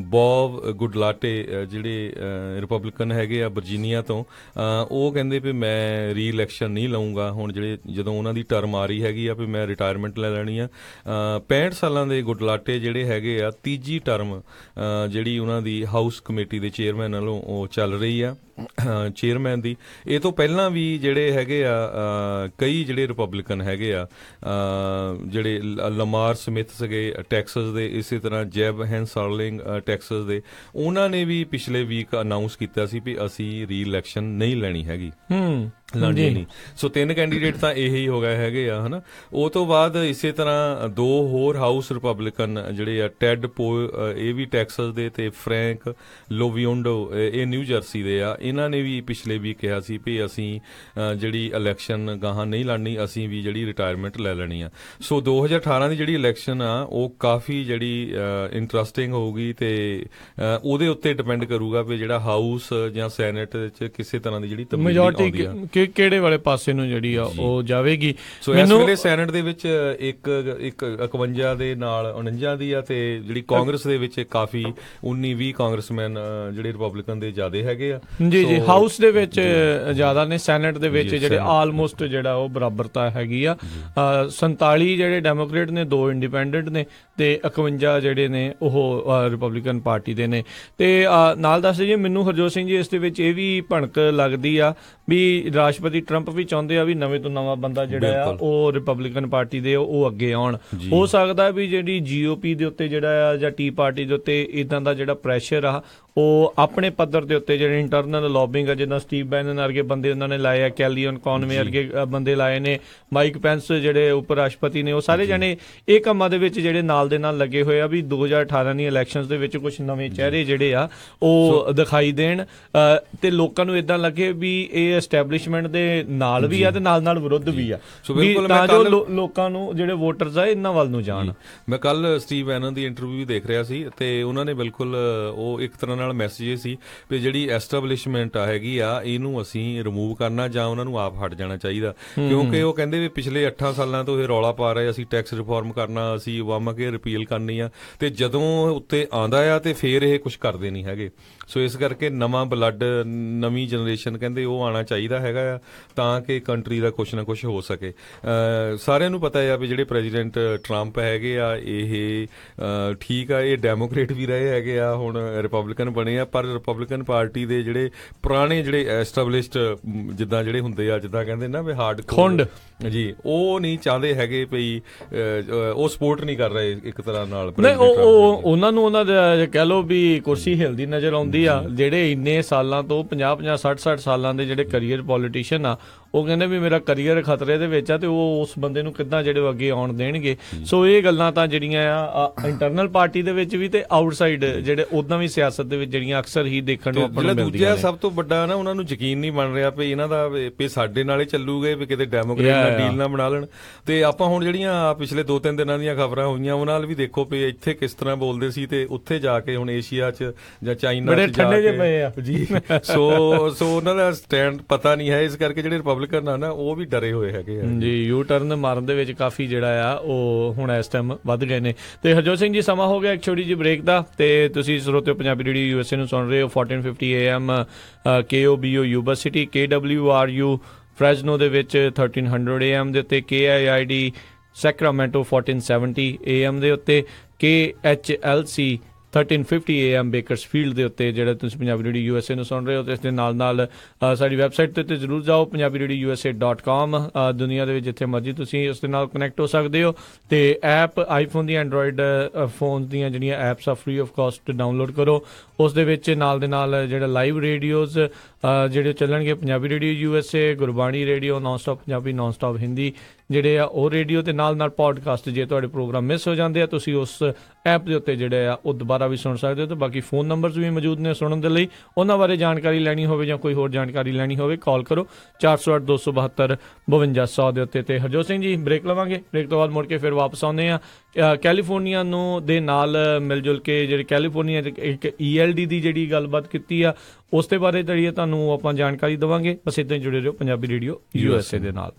ਬੌਬ ਗੁਡਲਾਟੇ, ਜਿਹੜੇ ਰਿਪਬਲਿਕਨ ਹੈਗੇ ਆ ਵਰਜੀਨੀਆ ਤੋਂ, ਉਹ ਕਹਿੰਦੇ ਵੀ ਮੈਂ ਰੀ ਇਲੈਕਸ਼ਨ ਨਹੀਂ ਲਊਂਗਾ। ਹੁਣ ਜਦੋਂ ਉਹਨਾਂ ਦੀ ਟਰਮ ਆ ਰਹੀ ਹੈਗੀ ਆ ਵੀ ਮੈਂ ਰਿਟਾਇਰਮੈਂਟ ਲੈ ਲੈਣੀ ਆ। 65 ਸਾਲਾਂ ਦੇ ਗੁਡਲਾਟੇ ਜਿਹੜੇ ਹੈਗੇ ਆ, ਤੀਜੀ ਟਰਮ ਜਿਹੜੀ ਉਹਨਾਂ ਦੀ ਹਾਊਸ ਕਮੇਟੀ ਦੇ ਚੇਅਰਮੈਨ ਵੱਲੋਂ ਉਹ ਚੱਲ ਰਹੀ ਆ ਚੇਅਰਮੈਨ ਦੀ। ਇਹ ਤੋਂ ਪਹਿਲਾਂ ਵੀ ਜਿਹੜੇ ਹੈਗੇ ਆ ਕਈ ਜਿਹੜੇ ਰਿਪਬਲਿਕਨ ਹੈਗੇ ਆ, ਜਿਹੜੇ ਲਮਾਰ ਸਮਿਥ ਸੀਗੇ ਟੈਕਸਸ ਦੇ, ਇਸੇ ਤਰ੍ਹਾਂ ਜੈਬ ਹੈਂਸਰਲਿੰਗ ਟੈਕਸਸ ਦੇ, ਉਹਨਾਂ ਨੇ ਵੀ ਪਿਛਲੇ ਵੀਕ ਅਨਾਉਂਸ ਕੀਤਾ ਸੀ ਵੀ ਅਸੀਂ ਰੀ ਇਲੈਕਸ਼ਨ ਨਹੀਂ ਲੈਣੀ ਹੈਗੀ, ਲੜਨੀ ਨਹੀਂ। ਸੋ 3 ਕੈਂਡੀਡੇਟ ਤਾਂ ਇਹੀ ਹੋ ਗਏ ਹੈਗੇ ਆ, ਹਨਾ। ਉਹ ਤੋਂ ਬਾਅਦ ਇਸੇ ਤਰ੍ਹਾਂ 2 ਹੋਰ ਹਾਊਸ ਰਿਪਬਲਿਕਨ ਜਿਹੜੇ ਆ, ਟੈਡ ਪੋ, ਇਹ ਵੀ ਟੈਕਸਸ ਦੇ, ਤੇ ਫਰੈਂਕ ਲੋਵੀਓਂਡੋ, ਇਹ ਨਿਊ ਜਰਸੀ ਦੇ ਆ। ਇਹਨਾਂ ਨੇ ਵੀ ਪਿਛਲੇ ਵੀਕ ਕਿਹਾ ਸੀ ਵੀ ਅਸੀਂ ਜਿਹੜੀ ਇਲੈਕਸ਼ਨ ਗਾਹਾਂ ਨਹੀਂ ਲੜਨੀ, ਅਸੀਂ ਵੀ ਜਿਹੜੀ ਰਿਟਾਇਰਮੈਂਟ ਲੈ ਲੈਣੀ ਆ। ਸੋ 2018 ਦੀ ਜਿਹੜੀ ਇਲੈਕਸ਼ਨ ਆ ਉਹ ਕਾਫੀ ਜਿਹੜੀ ਇੰਟਰਸਟਿੰਗ ਹੋਊਗੀ ਤੇ ਉਹਦੇ ਉੱਤੇ ਡਿਪੈਂਡ ਕਰੂਗਾ ਵੀ ਜਿਹੜਾ ਹਾਊਸ ਜਾਂ ਸੈਨੇਟ ਚ ਕਿਸੇ ਤਰ੍ਹਾਂ ਦੀ ਜਿਹੜੀ ਤਬਦੀਲੀ ਆਉਂਦੀ ਆ, ਕਿਹੜੇ ਵਾਲੇ ਪਾਸੇ ਨੂੰ ਜਿਹੜੀ ਆ ਉਹ ਜਾਵੇਗੀ। ਸੋ ਇਸ ਵੇਲੇ ਸੈਨੇਟ ਦੇ ਵਿੱਚ ਇੱਕ 51 ਦੇ ਨਾਲ 49 ਦੀ ਆ, ਤੇ ਜਿਹੜੀ ਕਾਂਗਰਸ ਦੇ ਵਿੱਚ ਕਾਫੀ 19-20 ਕਾਂਗਰਸਮੈਨ ਜਿਹੜੇ ਰਿਪਬਲਿਕਨ ਦੇ ਜ਼ਿਆਦੇ ਹੈਗੇ ਆ। ਜੀ ਹਾਊਸ ਦੇ ਵਿੱਚ ਜ਼ਿਆਦਾ ਨੇ, ਸੈਨੇਟ ਦੇ ਵਿੱਚ ਜਿਹੜੇ ਆਲਮੋਸਟ ਜਿਹੜਾ ਉਹ ਬਰਾਬਰਤਾ ਹੈਗੀ ਆ। 47 ਜਿਹੜੇ ਡੈਮੋਕ੍ਰੇਟ ਨੇ, 2 ਇੰਡੀਪੈਂਡੈਂਟ ਨੇ ਤੇ 51 ਜਿਹੜੇ ਨੇ ਉਹ ਰਿਪਬਲਿਕਨ ਪਾਰਟੀ ਦੇ ਨੇ। ਤੇ ਨਾਲ ਦੱਸ ਜੀ ਮੈਨੂੰ ਹਰਜੋਤ ਸਿੰਘ ਜੀ, ਇਸ ਦੇ ਵਿੱਚ ਇਹ ਵੀ ਭਣਕ ਲੱਗਦੀ ਆ ਵੀ ਰਾਸ਼ਟਰਪਤੀ ਟਰੰਪ ਵੀ ਚਾਹੁੰਦੇ ਆ ਵੀ ਨਵੇਂ ਤੋਂ ਨਵਾਂ ਬੰਦਾ ਜਿਹੜਾ ਆ ਉਹ ਰਿਪਬਲਿਕਨ ਪਾਰਟੀ ਦੇ ਉਹ ਅੱਗੇ ਆਉਣ। ਹੋ ਸਕਦਾ ਵੀ ਜਿਹੜੀ GOP ਦੇ ਉੱਤੇ ਜਿਹੜਾ ਆ ਜਾਂ ਟੀ ਪਾਰਟੀ ਦੇ ਉੱਤੇ ਇਦਾਂ ਦਾ ਜਿਹੜਾ ਪ੍ਰੈਸ਼ਰ ਆ ਉਹ ਆਪਣੇ ਪੱਧਰ ਦੇ ਉੱਤੇ ਜਿਹੜੇ ਇੰਟਰਨਲ ਲੌਬਿੰਗ ਆ, ਜਿੱਦਾਂ ਸਟੀਵ ਬੈਨਨ ਵਰਗੇ ਬੰਦੇ ਉਹਨਾਂ ਨੇ ਲਾਏ ਆ, ਕੈਲੀਅਨ ਕੌਨਵੇ ਵਰਗੇ ਬੰਦੇ ਲਾਏ ਨੇ, ਮਾਈਕ ਪੈਂਸ ਜਿਹੜੇ ਉਪ ਰਾਸ਼ਟਰਪਤੀ ਨੇ, ਉਹ ਸਾਰੇ ਜਣੇ ਇਹ ਕੰਮਾਂ ਦੇ ਵਿੱਚ ਜਿਹੜੇ ਨਾਲ ਦੇ ਨਾਲ ਲੱਗੇ ਹੋਏ ਆ ਵੀ 2018 ਦੀਆਂ ਇਲੈਕਸ਼ਨਸ ਦੇ ਵਿੱਚ ਕੁਝ ਨਵੇਂ ਚਿਹਰੇ ਜਿਹੜੇ ਆ ਉਹ ਦਿਖਾਈ ਦੇਣ ਤੇ ਲੋਕਾਂ ਨੂੰ ਇਦਾਂ ਲੱਗੇ ਵੀ ਇਹ ਐਸਟੈਬਲਿਸ਼ਮੈਂਟ ਦੇ ਨਾਲ ਵੀ ਆ ਤੇ ਨਾਲ ਵਿਰੁੱਧ ਵੀ ਆ, ਤਾਂ ਜੋ ਲੋਕਾਂ ਨੂੰ ਜਿਹੜੇ ਵੋਟਰਸ ਆ ਇਹਨਾਂ ਵੱਲ ਨੂੰ ਜਾਣ। ਮੈਂ ਕੱਲ ਸਟੀਵ ਬੈਨਨ ਦੀ ਇੰਟਰਵਿਊ ਦੇਖ ਰਿਹਾ ਸੀ ਤੇ ਉਹਨਾਂ ਨੇ ਬਿਲਕੁਲ ਉਹ ਇੱਕ ਤਰ੍ਹਾਂ ਨਾਲ ਮੈਸੇਜ ਇਹ ਸੀ ਵੀ ਜਿਹੜੀ ਐਸਟੈਬਲਿਸ਼ਮੈਂਟ ਹੈਗੀ ਆ ਇਹਨੂੰ ਅਸੀਂ ਰਿਮੂਵ ਕਰਨਾ ਜਾਂ ਉਹਨਾਂ ਨੂੰ ਆਪ ਹਟ ਜਾਣਾ ਚਾਹੀਦਾ, ਕਿਉਂਕਿ ਉਹ ਕਹਿੰਦੇ ਵੀ ਪਿਛਲੇ 8 ਸਾਲਾਂ ਤੋਂ ਇਹ ਰੌਲਾ ਪਾ ਰਹੇ ਅਸੀਂ ਟੈਕਸ ਰਿਫਾਰਮ ਕਰਨਾ, ਅਸੀਂ ਓਬਾਮਾ ਕੇਅਰ ਰਿਪੀਲ ਕਰਨੀ ਆ, ਤੇ ਜਦੋਂ ਉੱਤੇ ਆਉਂਦਾ ਆ ਤੇ ਫੇਰ ਇਹ ਕੁਝ ਕਰਦੇ ਨਹੀਂ ਹੈਗੇ। ਸੋ ਇਸ ਕਰਕੇ ਨਵਾਂ ਬਲੱਡ, ਨਵੀਂ ਜਨਰੇਸ਼ਨ ਕਹਿੰਦੇ ਉਹ ਆਉਣਾ ਚਾਹੀਦਾ ਹੈਗਾ ਆ ਤਾਂ ਕਿ ਕੰਟਰੀ ਦਾ ਕੁਛ ਨਾ ਕੁਛ ਹੋ ਸਕੇ। ਸਾਰਿਆਂ ਨੂੰ ਪਤਾ ਆ ਵੀ ਜਿਹੜੇ ਪ੍ਰੈਜ਼ੀਡੈਂਟ ਟਰੰਪ ਹੈਗੇ ਆ ਇਹ ਠੀਕ ਆ, ਇਹ ਡੈਮੋਕ੍ਰੇਟ ਵੀ ਰਹੇ ਹੈਗੇ ਆ, ਹੁਣ ਰਿਪਬਲਿਕਨ ਬਣੇ ਆ, ਪਰ ਰਿਪਬਲਿਕਨ ਪਾਰਟੀ ਦੇ ਜਿਹੜੇ ਪੁਰਾਣੇ ਜਿਹੜੇ ਐਸਟੈਬਲਿਸ਼ਡ ਜਿੱਦਾਂ ਜਿਹੜੇ ਹੁੰਦੇ ਆ, ਜਿੱਦਾਂ ਕਹਿੰਦੇ ਨਾ ਵੀ ਹਾਰਡ ਖੁੰਡ ਜੀ, ਉਹ ਨਹੀਂ ਚਾਹੁੰਦੇ ਹੈਗੇ ਵੀ ਉਹ ਸਪੋਰਟ ਨਹੀਂ ਕਰ ਰਹੇ ਇੱਕ ਤਰ੍ਹਾਂ ਨਾਲ। ਉਹਨਾਂ ਨੂੰ ਉਹਨਾਂ ਦਾ ਕਹਿ ਲਓ ਵੀ ਕੁਰਸੀ ਹਿਲਦੀ ਨਜ਼ਰ ਆਉਂਦੀ ਆ। ਜਿਹੜੇ ਇੰਨੇ ਸਾਲਾਂ ਤੋਂ 50-50 60-60 ਸਾਲਾਂ ਦੇ ਜਿਹੜੇ ਕਰੀਅਰ ਪੋਲੀਟੀਸ਼ੀਅਨ ਆ ਉਹ ਕਹਿੰਦੇ ਵੀ ਮੇਰਾ ਕਰੀਅਰ ਖਤਰੇ ਦੇ ਵਿੱਚ ਆ ਤੇ ਉਹ ਉਸ ਬੰਦੇ ਨੂੰ ਕਿੱਦਾਂ ਜਿਹੜੇ ਅੱਗੇ ਆਉਣ ਦੇਣਗੇ। ਸੋ ਇਹ ਗੱਲਾਂ ਤਾਂ ਜਿਹੜੀਆਂ ਆ ਇੰਟਰਨਲ ਪਾਰਟੀ ਦੇ ਵਿੱਚ ਵੀ ਤੇ ਆਊਟਸਾਈਡ ਜਿਹੜੇ ਉਦਾਂ ਵੀ ਸਿਆਸਤ ਦੇ ਵਿੱਚ ਜਿਹੜੀਆਂ ਅਕਸਰ ਹੀ ਦੇਖਣ ਨੂੰ ਆਪਾਂ ਨੂੰ ਮਿਲਦੀਆਂ ਨੇ। ਸਭ ਤੋਂ ਵੱਡਾ ਨਾ ਉਹਨਾਂ ਨੂੰ ਯਕੀਨ ਨਹੀਂ ਬਣ ਰਿਹਾ ਵੀ ਇਹਨਾਂ ਦਾ ਵੀ ਸਾਡੇ ਨਾਲੇ ਚੱਲੂਗੇ ਵੀ ਕਿਤੇ ਡੈਮੋਕ੍ਰੇਟ ਨਾਲ ਡੀਲ ਨਾ ਬਣਾ ਲੈਣ। ਤੇ ਆਪਾਂ ਹੁਣ ਜਿਹੜੀਆਂ ਪਿਛਲੇ 2-3 ਦਿਨਾਂ ਦੀਆਂ ਖਬਰਾਂ ਹੋਈਆਂ ਉਹਨਾਂ ਨਾਲ ਵੀ ਦੇਖੋ ਵੀ ਇੱਥੇ ਕਿਸ ਤਰ੍ਹਾਂ ਬੋਲਦੇ ਸੀ ਤੇ ਉੱਥੇ ਜਾ ਕੇ ਹੁਣ ਏਸ਼ੀਆ 'ਚ ਜਾਂ ਚਾਈਨਾ 'ਚ ਜਾ ਕੇ ਜੀ ਸੋ ਉਹਨਾਂ ਦਾ ਸਟੈਂਡ ਪਤਾ ਨਹੀਂ ਹੈ, ਇਸ ਕਰਕੇ ਜਿਹੜੇ ਰਿਪਬਲਿਕਨ ਆ ਨਾ ਉਹ ਵੀ ਡਰੇ ਹੋਏ ਹੈਗੇ ਆ ਜੀ। ਯੂ ਟਰਨ ਮਾਰਨ ਦੇ ਵਿੱਚ ਕਾਫੀ ਜਿਹੜਾ ਆ ਉਹ ਹੁਣ ਇਸ ਟਾਈਮ ਵੱਧ ਗਏ ਨੇ। ਤੇ ਹਰਜੋਤ ਸਿੰਘ ਜੀ ਸਮਾਂ ਹੋ ਗਿਆ ਇੱਕ ਛੋਟੀ ਜਿਹੀ ਬ੍ਰੇਕ ਦਾ ਤੇ ਤੁਸੀਂ ਸਰੋਤਿਓ ਪੰਜਾਬੀ ਰੇਡੀਓ USA ਨੂੰ ਸੁਣ ਰਹੇ ਹੋ 1450 AM KOBO Yuba city, KWRU Fresno ਦੇ ਵਿੱਚ 1300 AM ਦੇ ਉੱਤੇ, KIID ਸੈਕਰਾਮੈਂਟੋ 1470 AM ਦੇ ਉੱਤੇ, KHLC 1350 AM ਬੇਕਰਸਫੀਲਡ ਦੇ ਉੱਤੇ ਜਿਹੜਾ ਤੁਸੀਂ ਪੰਜਾਬੀ ਰੇਡੀਓ USA ਨੂੰ ਸੁਣ ਰਹੇ ਹੋ। ਤੇ ਇਸ ਦੇ ਨਾਲ ਸਾਡੀ ਵੈਬਸਾਈਟ ਤੇ ਜ਼ਰੂਰ ਜਾਓ punjabiradioUSA.com। ਦੁਨੀਆ ਦੇ ਵਿੱਚ ਜਿੱਥੇ ਮਰਜ਼ੀ ਤੁਸੀਂ ਉਸ ਦੇ ਨਾਲ ਕਨੈਕਟ ਹੋ ਸਕਦੇ ਹੋ। ਤੇ ਐਪ ਆਈਫੋਨ ਦੀ ਐਂਡਰੋਇਡ ਫੋਨ ਦੀਆਂ ਜਿਹੜੀਆਂ ਐਪਸ ਆ ਫ੍ਰੀ ਆਫ ਕਾਸਟ ਡਾਊਨਲੋਡ ਕਰੋ। ਉਸ ਦੇ ਵਿੱਚ ਨਾਲ ਦੇ ਨਾਲ ਜਿਹੜਾ ਲਾਈਵ ਰੇਡੀਓਜ਼ ਜਿਹੜੇ ਚੱਲਣਗੇ Punjabi radio USA, Gurbani radio, non stop Punjabi, non stop Hindi ਜਿਹੜੇ ਆ ਉਹ ਰੇਡੀਓ, ਤੇ ਨਾਲ ਪੋਡਕਾਸਟ ਜੇ ਤੁਹਾਡੇ ਪ੍ਰੋਗਰਾਮ ਮਿਸ ਹੋ ਜਾਂਦੇ ਆ ਤੁਸੀਂ ਉਸ ਐਪ ਦੇ ਉੱਤੇ ਜਿਹੜੇ ਆ ਉਹ ਦੁਬਾਰਾ ਵੀ ਸੁਣ ਸਕਦੇ ਹੋ। ਤੇ ਬਾਕੀ ਫੋਨ ਨੰਬਰਸ ਵੀ ਮੌਜੂਦ ਨੇ ਸੁਣਨ ਦੇ ਲਈ। ਉਹਨਾਂ ਬਾਰੇ ਜਾਣਕਾਰੀ ਲੈਣੀ ਹੋਵੇ ਜਾਂ ਕੋਈ ਹੋਰ ਜਾਣਕਾਰੀ ਲੈਣੀ ਹੋਵੇ ਕਾਲ ਕਰੋ 408-272-5200 ਦੇ ਉੱਤੇ। ਤੇ ਹਰਜੋਤ ਸਿੰਘ ਜੀ ਬ੍ਰੇਕ ਲਵਾਂਗੇ, ਬ੍ਰੇਕ ਤੋਂ ਬਾਅਦ ਮੁੜ ਕੇ ਫਿਰ ਵਾਪਸ ਆਉਂਦੇ ਆ। ਕੈਲੀਫੋਰਨੀਆ ਨੂੰ ਦੇ ਨਾਲ ਮਿਲ ਜੁਲ ਕੇ ਜਿਹੜੀ ਕੈਲੀਫੋਰਨੀਆ ਇੱਕ ELD ਦੀ ਜਿਹੜੀ ਗੱਲਬਾਤ ਕੀਤੀ ਆ ਉਸ ਦੇ ਬਾਰੇ ਜਿਹੜੀ ਤੁਹਾਨੂੰ ਆਪਾਂ ਜਾਣਕਾਰੀ ਦੇਵਾਂਗੇ। ਬਸ ਇੱਦਾਂ ਹੀ ਜੁੜੇ ਰਹੋ ਪੰਜਾਬੀ ਰੇਡੀਓ USA ਦੇ ਨਾਲ।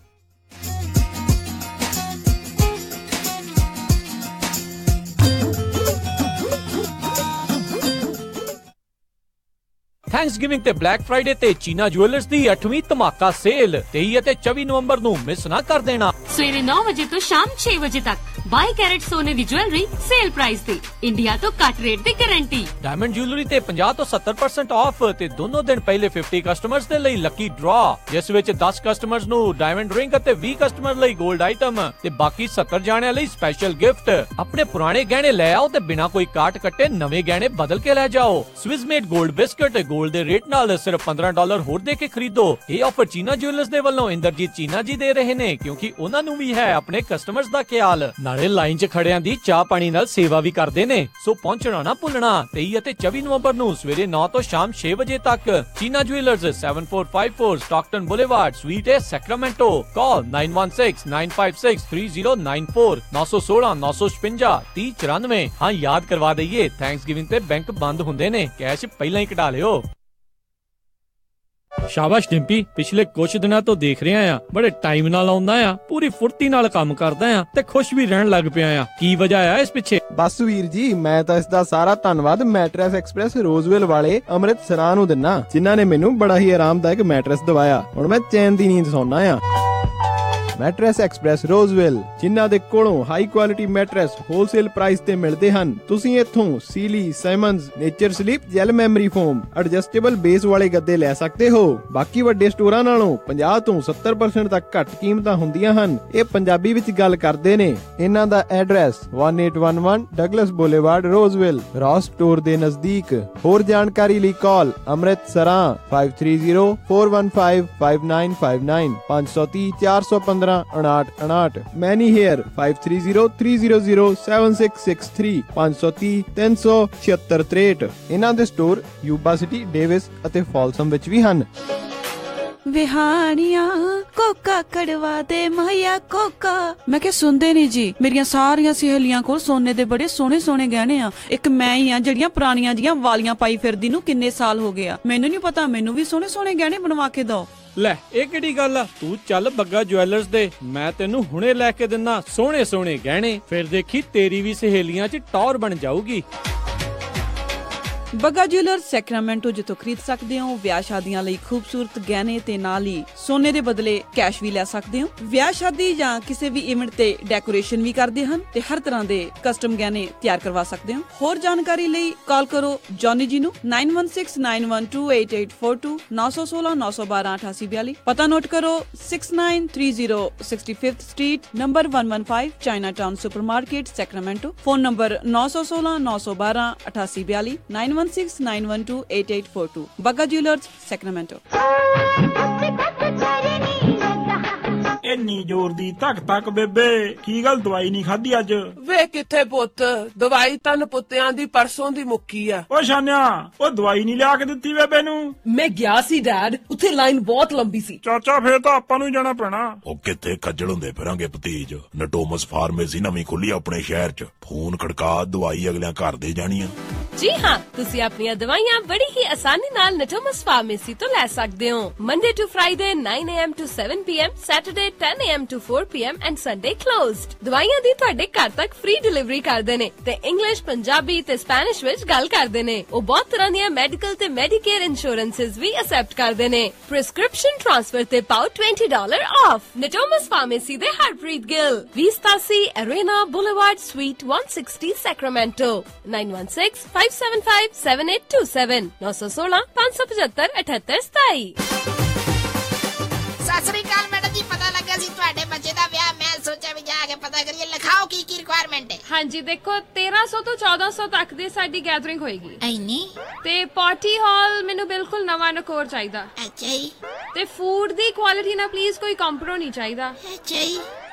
ਥੈਂਕਸਗਿਵਿੰਗ ਤੇ ਬਲੈਕ ਫਰਾਈਡੇ ਤੇ ਚੀਨਾ ਜੁਐਲਰਸ ਦੀ 8ਵੀਂ ਧਮਾਕਾ ਸੇਲ 23 ਅਤੇ 24 ਨਵੰਬਰ ਨੂੰ ਮਿਸ ਨਾ ਕਰ ਦੇਣਾ। ਸਵੇਰੇ 9 ਵਜੇ ਤੋਂ ਸ਼ਾਮ 6 ਵਜੇ ਤੱਕ 22 ਕੈਰਟ ਸੋਨੇ ਦੀ ਜੁਐਲਰੀ ਸੇਲ ਪ੍ਰਾਈਸ ਤੇ, ਇੰਡੀਆ ਤੋਂ ਘੱਟ ਰੇਟ ਦੀ ਗਾਰੰਟੀ। ਡਾਇਮੰਡ ਜੁਐਲਰੀ ਤੇ 50 ਤੋਂ 70% ਆਫ ਤੇ ਦੋਨੋਂ ਦਿਨ ਪਹਿਲੇ 50 ਕਸਟਮਰਸ ਦੇ ਲਈ ਲੱਕੀ ਡਰਾ, ਜਿਸ ਵਿੱਚ 10 ਕਸਟਮਰਸ ਨੂੰ ਡਾਇਮੰਡ ਰਿੰਗ ਅਤੇ 20 ਕਸਟਮਰ ਲਈ 골ਡ ਆਈਟਮ ਤੇ ਬਾਕੀ 70 ਜਾਣਿਆਂ ਲਈ ਸਪੈਸ਼ਲ ਗਿਫਟ। ਆਪਣੇ ਪੁਰਾਣੇ ਗਹਿਣੇ ਲੈ ਆਓ ਤੇ ਬਿਨਾਂ ਕੋਈ ਕਾਟ ਕੱਟੇ ਨਵੇਂ ਗਹਿਣੇ ਬਦਲ ਕੇ ਲੈ ਜਾਓ। ਸਵਿਸ ਮੇਡ 골ਡ ਬਿਸਕਟ 골ਡ ਦੇ ਰੇਟ ਨਾਲ ਸਿਰਫ $15 ਹੋਰ ਦੇ ਕੇ ਖਰੀਦੋ। ਇਹ ਆਫਰ ਚੀਨਾ ਜੁਐਲਰਸ ਦੇ ਵੱਲੋਂ ਇੰਦਰਜੀਤ ਚੀਨਾ ਜੀ ਦੇ ਰਹੇ ਨੇ, ਕਿਉਂਕਿ ਉਹਨਾਂ ਨੂੰ ਵੀ ਹੈ ਆਪਣੇ ਕਸਟਮਰਸ ਦਾ ਖਿਆਲ। ਨਾਲੇ ਲਾਈਨ 'ਚ ਖੜਿਆਂ ਦੀ ਚਾਹ ਪਾਣੀ ਨਾਲ ਸੇਵਾ ਵੀ ਕਰਦੇ ਨੇ, ਸੋ ਪਹੁੰਚਣਾ ਨਾ ਭੁੱਲਣਾ। 23 ਅਤੇ 24 ਨਵੰਬਰ ਨੂੰ ਸਵੇਰੇ 9 ਤੋਂ ਸ਼ਾਮ 6 ਵਜੇ ਤੱਕ। China Jewelers 7454 Stockton Boulevard Suite A, Sacramento. Call 9169563094 916-956-3094। ਹਾਂ ਯਾਦ ਕਰਵਾ ਦਈਏ, ਥੈਂਕਸਗਿਵਿੰਗ ਤੇ ਬੈਂਕ ਬੰਦ ਹੁੰਦੇ ਨੇ, ਕੈਸ਼ ਪਹਿਲਾਂ ਹੀ ਕਢਾ ਲਿਓ। ਸ਼ਾਬਾਸ਼ ਡਿੰਪੀ, ਪਿਛਲੇ ਕੁਝ ਦਿਨਾਂ ਤੋਂ ਦੇਖ ਰਿਹਾ ਆ ਬੜੇ ਟਾਈਮ ਨਾਲ ਆਉਂਦਾ ਆ, ਪੂਰੀ ਫੁਰਤੀ ਨਾਲ ਕੰਮ ਕਰਦਾ ਆ ਤੇ ਖੁਸ਼ ਵੀ ਰਹਿਣ ਲੱਗ ਪਿਆ ਆ। ਕੀ ਵਜ੍ਹਾ ਆ ਇਸ ਪਿੱਛੇ? ਬਸ ਵੀਰ ਜੀ, ਮੈਂ ਤਾਂ ਇਸ ਦਾ ਸਾਰਾ ਧੰਨਵਾਦ ਮੈਟਰੈਸ ਐਕਸਪ੍ਰੈਸ ਰੋਜ਼ਵਿਲ ਵਾਲੇ ਅੰਮ੍ਰਿਤਸਰਾਂ ਨੂੰ ਦਿੰਨਾ, ਜਿਨ੍ਹਾਂ ਨੇ ਮੈਨੂੰ ਬੜਾ ਹੀ ਆਰਾਮਦਾਇਕ ਮੈਟਰੈਸ ਦਵਾਇਆ। ਹੁਣ ਮੈਂ ਚੈਨ ਦੀ ਨੀਂਦ ਸੌਣਾ ਆ। ਮੈਟਰੈਸ ਐਕਸਪ੍ਰੈਸ ਰੋਜ਼ਵਿਲ, ਜਿਨ੍ਹਾਂ ਦੇ ਕੋਲੋਂ high quality mattress wholesale price ਤੇ ਮਿਲਦੇ ਹਨ। ਤੁਸੀਂ ਇੱਥੋਂ Sealy, Simmons, Nature Sleep, gel memory foam, adjustable base ਵਾਲੇ ਗੱਦੇ ਲੈ ਸਕਦੇ ਹੋ। ਬਾਕੀ ਵੱਡੇ ਸਟੋਰਾਂ ਨਾਲੋਂ 50 ਤੋਂ 70% ਤੱਕ ਘੱਟ ਕੀਮਤਾਂ ਹੁੰਦੀਆਂ ਹਨ। ਇਹ ਪੰਜਾਬੀ ਵਿੱਚ ਗੱਲ ਕਰਦੇ ਨੇ। ਇਹਨਾਂ ਦਾ ਐਡਰੈਸ 1811 ਡਗਲਸ ਬੁਲੇਵਾਰਡ, ਰੋਜ਼ਵਿਲ, ਰੌਸ ਸਟੋਰ ਦੇ ਨਜ਼ਦੀਕ। ਹੋਰ ਜਾਣਕਾਰੀ ਲਈ ਕਾਲ ਅੰਮ੍ਰਿਤਸਰਾਂ 5304155959 530 415 5959। ਮੈਨੀ ਹੇਅਰ 5303007663 530 37663। ਇਹਨਾਂ ਦੇ ਸਟੋਰ ਯੂਬਾ ਸਿਟੀ, ਡੇਵਿਸ ਅਤੇ ਫਾਲਸਮ ਵਿੱਚ ਵੀ ਹਨ। ਵਿਹਾਣੀਆਂ ਕੋਕਾ ਕੜਵਾ ਦੇ ਮਾਇਆ ਕੋਕਾ। ਮੈਂ ਕਿਹਾ ਸੁਣਦੇ ਨਹੀਂ ਜੀ, ਮੇਰੀਆਂ ਸਾਰੀਆਂ ਸਹੇਲੀਆਂ ਕੋਲ ਸੋਨੇ ਦੇ ਬੜੇ ਸੋਹਣੇ ਸੋਹਣੇ ਗਹਿਣੇ ਆ। ਇੱਕ ਮੈਂ ਹੀ ਆ ਜਿਹੜੀਆਂ ਪੁਰਾਣੀਆਂ ਜੀਆਂ ਵਾਲੀਆਂ ਪਾਈ ਫਿਰਦੀ ਨੂੰ ਕਿੰਨੇ ਸਾਲ ਹੋ ਗਏ ਆ। ਮੈਨੂੰ ਨਹੀਂ ਪਤਾ, ਮੈਨੂੰ ਵੀ ਸੋਹਣੇ ਸੋਹਣੇ ਗਹਿਣੇ ਬਣਵਾ ਕੇ ਦਿਓ। ਲੈ ਇਹ ਕਿਹੜੀ ਗੱਲ ਆ, ਤੂੰ ਚੱਲ ਬੱਗਾ ਜੁਐਲਰਸ ਦੇ, ਮੈਂ ਤੈਨੂੰ ਹੁਣੇ ਲੈ ਕੇ ਦਿੰਨਾ ਸੋਹਣੇ ਸੋਹਣੇ ਗਹਿਣੇ, ਫਿਰ ਦੇਖੀ ਤੇਰੀ ਵੀ ਸਹੇਲੀਆਂ 'ਚ ਟੌਰ ਬਣ ਜਾਊਗੀ। ਬੱਗਾ ਜੁਐਲਰਸ ਸੈਕਰਾਮੈਂਟੋ, ਜਿੱਥੋਂ ਖਰੀਦ ਸਕਦੇ ਹੋ ਵਿਆਹ ਸ਼ਾਦੀਆਂ ਲਈ ਖੂਬਸੂਰਤ ਗਹਿਣੇ ਤੇ ਨਾਲ ਹੀ ਸੋਨੇ ਦੇ ਬਦਲੇ ਕੈਸ਼ ਵੀ ਲੈ ਸਕਦੇ ਹੋ। ਵਿਆਹ ਸ਼ਾਦੀ ਜਾਂ ਕਿਸੇ ਵੀ ਇਵੈਂਟ ਤੇ ਡੈਕੋਰੇਸ਼ਨ ਵੀ ਕਰਦੇ ਹਨ ਤੇ ਹਰ ਤਰ੍ਹਾਂ ਦੇ ਕਸਟਮ ਗਹਿਣੇ ਤਿਆਰ ਕਰਵਾ ਸਕਦੇ ਹੋ। ਹੋਰ ਜਾਣਕਾਰੀ ਲਈ ਕਾਲ ਕਰੋ ਜੌਨੀ ਜੀ ਨੂੰ 9169128842 916-912-8842। ਪਤਾ ਨੋਟ ਕਰੋ 6930 65th street, number 115, Chinatown supermarket, Sacramento. Phone number 916-912-8842 9169128842। Bagga jewellers, Sacramento. ਇੰਨੀ ਜ਼ੋਰ ਦੀ ਧੱਕ ਧੱਕ ਬੇਬੇ, ਕੀ ਗੱਲ ਦਵਾਈ ਨਹੀਂ ਖਾਧੀ ਅੱਜ? ਵੇ ਕਿੱਥੇ ਪੁੱਤ, ਦਵਾਈ ਤਾਂ ਪੁੱਤਿਆਂ ਦੀ ਪਰਸੋਂ ਦੀ ਮੁੱਕੀ ਆ। ਓ ਸ਼ਾਨਿਆ, ਉਹ ਦਵਾਈ ਨਹੀਂ ਲਿਆ ਕੇ ਦਿੱਤੀ ਬੇਬੇ ਨੂੰ? ਮੈਂ ਗਿਆ ਸੀ ਡੈਡ, ਉੱਥੇ ਲਾਈਨ ਬਹੁਤ ਲੰਬੀ ਸੀ। ਚਾਚਾ ਫੇਰ ਤਾਂ ਆਪਾਂ ਨੂੰ ਹੀ ਜਾਣਾ ਪੈਣਾ। ਉਹ ਕਿੱਥੇ ਖੱਜਲ ਹੁੰਦੇ ਫਿਰਾਂਗੇ ਭਤੀਜ, ਨਟੋਮਸ ਫਾਰਮੇਸੀ ਨਵੀਂ ਖੁੱਲੀ ਆਪਣੇ ਸ਼ਹਿਰ 'ਚ। ਫੋਨ ਖੜਕਾ, ਦਵਾਈ ਅਗਲਿਆਂ ਘਰ ਦੇ ਜਾਣੀ ਆ। ਜੀ ਹਾਂ, ਤੁਸੀਂ ਆਪਣੀਆਂ ਦਵਾਈਆਂ ਬੜੀ ਹੀ ਆਸਾਨੀ ਨਾਲ ਨਟੋਮਸ ਫਾਰਮੇਸੀ ਤੋਂ ਲੈ ਸਕਦੇ ਹੋ। Monday to Friday 9 AM to 7 PM, Saturday 10 AM to 4 PM and Sunday closed। ਦਵਾਈਆਂ ਦੀ ਤੁਹਾਡੇ ਘਰ ਤੱਕ ਫ੍ਰੀ ਡਿਲੀਵਰੀ ਕਰਦੇ ਨੇ ਤੇ ਇੰਗਲਿਸ਼, ਪੰਜਾਬੀ ਤੇ ਸਪੈਨਿਸ਼ ਵਿੱਚ ਗੱਲ ਕਰਦੇ ਨੇ। ਉਹ ਬਹੁਤ ਤਰ੍ਹਾਂ ਦੀਆਂ ਮੈਡੀਕਲ ਤੇ ਮੈਡੀਕੇਅਰ ਇੰਸ਼ੋਰੈਂਸਸ ਵੀ ਅਸੈਪਟ ਕਰਦੇ ਨੇ। ਪ੍ਰਿਸਕ੍ਰਿਪਸ਼ਨ ਟ੍ਰਾਂਸਫਰ ਤੇ ਪਾਓ $20 ਆਫ। ਨਟੋਮਸ ਫਾਰਮੇਸੀ ਦੇ Harpreet Gill, 2087 Arena Boulevard, Suite 160, Sacramento, 916 9775757827 916 575 7827। Sat Sri ਅਕਾਲ ਮੈਡਮ ਜੀ, ਪਤਾ ਲੱਗਾ ਸੀ ਤੁਹਾਡੇ ਬੱਚੇ ਦਾ ਵਿਆਹ। ਮੈਂ ਸੋਚਿਆ ਵੀ ਜਾ ਕੇ ਪਤਾ ਕਰੀਏ, ਲਿਖਾਓ ਕੀ ਕੀ ਰਿਕੁਆਇਰਮੈਂਟ ਹੈ। ਹਾਂਜੀ ਦੇਖੋ 1300 ਤੋਂ 1400 ਤੱਕ ਦੀ ਸਾਡੀ ਗੈਦਰਿੰਗ ਹੋਏਗੀ। ਐਨੀ ਤੇ ਪਾਰਟੀ ਹਾਲ ਮੈਨੂੰ ਬਿਲਕੁਲ ਨਵਾਂ ਨਕੋਰ ਚਾਹੀਦਾ। ਅੱਛਾ ਜੀ। ਤੇ ਫੂਡ ਦੀ ਕੁਆਲਿਟੀ ਨਾਲ ਪਲੀਜ਼ ਕੋਈ ਕੰਪਰੋ ਨਹੀਂ ਚਾਹੀਦਾ। ਅੱਛਾ ਜੀ।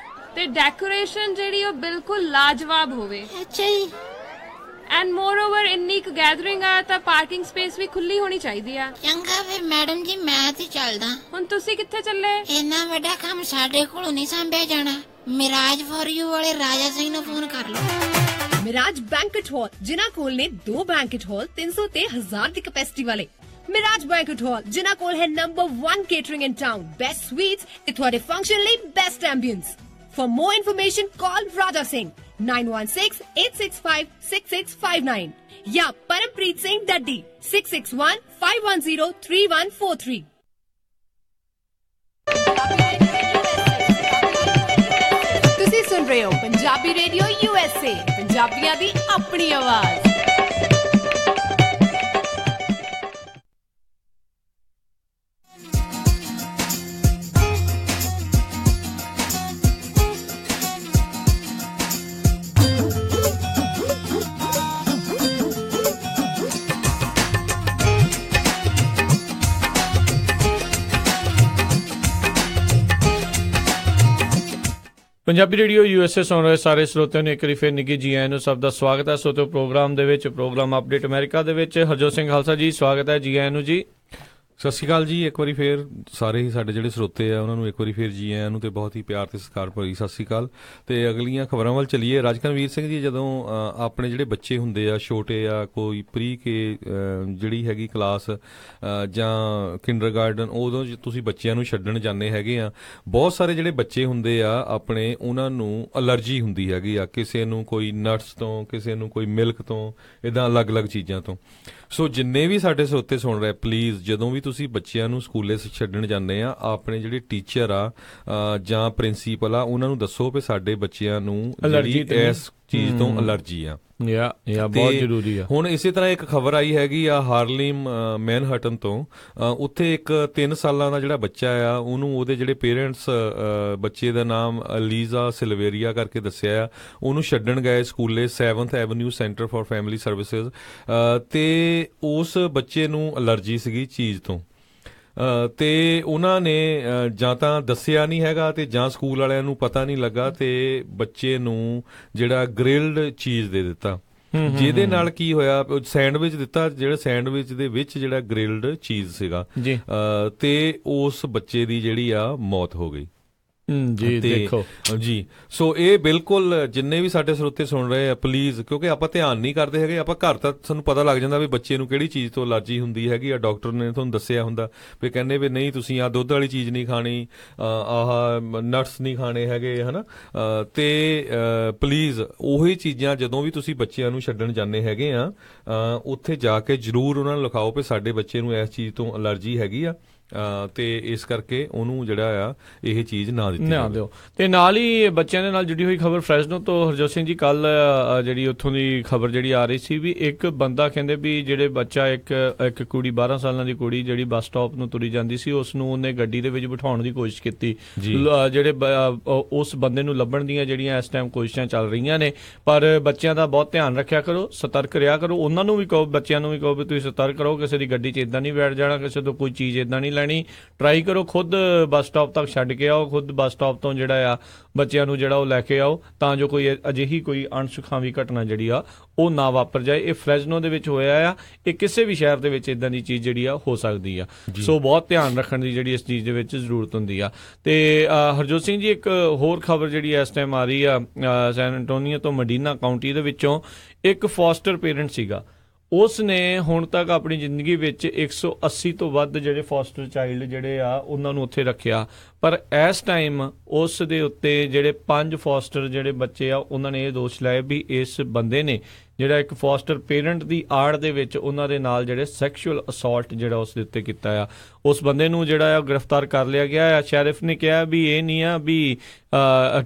ਤੇ ਡੈਕੋਰੇਸ਼ਨ ਜਿਹੜੀ ਉਹ ਬਿਲਕੁਲ ਲਾਜਵਾਬ ਹੋਵੇ। ਅੱਛਾ ਜੀ। ਐਂਡ ਮੋਰ ਓਵਰ ਇੰਨੀ ਕੁ ਗੈਦਰਿੰਗ ਆ ਤਾਂ ਪਾਰਕਿੰਗ ਸਪੇਸ ਵੀ ਖੁੱਲੀ ਹੋਣੀ ਚਾਹੀਦੀ ਆ। ਚੰਗਾ ਫਿਰ ਮੈਡਮ ਜੀ, ਮੈਂ ਤੇ ਚੱਲਦਾ। ਹੁਣ ਤੁਸੀਂ ਕਿੱਥੇ ਚੱਲੇ? ਇੰਨਾ ਵੱਡਾ ਕੰਮ ਸਾਡੇ ਕੋਲੋਂ ਨਹੀਂ ਸੰਭਿਆ ਜਾਣਾ। ਮਿਰਾਜ ਫॉर यू ਵਾਲੇ ਰਾਜਾ ਸਿੰਘ ਨੂੰ ਫੋਨ ਕਰ ਲਓ। ਮਿਰਾਜ ਬੈਂਕਟ ਹਾਲ, ਜਿਨ੍ਹਾਂ ਕੋਲ ਨੇ 2 ਬੈਂਕਟ ਹਾਲ 300 ਤੇ 1000 ਦੀ ਕਪੈਸਿਟੀ ਵਾਲੇ। ਮਿਰਾਜ ਬੈਂਕਟ ਹਾਲ, ਜਿਨ੍ਹਾਂ ਕੋਲ ਹੈ ਨੰਬਰ 1 ਕੇਟਰਿੰਗ ਇਨ ਟਾਊਨ, ਬੈਸਟ ਸਵੀਟਸ ਤੇ ਤੁਹਾਡੇ ਫੰਕਸ਼ਨ ਲਈ best ambience. For more information, call Raja Singh 9168656659 या परमप्रीत Singh Daddi 6615103143। ਤੁਸੀਂ ਸੁਣ ਰਹੇ ਹੋ ਪੰਜਾਬੀ ਰੇਡੀਓ USA, ਪੰਜਾਬੀਆਂ ਦੀ ਆਪਣੀ ਆਵਾਜ਼। ਪੰਜਾਬੀ ਰੇਡੀਓ USA ਸੁਣ ਰਹੇ ਸਾਰੇ ਸਰੋਤਿਆਂ ਨੂੰ ਇੱਕ ਵਾਰੀ ਫਿਰ ਨਿੱਘੀ ਜੀ ਆਇਆਂ ਨੂੰ ਸਭ ਦਾ ਸਵਾਗਤ ਹੈ। ਸੋ ਪ੍ਰੋਗਰਾਮ ਦੇ ਵਿੱਚ ਪ੍ਰੋਗਰਾਮ ਅਪਡੇਟ ਅਮਰੀਕਾ ਦੇ ਵਿੱਚ ਹਰਜੋਤ ਸਿੰਘ ਖਾਲਸਾ ਜੀ ਸਵਾਗਤ ਹੈ, ਜੀ ਆਇਆਂ ਨੂੰ ਜੀ। ਸਤਿ ਸ਼੍ਰੀ ਅਕਾਲ ਜੀ। ਇੱਕ ਵਾਰੀ ਫੇਰ ਸਾਰੇ ਹੀ ਸਾਡੇ ਜਿਹੜੇ ਸਰੋਤੇ ਆ ਉਹਨਾਂ ਨੂੰ ਇੱਕ ਵਾਰੀ ਫੇਰ ਜੀ ਆਇਆਂ ਨੂੰ ਤੇ ਬਹੁਤ ਹੀ ਪਿਆਰ ਤੇ ਸਤਿਕਾਰ ਭਰੀ ਸਤਿ ਸ਼੍ਰੀ ਅਕਾਲ। ਤੇ ਅਗਲੀਆਂ ਖਬਰਾਂ ਵੱਲ ਚੱਲੀਏ। ਰਾਜਕਨਵੀਰ ਸਿੰਘ ਜੀ, ਜਦੋਂ ਆਪਣੇ ਜਿਹੜੇ ਬੱਚੇ ਹੁੰਦੇ ਆ ਛੋਟੇ ਆ, ਕੋਈ ਪ੍ਰੀ ਕੇ ਜਿਹੜੀ ਹੈਗੀ ਕਲਾਸ ਜਾਂ ਕਿੰਡਰਗਾਰਟਨ, ਉਦੋਂ ਤੁਸੀਂ ਬੱਚਿਆਂ ਨੂੰ ਛੱਡਣ ਜਾਂਦੇ ਹੈਗੇ ਆ, ਬਹੁਤ ਸਾਰੇ ਜਿਹੜੇ ਬੱਚੇ ਹੁੰਦੇ ਆ ਆਪਣੇ, ਉਹਨਾਂ ਨੂੰ ਅਲਰਜੀ ਹੁੰਦੀ ਹੈਗੀ ਆ, ਕਿਸੇ ਨੂੰ ਕੋਈ ਨਟਸ ਤੋਂ, ਕਿਸੇ ਨੂੰ ਕੋਈ ਮਿਲਕ ਤੋਂ, ਇੱਦਾਂ ਅਲੱਗ-ਅਲੱਗ ਚੀਜ਼ਾਂ ਤੋਂ। ਸੋ ਜਿੰਨੇ ਵੀ ਸਾਡੇ ਸਰੋਤੇ ਸੁਣ ਰਹੇ, ਪਲੀਜ਼ ਜਦੋਂ ਵੀ ਤੁਸੀਂ ਬੱਚਿਆਂ ਨੂੰ ਸਕੂਲੇ ਛੱਡਣ ਜਾਂਦੇ ਆ, ਆਪਣੇ ਜਿਹੜੇ ਟੀਚਰ ਆ ਜਾਂ ਪ੍ਰਿੰਸੀਪਲ ਆ, ਉਹਨਾਂ ਨੂੰ ਦੱਸੋ ਵੀ ਸਾਡੇ ਬੱਚਿਆਂ ਨੂੰ ਜਿਹੜੀ ਇਸ ਚੀਜ਼ ਤੋਂ ਅਲਰਜੀ ਆ। ਬਹੁਤ ਜ਼ਰੂਰੀ ਆ। ਹੁਣ ਇਸੇ ਤਰ੍ਹਾਂ ਇੱਕ ਖਬਰ ਆਈ ਹੈਗੀ ਆ ਹਾਰਲਿਮ ਮੈਨਹਟਨ ਤੋਂ। ਉੱਥੇ ਇੱਕ 3 ਸਾਲਾਂ ਦਾ ਜਿਹੜਾ ਬੱਚਾ ਆ, ਉਹਨੂੰ ਉਹਦੇ ਜਿਹੜੇ ਪੇਰੈਂਟਸ, ਬੱਚੇ ਦਾ ਨਾਮ ਅਲੀਜ਼ਾ ਸਿਲਵੇਰੀਆ ਕਰਕੇ ਦੱਸਿਆ ਆ, ਉਹਨੂੰ ਛੱਡਣ ਗਏ ਸਕੂਲੇ 7th avenue centre for family services, ਤੇ ਉਸ ਬੱਚੇ ਨੂੰ ਅਲਰਜੀ ਸੀਗੀ ਚੀਜ਼ ਤੋਂ। ਤੇ ਉਹਨਾਂ ਨੇ ਜਾਂ ਤਾਂ ਦੱਸਿਆ ਨਹੀਂ ਹੈਗਾ ਤੇ ਜਾਂ ਸਕੂਲ ਵਾਲਿਆਂ ਨੂੰ ਪਤਾ ਨਹੀਂ ਲੱਗਾ, ਤੇ ਬੱਚੇ ਨੂੰ ਜਿਹੜਾ ਗ੍ਰਿਲਡ ਚੀਜ਼ ਦੇ ਦਿੱਤਾ, ਜਿਹਦੇ ਨਾਲ ਕੀ ਹੋਇਆ, ਸੈਂਡਵਿਚ ਦਿੱਤਾ, ਜਿਹੜਾ ਸੈਂਡਵਿਚ ਦੇ ਵਿੱਚ ਜਿਹੜਾ ਗ੍ਰਿਲਡ ਚੀਜ਼ ਸੀਗਾ, ਤੇ ਉਸ ਬੱਚੇ ਦੀ ਜਿਹੜੀ ਆ ਮੌਤ ਹੋ ਗਈ। ਜੀ ਦੇਖੋ ਜੀ। ਸੋ ਇਹ ਬਿਲਕੁਲ ਜਿੰਨੇ ਵੀ ਸਾਡੇ ਸਰੋਤੇ ਸੁਣ ਰਹੇ ਆ, ਪਲੀਜ਼, ਕਿਉਂਕਿ ਆਪਾਂ ਧਿਆਨ ਨਹੀਂ ਕਰਦੇ ਹੈਗੇ, ਆਪਾਂ ਘਰ ਤਾਂ ਸਾਨੂੰ ਪਤਾ ਲੱਗ ਜਾਂਦਾ ਵੀ ਬੱਚੇ ਨੂੰ ਕਿਹੜੀ ਚੀਜ਼ ਤੋਂ ਅਲਰਜੀ ਹੁੰਦੀ ਹੈਗੀ ਆ, ਡਾਕਟਰ ਨੇ ਤੁਹਾਨੂੰ ਦੱਸਿਆ ਹੁੰਦਾ ਵੀ ਕਹਿੰਦੇ ਵੀ ਨਹੀਂ ਤੁਸੀਂ ਆਹ ਦੁੱਧ ਵਾਲੀ ਚੀਜ਼ ਨਹੀਂ ਖਾਣੀ, ਆਹ ਨਟਸ ਨਹੀਂ ਖਾਣੇ ਹੈਗੇ, ਹਨਾ। ਤੇ ਪਲੀਜ਼ ਉਹੀ ਚੀਜ਼ਾਂ ਜਦੋਂ ਵੀ ਤੁਸੀਂ ਬੱਚਿਆਂ ਨੂੰ ਛੱਡਣ ਜਾਂਦੇ ਹੈਗੇ ਆ, ਉੱਥੇ ਜਾ ਕੇ ਜ਼ਰੂਰ ਉਹਨਾਂ ਨੂੰ ਲਿਖਾਓ ਵੀ ਸਾਡੇ ਬੱਚੇ ਨੂੰ ਇਸ ਚੀਜ਼ ਤੋਂ ਅਲਰਜੀ ਹੈਗੀ ਆ, ਤੇ ਇਸ ਕਰਕੇ ਉਹਨੂੰ ਜਿਹੜਾ ਆ ਇਹ ਚੀਜ਼ ਨਾ ਦਿਓ। ਤੇ ਨਾਲ ਹੀ ਬੱਚਿਆਂ ਦੇ ਨਾਲ ਜੁੜੀ ਹੋਈ ਖਬਰ ਫਰੈਸ਼ਨੋ ਤੋਂ ਹਰਜੋਤ ਸਿੰਘ ਜੀ, ਕੱਲ ਜਿਹੜੀ ਉੱਥੋਂ ਦੀ ਖਬਰ ਜਿਹੜੀ ਆ ਰਹੀ ਸੀ ਵੀ ਇੱਕ ਬੰਦਾ ਕਹਿੰਦੇ ਵੀ ਜਿਹੜੇ ਬੱਚਾ ਇੱਕ ਕੁੜੀ 12 ਸਾਲਾਂ ਦੀ ਕੁੜੀ ਜਿਹੜੀ ਬੱਸ ਸਟਾਪ ਨੂੰ ਤੁਰੀ ਜਾਂਦੀ ਸੀ, ਉਸ ਨੂੰ ਉਹਨੇ ਗੱਡੀ ਦੇ ਵਿੱਚ ਬਿਠਾਉਣ ਦੀ ਕੋਸ਼ਿਸ਼ ਕੀਤੀ। ਜਿਹੜੇ ਉਸ ਬੰਦੇ ਨੂੰ ਲੱਭਣ ਦੀਆਂ ਜਿਹੜੀਆਂ ਇਸ ਟਾਈਮ ਕੋਸ਼ਿਸ਼ਾਂ ਚੱਲ ਰਹੀਆਂ ਨੇ, ਪਰ ਬੱਚਿਆਂ ਦਾ ਬਹੁਤ ਧਿਆਨ ਰੱਖਿਆ ਕਰੋ, ਸਤਰਕ ਰਿਹਾ ਕਰੋ। ਉਹਨਾਂ ਨੂੰ ਵੀ ਕਹੋ, ਬੱਚਿਆਂ ਨੂੰ ਵੀ ਕਹੋ ਵੀ ਤੁਸੀਂ ਸਤਰਕ ਰਹੋ, ਕਿਸੇ ਦੀ ਗੱਡੀ 'ਚ ਇੱਦਾਂ ਨਹੀਂ ਬੈਠ ਜਾਣਾ, ਕਿਸੇ ਤੋਂ ਕੋਈ ਚੀਜ਼ ਇੱਦਾਂ ਨਹੀਂ ਲੈਣੀ। ਟਰਾਈ ਕਰੋ ਖੁਦ ਬੱਸ ਸਟਾਪ ਤੱਕ ਛੱਡ ਕੇ ਆਓ, ਖੁਦ ਬੱਸ ਸਟਾਪ ਤੋਂ ਜਿਹੜਾ ਆ ਬੱਚਿਆਂ ਨੂੰ ਜਿਹੜਾ ਉਹ ਲੈ ਕੇ ਆਓ, ਤਾਂ ਜੋ ਕੋਈ ਅਜਿਹੀ ਕੋਈ ਅਣਸੁਖਾਵੀ ਘਟਨਾ ਜਿਹੜੀ ਆ ਉਹ ਨਾ ਵਾਪਰ ਜਾਏ। ਇਹ ਫਰੈਜ਼ਨੋ ਦੇ ਵਿੱਚ ਹੋਇਆ ਆ, ਇਹ ਕਿਸੇ ਵੀ ਸ਼ਹਿਰ ਦੇ ਵਿੱਚ ਇਦਾਂ ਦੀ ਚੀਜ਼ ਜਿਹੜੀ ਆ ਹੋ ਸਕਦੀ ਆ। ਸੋ ਬਹੁਤ ਧਿਆਨ ਰੱਖਣ ਦੀ ਜਿਹੜੀ ਇਸ ਚੀਜ਼ ਦੇ ਵਿੱਚ ਜ਼ਰੂਰਤ ਹੁੰਦੀ ਆ। ਤੇ ਹਰਜੋਤ ਸਿੰਘ ਜੀ, ਇੱਕ ਹੋਰ ਖਬਰ ਜਿਹੜੀ ਇਸ ਟਾਈਮ ਆ ਰਹੀ ਆ ਸੈਨ ਐਂਟੋਨੀਓ ਤੋਂ, ਮਡੀਨਾ ਕਾਉਂਟੀ ਦੇ ਵਿੱਚੋਂ ਇੱਕ ਫੋਸਟਰ ਪੇਰੈਂਟ ਸੀਗਾ, ਉਸ ਨੇ ਹੁਣ ਤੱਕ ਆਪਣੀ ਜ਼ਿੰਦਗੀ ਵਿੱਚ 180 ਤੋਂ ਵੱਧ ਜਿਹੜੇ ਫੋਸਟਰ ਚਾਈਲਡ ਜਿਹੜੇ ਆ ਉਹਨਾਂ ਨੂੰ ਉੱਥੇ ਰੱਖਿਆ, ਪਰ ਇਸ ਟਾਈਮ ਉਸ ਦੇ ਉੱਤੇ ਜਿਹੜੇ 5 ਫੋਸਟਰ ਜਿਹੜੇ ਬੱਚੇ ਆ ਉਹਨਾਂ ਨੇ ਇਹ ਦੋਸ਼ ਲਾਇਆ ਵੀ ਇਸ ਬੰਦੇ ਨੇ ਜਿਹੜਾ ਇੱਕ ਫੋਸਟਰ ਪੇਰੈਂਟ ਦੀ ਆੜ ਦੇ ਵਿੱਚ ਉਹਨਾਂ ਦੇ ਨਾਲ ਜਿਹੜੇ ਸੈਕਸ਼ੂਅਲ ਅਸੌਲਟ ਜਿਹੜਾ ਉਸ ਦੇ ਉੱਤੇ ਕੀਤਾ ਆ, ਉਸ ਬੰਦੇ ਨੂੰ ਜਿਹੜਾ ਆ ਗ੍ਰਿਫਤਾਰ ਕਰ ਲਿਆ ਗਿਆ ਆ। ਸ਼ੈਰਿਫ ਨੇ ਕਿਹਾ ਵੀ ਇਹ ਨਹੀਂ ਆ ਵੀ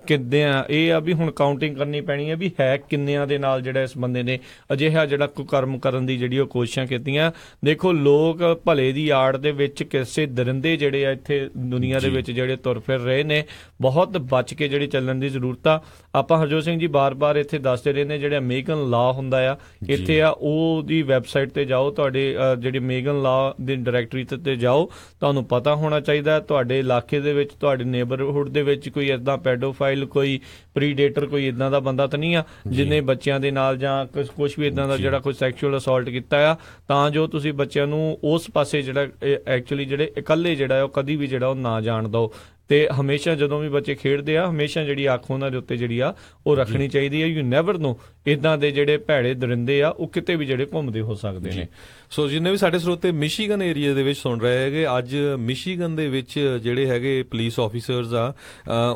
ਕਿੰਨੇ ਆ, ਇਹ ਆ ਵੀ ਹੁਣ ਕਾਊਂਟਿੰਗ ਕਰਨੀ ਪੈਣੀ ਹੈ ਵੀ ਹੈ ਕਿੰਨਿਆਂ ਦੇ ਨਾਲ ਜਿਹੜਾ ਇਸ ਬੰਦੇ ਨੇ ਅਜਿਹਾ ਜਿਹੜਾ ਕੁਕਰਮ ਕਰਨ ਦੀ ਜਿਹੜੀ ਉਹ ਕੋਸ਼ਿਸ਼ਾਂ ਕੀਤੀਆਂ। ਦੇਖੋ ਲੋਕ ਭਲੇ ਦੀ ਆੜ ਦੇ ਵਿੱਚ ਕਿਸੇ ਦਰਿੰਦੇ ਜਿਹੜੇ ਆ ਇੱਥੇ ਦੁਨੀਆ ਦੇ ਵਿੱਚ ਜਿਹੜੇ ਤੁਰ ਫਿਰ ਰਹੇ ਨੇ, ਬਹੁਤ ਬਚ ਕੇ ਜਿਹੜੀ ਚੱਲਣ ਦੀ ਜ਼ਰੂਰਤ ਆ। ਆਪਾਂ ਹਰਜੋਤ ਸਿੰਘ ਜੀ ਬਾਰ-ਬਾਰ ਇੱਥੇ ਦੱਸਦੇ ਰਹੇ ਨੇ ਜਿਹੜਾ ਅਮਰੀਕਨ ਲਾ ਹੁੰਦਾ ਆ ਇੱਥੇ ਆ, ਉਹਦੀ ਵੈਬਸਾਈਟ ਤੇ ਜਾਓ, ਤੁਹਾਡੇ ਜਿਹੜੀ ਅਮਰੀਕਨ ਲਾ ਦੀ ਡਾਇਰੈਕਟਰੀ ਤੇ ਜਾਓ, ਤੁਹਾਨੂੰ ਪਤਾ ਹੋਣਾ ਚਾਹੀਦਾ ਤੁਹਾਡੇ ਇਲਾਕੇ ਦੇ ਵਿੱਚ, ਤੁਹਾਡੇ ਨੇਬਰਹੁੱਡ ਦੇ ਵਿੱਚ ਕੋਈ ਏਦਾਂ ਪੈਡੋਫਾਈਲ, ਕੋਈ ਪ੍ਰੀਡੇਟਰ, ਕੋਈ ਇਦਾਂ ਦਾ ਬੰਦਾ ਤਾਂ ਨਹੀਂ ਆ ਜਿਹਨੇ ਬੱਚਿਆਂ ਦੇ ਨਾਲ ਜਾਂ ਕੁਛ ਵੀ ਇਦਾਂ ਦਾ ਜਿਹੜਾ ਕੋਈ ਸੈਕਸ਼ੂਅਲ ਅਸੌਲਟ ਕੀਤਾ ਆ, ਤਾਂ ਜੋ ਤੁਸੀਂ ਬੱਚਿਆਂ ਨੂੰ ਉਸ ਪਾਸੇ ਜਿਹੜਾ ਐਕਚੁਅਲੀ ਜਿਹੜੇ ਇਕੱਲੇ ਜਿਹੜਾ ਉਹ ਕਦੀ ਵੀ ਜਿਹੜਾ ਉਹ ਨਾ ਜਾਣ ਦਿਓ। ਤੇ ਹਮੇਸ਼ਾ ਜਦੋਂ ਵੀ ਬੱਚੇ ਖੇਡਦੇ ਆ ਹਮੇਸ਼ਾ ਜਿਹੜੀ ਅੱਖ ਉਹਨਾਂ ਦੇ ਉੱਤੇ ਜਿਹੜੀ ਆ ਉਹ ਰੱਖਣੀ ਚਾਹੀਦੀ ਹੈ। ਯੂ ਨੈਵਰ ਨੋ ਇਦਾਂ ਦੇ ਜਿਹੜੇ ਭੈੜੇ ਦਰਿੰਦੇ ਆ ਉਹ ਕਿਤੇ ਵੀ ਜਿਹੜੇ ਘੁੰਮਦੇ ਹੋ ਸਕਦੇ ਨੇ। ਸੋ ਜਿੰਨੇ ਵੀ ਸਾਡੇ ਸਰੋਤੇ ਮਿਸ਼ੀਗਨ ਏਰੀਆ ਦੇ ਵਿੱਚ ਸੁਣ ਰਹੇ ਹੈਗੇ, ਅੱਜ ਮਿਸ਼ੀਗਨ ਦੇ ਵਿੱਚ ਜਿਹੜੇ ਹੈਗੇ ਪੁਲਿਸ ਆਫੀਸਰਸ ਆ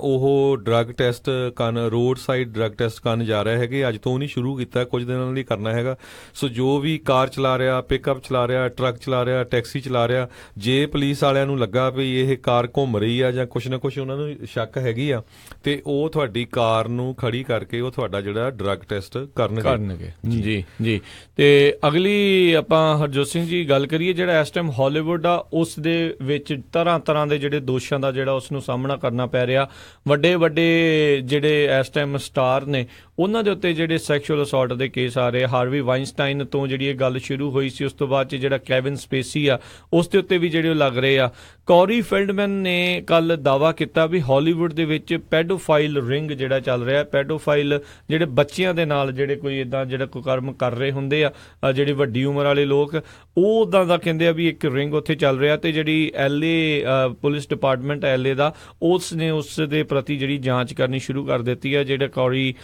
ਉਹ ਡਰੱਗ ਟੈਸਟ ਕਰਨ, ਰੋਡ ਸਾਈਡ ਡਰੱਗ ਟੈਸਟ ਕਰਨ ਜਾ ਰਹੇ ਹੈਗੇ। ਅੱਜ ਤੋਂ ਨਹੀਂ ਸ਼ੁਰੂ ਕੀਤਾ, ਕੁਝ ਦਿਨਾਂ ਲਈ ਕਰਨਾ ਹੈਗਾ। ਸੋ ਜੋ ਵੀ ਕਾਰ ਚਲਾ ਰਿਹਾ, ਪਿਕਅਪ ਚਲਾ ਰਿਹਾ, ਟਰੱਕ ਚਲਾ ਰਿਹਾ, ਟੈਕਸੀ ਚਲਾ ਰਿਹਾ, ਜੇ ਪੁਲਿਸ ਵਾਲਿਆਂ ਨੂੰ ਲੱਗਾ ਵੀ ਇਹ ਕਾਰ ਘੁੰਮ ਰਹੀ ਆ ਜਾਂ ਕੁਛ ਨਾ ਕੁਛ ਉਹਨਾਂ ਨੂੰ ਸ਼ੱਕ ਹੈਗੀ ਆ, ਤੇ ਉਹ ਤੁਹਾਡੀ ਕਾਰ ਨੂੰ ਖੜੀ ਕਰਕੇ ਉਹ ਤੁਹਾਡਾ ਜਿਹੜਾ ਡਰੱਗ ਟੈਸਟ ਕਰਨਗੇ। ਜੀ ਤੇ ਅਗਲੀ ਆਪਾਂ ਹਰਜੋਤ ਸਿੰਘ ਜੀ ਗੱਲ ਕਰੀਏ, ਜਿਹੜਾ ਇਸ ਟਾਈਮ ਹਾਲੀਵੁੱਡ ਆ ਉਸ ਦੇ ਵਿੱਚ ਤਰ੍ਹਾਂ ਦੇ ਜਿਹੜੇ ਦੋਸ਼ਾਂ ਦਾ ਜਿਹੜਾ ਉਸ ਨੂੰ ਸਾਹਮਣਾ ਕਰਨਾ ਪੈ ਰਿਹਾ। ਵੱਡੇ ਜਿਹੜੇ ਇਸ ਟਾਈਮ ਸਟਾਰ ਨੇ ਉਹਨਾਂ ਦੇ ਉੱਤੇ ਜਿਹੜੇ ਸੈਕਸ਼ੂਅਲ ਅਸੌਲਟ ਦੇ ਕੇਸ ਆ ਰਹੇ। ਹਾਰਵੀ ਵਾਈਨਸਟਾਈਨ ਤੋਂ ਜਿਹੜੀ ਇਹ ਗੱਲ ਸ਼ੁਰੂ ਹੋਈ ਸੀ, ਉਸ ਤੋਂ ਬਾਅਦ 'ਚ ਜਿਹੜਾ ਕੈਵਿਨ ਸਪੇਸੀ ਆ ਉਸ ਦੇ ਉੱਤੇ ਵੀ ਜਿਹੜੇ ਉਹ ਲੱਗ ਰਹੇ ਆ। ਕੋਰੀ ਫੀਲਡਮੈਨ ਨੇ ਕੱਲ ਦਾਅਵਾ ਕੀਤਾ ਵੀ ਹਾਲੀਵੁੱਡ ਦੇ ਵਿੱਚ ਪੈਡੋਫਾਈਲ ਰਿੰਗ ਜਿਹੜਾ ਚੱਲ ਰਿਹਾ, ਪੈਡੋਫਾਈਲ ਜਿਹੜੇ ਬੱਚਿਆਂ ਦੇ ਨਾਲ ਜਿਹੜੇ ਕੋਈ ਇਦਾਂ ਜਿਹੜਾ ਕੁਕਰਮ ਕਰ ਰਹੇ ਹੁੰਦੇ ਆ ਜਿਹੜੇ ਵੱਡੀ ਉਮਰ ਵਾਲੇ ਲੋਕ, ਉਹ ਉਦਾਂ ਦਾ ਕਹਿੰਦੇ ਆ ਵੀ ਇੱਕ ਰਿੰਗ ਉੱਥੇ ਚੱਲ ਰਿਹਾ। ਤੇ ਜਿਹੜੀ LA ਪੁਲਿਸ ਡਿਪਾਰਟਮੈਂਟ LA ਦਾ ਉਸ ਨੇ ਉਸ ਦੇ ਪ੍ਰਤੀ ਜਿਹੜੀ ਜਾਂਚ ਕਰਨੀ ਸ਼ੁਰੂ ਕਰ ਦਿੱਤੀ ਆ। ਜਿਹੜਾ ਕੋਰੀ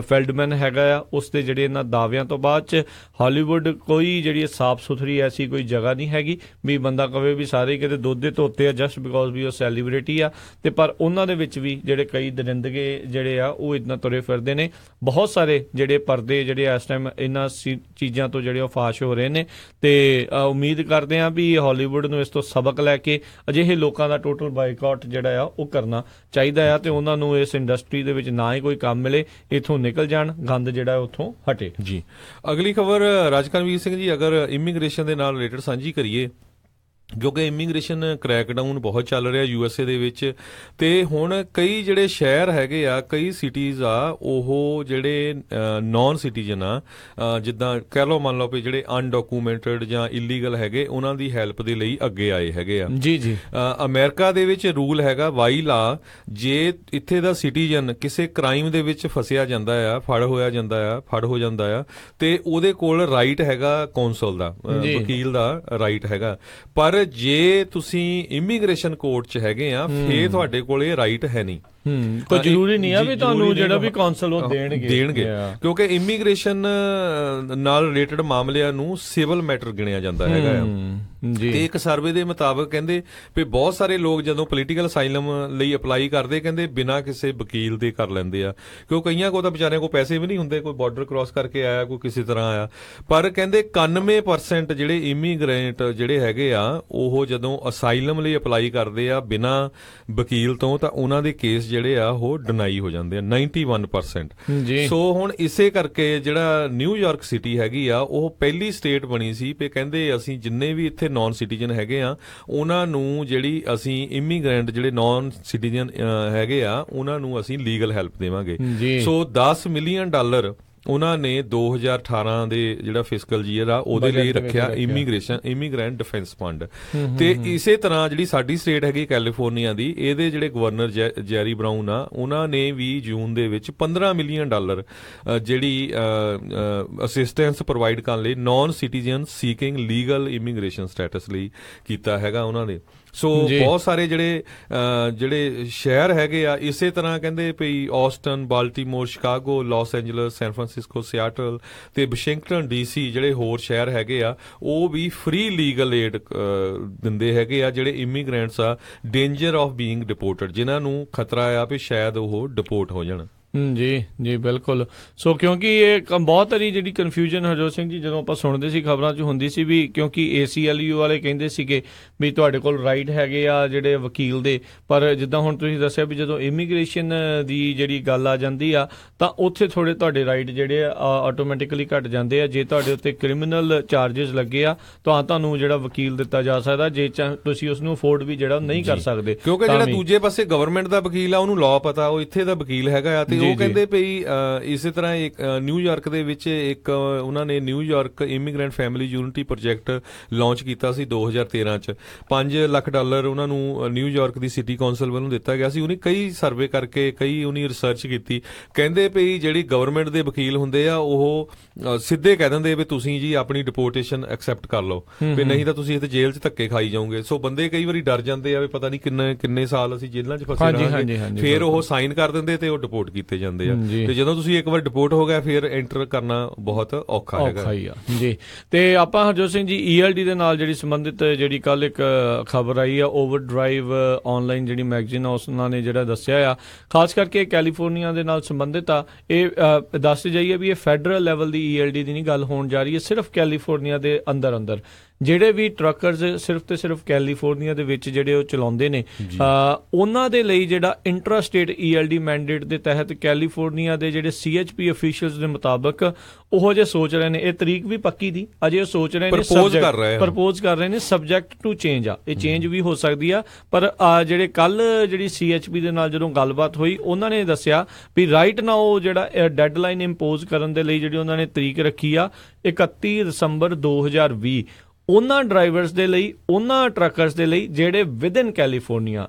ਫੀਲਡਮੈਨ ਹੈਗਾ ਆ ਉਸ ਦੇ ਜਿਹੜੇ ਇਹਨਾਂ ਦਾਅਵਿਆਂ ਤੋਂ ਬਾਅਦ 'ਚ ਹਾਲੀਵੁੱਡ ਕੋਈ ਜਿਹੜੀ ਸਾਫ਼ ਸੁਥਰੀ ਐਸੀ ਕੋਈ ਜਗ੍ਹਾ ਨਹੀਂ ਹੈਗੀ ਵੀ ਬੰਦਾ ਕਵੇ ਵੀ ਸਾਰੇ ਕਿਤੇ ਦੁੱਧ ਦੇ ਧੋਤੇ ਆ ਜਸਟ ਬਿਕੋਜ਼ ਵੀ ਉਹ ਸੈਲੀਬ੍ਰਿਟੀ ਆ। ਤੇ ਪਰ ਉਹਨਾਂ ਦੇ ਵਿੱਚ ਵੀ ਜਿਹੜੇ ਕਈ ਦਰਿੰਦਗੇ ਜਿਹੜੇ ਆ ਉਹ ਇੱਦਾਂ ਤੁਰੇ ਫਿਰਦੇ ਨੇ। ਬਹੁਤ ਸਾਰੇ ਜਿਹੜੇ ਪਰਦੇ ਜਿਹੜੇ ਇਸ ਟਾਈਮ ਇਹਨਾਂ ਚੀਜ਼ਾਂ ਤੋਂ ਜਿਹੜੇ ਉਹ ਫਾਸ਼ ਹੋ ਰਹੇ ਨੇ। ਤੇ ਉਮੀਦ ਕਰਦੇ ਆ ਵੀ ਹਾਲੀਵੁੱਡ ਨੂੰ ਇਸ ਤੋਂ ਸਬਕ ਲੈ ਕੇ ਅਜਿਹੇ ਲੋਕਾਂ ਦਾ ਟੋਟਲ ਬਾਈਕਾਟ ਜਿਹੜਾ ਆ ਉਹ ਕਰਨਾ ਚਾਹੀਦਾ ਆ, ਤੇ ਉਹਨਾਂ ਨੂੰ ਇਸ ਇੰਡਸਟਰੀ ਦੇ ਵਿੱਚ ਨਾ ਹੀ ਕੋਈ ਕੰਮ ਮਿਲੇ, ਇੱਥੋਂ ਨਿਕਲ ਜਾਣ, ਗੰਦ ਜਿਹੜਾ ਉੱਥੋਂ ਹਟੇ। ਜੀ ਅਗਲੀ ਖਬਰ ਰਾਜਕਰਨਵੀਰ ਸਿੰਘ ਜੀ, ਅਗਰ ਇਮੀਗ੍ਰੇਸ਼ਨ ਦੇ ਨਾਲ ਰਿਲੇਟਡ ਸਾਂਝੀ ਕਰੀਏ, ਕਿਉਂਕਿ ਇਮੀਗ੍ਰੇਸ਼ਨ ਕ੍ਰੈਕਡਾਊਨ ਬਹੁਤ ਚੱਲ ਰਿਹਾ USA ਦੇ ਵਿੱਚ, ਤੇ ਹੁਣ ਕਈ ਜਿਹੜੇ ਸ਼ਹਿਰ ਹੈਗੇ ਆ, ਕਈ ਸਿਟੀਜ਼ ਆ, ਉਹ ਜਿਹੜੇ ਨੌਨ ਸਿਟੀਜ਼ਨ ਆ, ਜਿੱਦਾਂ ਕਹਿ ਲਓ ਮੰਨ ਲਓ ਵੀ ਜਿਹੜੇ ਅਨਡਾਕੂਮੈਂਟਡ ਜਾਂ ਇਲੀਗਲ ਹੈਗੇ, ਉਹਨਾਂ ਦੀ ਹੈਲਪ ਦੇ ਲਈ ਅੱਗੇ ਆਏ ਹੈਗੇ ਆ। ਜੀ ਅਮਰੀਕਾ ਦੇ ਵਿੱਚ ਰੂਲ ਹੈਗਾ ਵਾਈ ਲਾ, ਜੇ ਇੱਥੇ ਦਾ ਸਿਟੀਜ਼ਨ ਕਿਸੇ ਕ੍ਰਾਈਮ ਦੇ ਵਿੱਚ ਫਸਿਆ ਜਾਂਦਾ ਆ, ਫੜ ਹੋ ਜਾਂਦਾ ਆ, ਤੇ ਉਹਦੇ ਕੋਲ ਰਾਈਟ ਹੈਗਾ ਕੌਂਸਲ ਦਾ, ਵਕੀਲ ਦਾ ਰਾਈਟ ਹੈਗਾ। ਪਰ ਜੇ ਤੁਸੀਂ ਇਮੀਗ੍ਰੇਸ਼ਨ ਕੋਰਟ 'ਚ ਹੈਗੇ ਆ, ਫੇਰ ਤੁਹਾਡੇ ਕੋਲ ਇਹ ਰਾਈਟ ਹੈ ਨਹੀਂ। ਕੋਈ ਜ਼ਰੂਰੀ ਨਹੀਂ ਆ ਵੀ ਤੁਹਾਨੂੰ ਜਿਹੜਾ ਵੀ ਕੌਂਸਲ ਉਹ ਦੇਣਗੇ, ਕਿਉਂਕਿ ਇਮੀਗ੍ਰੇਸ਼ਨ ਨਾਲ ਰਿਲੇਟਡ ਮਾਮਲਿਆਂ ਨੂੰ ਸਿਵਲ ਮੈਟਰ ਗਿਣਿਆ ਜਾਂਦਾ ਹੈਗਾ ਆ। ਤੇ ਇੱਕ ਸਰਵੇ ਦੇ ਮੁਤਾਬਕ ਕਹਿੰਦੇ ਵੀ ਬਹੁਤ ਸਾਰੇ ਲੋਕ ਜਦੋਂ ਪੋਲੀਟੀਕਲ ਅਸਾਈਲਮ ਲਈ ਅਪਲਾਈ ਕਰਦੇ, ਕਹਿੰਦੇ ਬਿਨਾਂ ਕਿਸੇ ਵਕੀਲ ਦੇ ਕਰ ਲੈਂਦੇ ਆ, ਕਿਉਂਕਿ ਕਈਆਂ ਕੋਲ ਤਾਂ ਵਿਚਾਰਿਆਂ ਕੋਲ ਪੈਸੇ ਵੀ ਨਹੀਂ ਹੁੰਦੇ, ਕੋਈ ਬਾਰਡਰ ਕ੍ਰਾਸ ਕਰਕੇ ਆਇਆ, ਕੋਈ ਕਿਸੇ ਤਰ੍ਹਾਂ ਆਇਆ। ਪਰ ਕਹਿੰਦੇ 91% ਜਿਹੜੇ ਇਮੀਗ੍ਰੈਂਟ ਜਿਹੜੇ ਹੈਗੇ ਆ, ਉਹ ਜਦੋਂ ਅਸਾਈਲਮ ਲਈ ਅਪਲਾਈ ਕਰਦੇ ਆ ਬਿਨਾਂ ਵਕੀਲ ਤੋਂ, ਤਾਂ ਉਹਨਾਂ ਦੇ ਕੇਸ ਜਿਹੜੇ ਆ ਉਹ ਡਿਨਾਈ ਹੋ ਜਾਂਦੇ ਆ 91%। ਸੋ ਹੁਣ ਇਸੇ ਕਰਕੇ ਜਿਹੜਾ ਨਿਊਯਾਰਕ ਸਿਟੀ ਹੈਗੀ ਆ, ਉਹ ਪਹਿਲੀ ਸਟੇਟ ਬਣੀ ਸੀ ਵੀ ਕਹਿੰਦੇ ਅਸੀਂ ਜਿੰਨੇ ਵੀ ਇੱਥੇ ਨੌਨ ਸਿਟੀਜ਼ਨ ਹੈਗੇ ਆ, ਉਹਨਾਂ ਨੂੰ ਜਿਹੜੀ ਅਸੀਂ ਇਮੀਗ੍ਰੈਂਟ ਜਿਹੜੇ ਨੌਨ ਸਿਟੀਜ਼ਨ ਹੈਗੇ ਆ, ਉਹਨਾਂ ਨੂੰ ਅਸੀਂ ਲੀਗਲ ਹੈਲਪ ਦੇਵਾਂਗੇ। ਸੋ $10 ਮਿਲੀਅਨ ਉਹਨਾਂ ਨੇ 2018 ਦੇ ਜਿਹੜਾ ਫਿਸਕਲ ਈਅਰ ਆ ਉਹਦੇ ਲਈ ਰੱਖਿਆ ਇਮੀਗ੍ਰੈਂਟ ਡਿਫੈਂਸ ਫੰਡ। ਤੇ ਇਸੇ ਤਰ੍ਹਾਂ ਜਿਹੜੀ ਸਾਡੀ ਸਟੇਟ ਹੈਗੀ ਕੈਲੀਫੋਰਨੀਆ ਦੀ, ਇਹਦੇ ਜਿਹੜੇ ਗਵਰਨਰ ਜੈਰੀ ਬਰਾਊਨ ਆ, ਉਹਨਾਂ ਨੇ ਵੀ ਜੂਨ ਦੇ ਵਿੱਚ $15 ਮਿਲੀਅਨ ਜਿਹੜੀ ਅਸਿਸਟੈਂਸ ਪ੍ਰੋਵਾਈਡ ਕਰਨ ਲਈ non citizen seeking legal immigration status ਲਈ ਕੀਤਾ ਹੈਗਾ ਉਹਨਾਂ ਨੇ। ਸੋ ਬਹੁਤ ਸਾਰੇ ਜਿਹੜੇ ਸ਼ਹਿਰ ਹੈਗੇ ਆ, ਇਸੇ ਤਰ੍ਹਾਂ ਕਹਿੰਦੇ ਵੀ Austin, Baltimore, Chicago, Los Angeles, San Francisco, Seattle ਤੇ ਵਾਸ਼ਿੰਗਟਨ DC ਜਿਹੜੇ ਹੋਰ ਸ਼ਹਿਰ ਹੈਗੇ ਆ, ਉਹ ਵੀ ਫ੍ਰੀ ਲੀਗਲ ਏਡ ਦਿੰਦੇ ਹੈਗੇ ਆ ਜਿਹੜੇ ਇਮੀਗ੍ਰੈਂਟਸ ਆ ਡੇਂਜਰ ਆਫ ਬੀਇੰਗ ਡਿਪੋਰਟਡ, ਜਿਨ੍ਹਾਂ ਨੂੰ ਖਤਰਾ ਆ ਵੀ ਸ਼ਾਇਦ ਉਹ ਡਿਪੋਰਟ ਹੋ ਜਾਣ। ਜੀ ਬਿਲਕੁਲ। ਸੋ ਕਿਉਂਕਿ ਇਹ ਬਹੁਤ ਸਾਰੀ ਜਿਹੜੀ ਕਨਫਿਊਜ਼ਨ ਹਰਜੋਤ ਸਿੰਘ ਜੀ ਜਦੋਂ ਆਪਾਂ ਸੁਣਦੇ ਸੀ ਖਬਰਾਂ 'ਚ ਹੁੰਦੀ ਸੀ ਵੀ ਕਿਉਂਕਿ ACLU ਵਾਲੇ ਕਹਿੰਦੇ ਸੀਗੇ ਵੀ ਤੁਹਾਡੇ ਕੋਲ ਰਾਈਟ ਹੈਗੇ ਆ ਜਿਹੜੇ ਵਕੀਲ ਦੇ, ਪਰ ਜਿੱਦਾਂ ਹੁਣ ਤੁਸੀਂ ਦੱਸਿਆ ਵੀ ਜਦੋਂ ਇਮੀਗ੍ਰੇਸ਼ਨ ਦੀ ਜਿਹੜੀ ਗੱਲ ਆ ਜਾਂਦੀ ਆ ਤਾਂ ਉੱਥੇ ਥੋੜ੍ਹੇ ਤੁਹਾਡੇ ਰਾਈਟ ਜਿਹੜੇ ਆ ਆਟੋਮੈਟਿਕਲੀ ਘੱਟ ਜਾਂਦੇ ਆ। ਜੇ ਤੁਹਾਡੇ ਉੱਤੇ ਕ੍ਰਿਮੀਨਲ ਚਾਰਜਸ ਲੱਗੇ ਆ ਤਾਂ ਤੁਹਾਨੂੰ ਜਿਹੜਾ ਵਕੀਲ ਦਿੱਤਾ ਜਾ ਸਕਦਾ, ਜੇ ਤੁਸੀਂ ਉਸਨੂੰ ਅਫੋਰਡ ਵੀ ਜਿਹੜਾ ਨਹੀਂ ਕਰ ਸਕਦੇ। ਕਿਉਂਕਿ ਜਿਹੜਾ ਦੂਜੇ ਪਾਸੇ ਗਵਰਨਮੈਂਟ ਦਾ ਵਕੀਲ ਆ ਉਹਨੂੰ ਲਾਅ ਪਤਾ, ਉਹ ਇੱਥੇ ਦਾ ਵਕੀਲ ਹੈਗਾ ਆ, ਤੇ ਉਹ ਕਹਿੰਦੇ ਪਈ ਇਸੇ ਤਰ੍ਹਾਂ ਇੱਕ ਨਿਊਯਾਰਕ ਦੇ ਵਿੱਚ ਇੱਕ ਉਹਨਾਂ ਨੇ New York immigrant family unity project launch ਕੀਤਾ ਸੀ 2013 ਚ। $5 ਲੱਖ ਉਹਨਾਂ ਨੂੰ ਨਿਊਯਾਰਕ ਦੀ ਸਿਟੀ ਕੌਂਸਲ ਵੱਲੋਂ ਦਿੱਤਾ ਗਿਆ ਸੀ। ਉਹਨੇ ਕਈ ਸਰਵੇ ਕਰਕੇ ਕਈ ਉਹਨੇ ਰਿਸਰਚ ਕੀਤੀ। ਕਹਿੰਦੇ ਪਈ ਜਿਹੜੀ ਗਵਰਨਮੈਂਟ ਦੇ ਵਕੀਲ ਹੁੰਦੇ ਆ ਉਹ ਸਿੱਧੇ ਕਹਿ ਦਿੰਦੇ ਵੀ ਤੁਸੀਂ ਜੀ ਆਪਣੀ ਡਿਪੋਰਟੇਸ਼ਨ ਐਕਸੈਪਟ ਕਰ ਲਓ, ਵੀ ਨਹੀਂ ਤਾਂ ਤੁਸੀਂ ਇੱਥੇ ਜੇਲ੍ਹ 'ਚ ਧੱਕੇ ਖਾਈ ਜਾਓਗੇ। ਸੋ ਬੰਦੇ ਕਈ ਵਾਰੀ ਡਰ ਜਾਂਦੇ ਆ ਵੀ ਪਤਾ ਨਹੀਂ ਕਿੰਨੇ ਸਾਲ ਅਸੀਂ ਜੇਲ੍ਹਾਂ 'ਚ ਫਸੇ ਰਹਾਂਗੇ, ਫਿਰ ਉਹ ਸਾਈਨ ਕਰ ਦਿੰਦੇ ਤੇ ਉਹ ਡਿਪੋਰਟ ਕੀਤੇ ਜਾਂਦੇ ਆ। ਤੇ ਜਦੋਂ ਤੁਸੀਂ ਇੱਕ ਵਾਰ ਡਿਪੋਰਟ ਹੋ ਗਿਆ ਫਿਰ ਐਂਟਰ ਕਰਨਾ ਬਹੁਤ ਔਖਾ ਹੈਗਾ ਜੀ। ਤੇ ਆਪਾਂ ਹਰਜੋਤ ਸਿੰਘ ਜੀ ELD ਦੇ ਨਾਲ ਜਿਹੜੀ ਸੰਬੰਧਿਤ ਜਿਹੜੀ ਕੱਲ ਇੱਕ ਖਬਰ ਆਈ ਆ ਓਵਰਡਰਾਈਵ ਆਨਲਾਈਨ ਜਿਹੜੀ ਮੈਗਜ਼ੀਨ ਆ ਉਹਨਾਂ ਨੇ ਜਿਹੜਾ ਦੱਸਿਆ ਆ ਖਾਸ ਕਰਕੇ ਕੈਲੀਫੋਰਨੀਆ ਦੇ ਨਾਲ ਸੰਬੰਧਿਤ ਆ। ਇਹ ਦੱਸ ਜਾਈਏ ਵੀ ਇਹ ਫੈਡਰਲ ਲੈਵਲ ਦੀ ELD ਦੀ ਨਹੀਂ ਗੱਲ ਹੋਣ ਜਾ ਰਹੀ ਹੈ, ਸਿਰਫ ਕੈਲੀਫੋਰਨੀਆ ਦੇ ਅੰਦਰ ਜਿਹੜੇ ਵੀ ਟਰੱਕਰਜ਼ ਸਿਰਫ ਤੇ ਸਿਰਫ ਕੈਲੀਫੋਰਨੀਆ ਦੇ ਵਿੱਚ ਜਿਹੜੇ ਉਹ ਚਲਾਉਂਦੇ ਨੇ ਉਹਨਾਂ ਦੇ ਲਈ ਜਿਹੜਾ ਇੰਟਰਾ ਸਟੇਟ ELD ਮੈਂਡੇਟ ਦੇ ਤਹਿਤ ਕੈਲੀਫੋਰਨੀਆ ਦੇ ਜਿਹੜੇ CHP ਅਫੀਸ਼ੀਅਲਸ ਦੇ ਮੁਤਾਬਕ ਉਹ ਜੇ ਸੋਚ ਰਹੇ ਨੇ, ਇਹ ਤਰੀਕ ਵੀ ਪੱਕੀ ਦੀ ਅਜੇ ਉਹ ਸੋਚ ਰਹੇ ਨੇ, ਪ੍ਰਪੋਜ਼ ਕਰ ਰਹੇ ਨੇ ਸਬਜੈਕਟ ਟੂ ਚੇਂਜ ਆ। ਇਹ ਚੇਂਜ ਵੀ ਹੋ ਸਕਦੀ ਆ, ਪਰ ਜਿਹੜੇ ਕੱਲ ਜਿਹੜੀ CHP ਦੇ ਨਾਲ ਜਦੋਂ ਗੱਲਬਾਤ ਹੋਈ ਉਹਨਾਂ ਨੇ ਦੱਸਿਆ ਵੀ ਰਾਈਟ ਨਾ ਉਹ ਜਿਹੜਾ ਡੈਡਲਾਈਨ ਇੰਪੋਜ਼ ਕਰਨ ਦੇ ਲਈ ਜਿਹੜੀ ਉਹਨਾਂ ਨੇ ਤਰੀਕ ਰੱਖੀ ਆ 31 ਦਸੰਬਰ 2020 ਉਹਨਾਂ ਡਰਾਈਵਰਸ ਦੇ ਲਈ, ਉਹਨਾਂ ਟਰੱਕਰਸ ਦੇ ਲਈ ਜਿਹੜੇ ਵਿਦਨ ਕੈਲੀਫੋਰਨੀਆ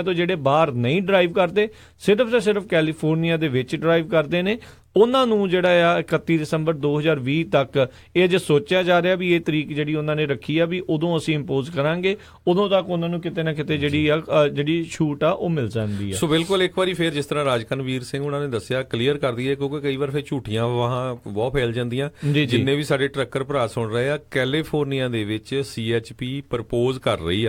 ਤੋਂ ਜਿਹੜੇ ਬਾਹਰ ਨਹੀਂ ਡਰਾਈਵ ਕਰਦੇ, ਸਿਰਫ ਤੇ ਸਿਰਫ ਕੈਲੀਫੋਰਨੀਆ ਦੇ ਵਿੱਚ ਡਰਾਈਵ ਕਰਦੇ ਨੇ, ਉਹਨਾਂ ਨੂੰ ਜਿਹੜਾ ਆ 31 ਦਸੰਬਰ 2020 ਤੱਕ ਇਹ ਜੇ ਸੋਚਿਆ ਜਾ ਰਿਹਾ ਵੀ ਇਹ ਤਰੀਕ ਜਿਹੜੀ ਉਹਨਾਂ ਨੇ ਰੱਖੀ ਆ ਵੀ ਉਦੋਂ ਅਸੀਂ ਇੰਪੋਜ਼ ਕਰਾਂਗੇ, ਉਦੋਂ ਤੱਕ ਉਹਨਾਂ ਨੂੰ ਕਿਤੇ ਨਾ ਕਿਤੇ ਜਿਹੜੀ ਛੂਟ ਆ ਉਹ ਮਿਲ ਜਾਂਦੀ ਆ। ਸੋ ਬਿਲਕੁਲ ਇੱਕ ਵਾਰੀ ਫਿਰ ਜਿਸ ਤਰ੍ਹਾਂ ਰਾਜਕਨਵੀਰ ਸਿੰਘ ਉਹਨਾਂ ਨੇ ਦੱਸਿਆ ਕਲੀਅਰ ਕਰ ਦਈਏ, ਕਿਉਂਕਿ ਕਈ ਵਾਰ ਫਿਰ ਝੂਠੀਆਂ ਅਫਵਾਹਾਂ ਬਹੁਤ ਫੈਲ ਜਾਂਦੀਆਂ। ਜਿੰਨੇ ਵੀ ਸਾਡੇ ਟਰੱਕਰ ਭਰਾ ਸੁਣ ਰਹੇ ਆ, ਕੈਲੀਫੋਰਨੀਆ ਦੇ ਵਿੱਚ CHP ਪ੍ਰਪੋਜ਼ ਕਰ ਰਹੀ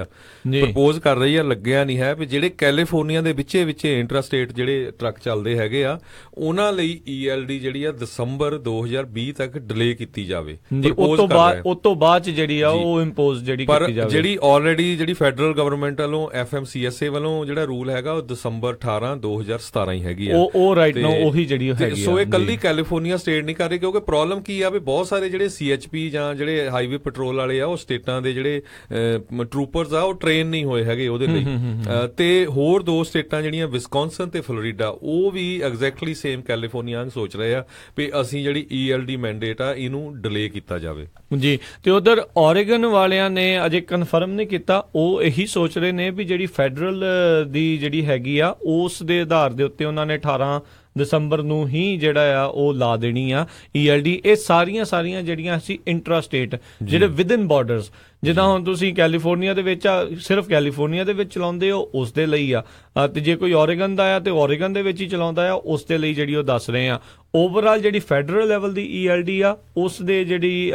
ਆ, ਲੱਗਿਆ ਨਹੀਂ ਹੈ ਵੀ ਜਿਹੜੇ ਕੈਲੀਫੋਰਨੀਆ ਦੇ ਵਿੱਚੇ ਇੰਟਰਾ ਸਟੇਟ ਜਿਹੜੇ ਟਰੱਕ ਚੱਲਦੇ ਹੈਗੇ ਆ ਉਹਨਾਂ ਲਈ ELD ਜਿਹੜੀ ਆ ਦਸੰਬਰ 2020 ਤੱਕ ਡਿਲੇ ਕੀਤੀ ਜਾਵੇ। ਉਸ ਤੋਂ ਬਾਅਦ ਜਿਹੜੀ ਆ ਉਹ ਇੰਪੋਜ਼ ਜਿਹੜੀ ਕੀਤੀ ਜਾਵੇ। ਜਿਹੜੀ ਆਲਰੇਡੀ ਜਿਹੜੀ ਫੈਡਰਲ ਗਵਰਨਮੈਂਟ ਵੱਲੋਂ FMCSA ਵੱਲੋਂ ਜਿਹੜਾ ਰੂਲ ਹੈਗਾ ਉਹ ਦਸੰਬਰ 18 2017 ਹੀ ਹੈਗੀ ਆ, ਉਹ ਰਾਈਟ ਨਾਓ ਉਹੀ ਜਿਹੜੀ ਹੈਗੀ ਆ। ਸੋ ਇਹ ਕੱਲੀ ਕੈਲੀਫੋਰਨੀਆ ਸਟੇਟ ਨਹੀਂ ਕਰ ਰਹੀ, ਕਿਉਂਕਿ ਪ੍ਰੋਬਲਮ ਕੀ ਆ ਵੀ ਬਹੁਤ ਸਾਰੇ ਜਿਹੜੇ CHP ਜਾਂ ਜਿਹੜੇ ਹਾਈਵੇ ਪੈਟਰੋਲ ਵਾਲੇ ਆ ਉਹ ਸਟੇਟਾਂ ਦੇ ਜਿਹੜੇ ਟਰੂਪਰਸ ਆ ਉਹ ਟ੍ਰੇਨ ਨਹੀਂ ਹੋਏ ਹੈਗੇ ਉਹਦੇ ਲਈ। ਤੇ ਹੋਰ ਦੋ ਸਟੇਟਾਂ ਜਿਹੜੀਆਂ ਵਿਸਕੌਨਸਨ ਤੇ ਫਲੋਰੀਡਾ ਉਹ ਵੀ ਐਗਜ਼ੈਕਟਲੀ ਸੇਮ ਕੈਲੀਫੋਰਨੀਆ ਸੋਚ ਰਹੇ ਆ ਵੀ ਅਸੀਂ ਜਿਹੜੀ ELD ਮੈਂਡੇਟ ਆ ਇਹਨੂੰ ਡਿਲੇ ਕੀਤਾ ਜਾਵੇ ਜੀ। ਤੇ ਉਧਰ ਔਰੇਗਨ ਵਾਲਿਆਂ ਨੇ ਅਜੇ ਕਨਫਰਮ ਨਹੀਂ ਕੀਤਾ, ਉਹ ਇਹੀ ਸੋਚ ਰਹੇ ਨੇ ਵੀ ਜਿਹੜੀ ਫੈਡਰਲ ਦੀ ਜਿਹੜੀ ਹੈਗੀ ਆ ਉਸ ਦੇ ਆਧਾਰ ਦੇ ਉੱਤੇ ਉਹਨਾਂ ਨੇ 18 ਦਸੰਬਰ ਨੂੰ ਹੀ ਜਿਹੜਾ ਆ ਉਹ ਲਾ ਦੇਣੀ ਆ ELD। ਇਹ ਸਾਰੀਆਂ ਜਿਹੜੀਆਂ ਸੀ ਇੰਟਰਾ ਸਟੇਟ ਜਿਹੜੇ ਵਿਦਨ ਬਾਰਡਰਸ, ਜਿੱਦਾਂ ਹੁਣ ਤੁਸੀਂ ਕੈਲੀਫੋਰਨੀਆ ਦੇ ਵਿੱਚ ਆ ਸਿਰਫ ਕੈਲੀਫੋਰਨੀਆ ਦੇ ਵਿੱਚ ਚਲਾਉਂਦੇ ਹੋ ਉਸ ਦੇ ਲਈ ਆ, ਤੇ ਜੇ ਕੋਈ ਔਰੇਗਨ ਦਾ ਆ ਤੇ ਔਰੇਗਨ ਦੇ ਵਿੱਚ ਹੀ ਚਲਾਉਂਦਾ ਆ ਉਸ ਦੇ ਲਈ ਜਿਹੜੀ ਉਹ ਦੱਸ ਰਹੇ ਆ। ਓਵਰਆਲ ਜਿਹੜੀ ਫੈਡਰਲ ਲੈਵਲ ਦੀ ELD ਆ ਉਸ ਦੇ ਜਿਹੜੀ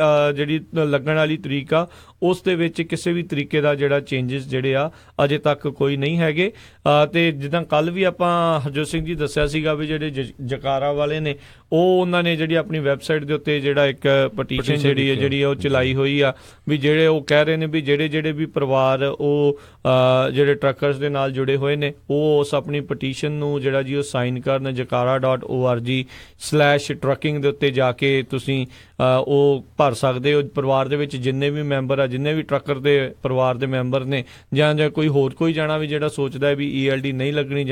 ਲੱਗਣ ਵਾਲੀ ਤਰੀਕ ਆ ਉਸ ਦੇ ਵਿੱਚ ਕਿਸੇ ਵੀ ਤਰੀਕੇ ਦਾ ਜਿਹੜਾ ਚੇਂਜਸ ਜਿਹੜੇ ਆ ਅਜੇ ਤੱਕ ਕੋਈ ਨਹੀਂ ਹੈਗੇ। ਤੇ ਜਿੱਦਾਂ ਕੱਲ ਵੀ ਆਪਾਂ ਹਰਜੋਤ ਸਿੰਘ ਜੀ ਦੱਸਿਆ ਸੀਗਾ ਵੀ ਜਿਹੜੇ ਜਕਾਰਾ ਵਾਲੇ ਨੇ ਉਹ ਉਹਨਾਂ ਨੇ ਜਿਹੜੀ ਆਪਣੀ ਵੈਬਸਾਈਟ ਦੇ ਉੱਤੇ ਜਿਹੜਾ ਇੱਕ ਪਟੀਸ਼ਨ ਜਿਹੜੀ ਉਹ ਚਲਾਈ ਹੋਈ ਆ ਵੀ ਜਿਹੜੇ ਉਹ ਕਹਿ ਰਹੇ ਨੇ ਵੀ ਜਿਹੜੇ ਵੀ ਪਰਿਵਾਰ ਉਹ ਜਿਹੜੇ ਟਰੱਕਰਸ ਦੇ ਨਾਲ ਜੁੜੇ ਹੋਏ ਨੇ ਉਹ ਉਸ ਆਪਣੀ ਪਟੀਸ਼ਨ ਨੂੰ ਜਿਹੜਾ ਜੀ ਉਹ ਸਾਈਨ ਕਰਨ jakara.org/trucking ਦੇ ਉੱਤੇ ਜਾ ਕੇ ਤੁਸੀਂ ਉਹ ਭਰ ਸਕਦੇ ਹੋ। ਪਰਿਵਾਰ ਦੇ ਵਿੱਚ ਜਿੰਨੇ ਵੀ ਮੈਂਬਰ ਆ, ਜਿੰਨੇ ਵੀ ਟਰੱਕਰ ਦੇ ਪਰਿਵਾਰ ਦੇ ਮੈਂਬਰ ਨੇ ਜਾਂ ਕੋਈ ਹੋਰ ਕੋਈ ਜਾਣਾ ਵੀ ਜਿਹੜਾ ਸੋਚਦਾ ਹੈ ਵੀ ELD ਨਹੀਂ ਲੱਗਣੀ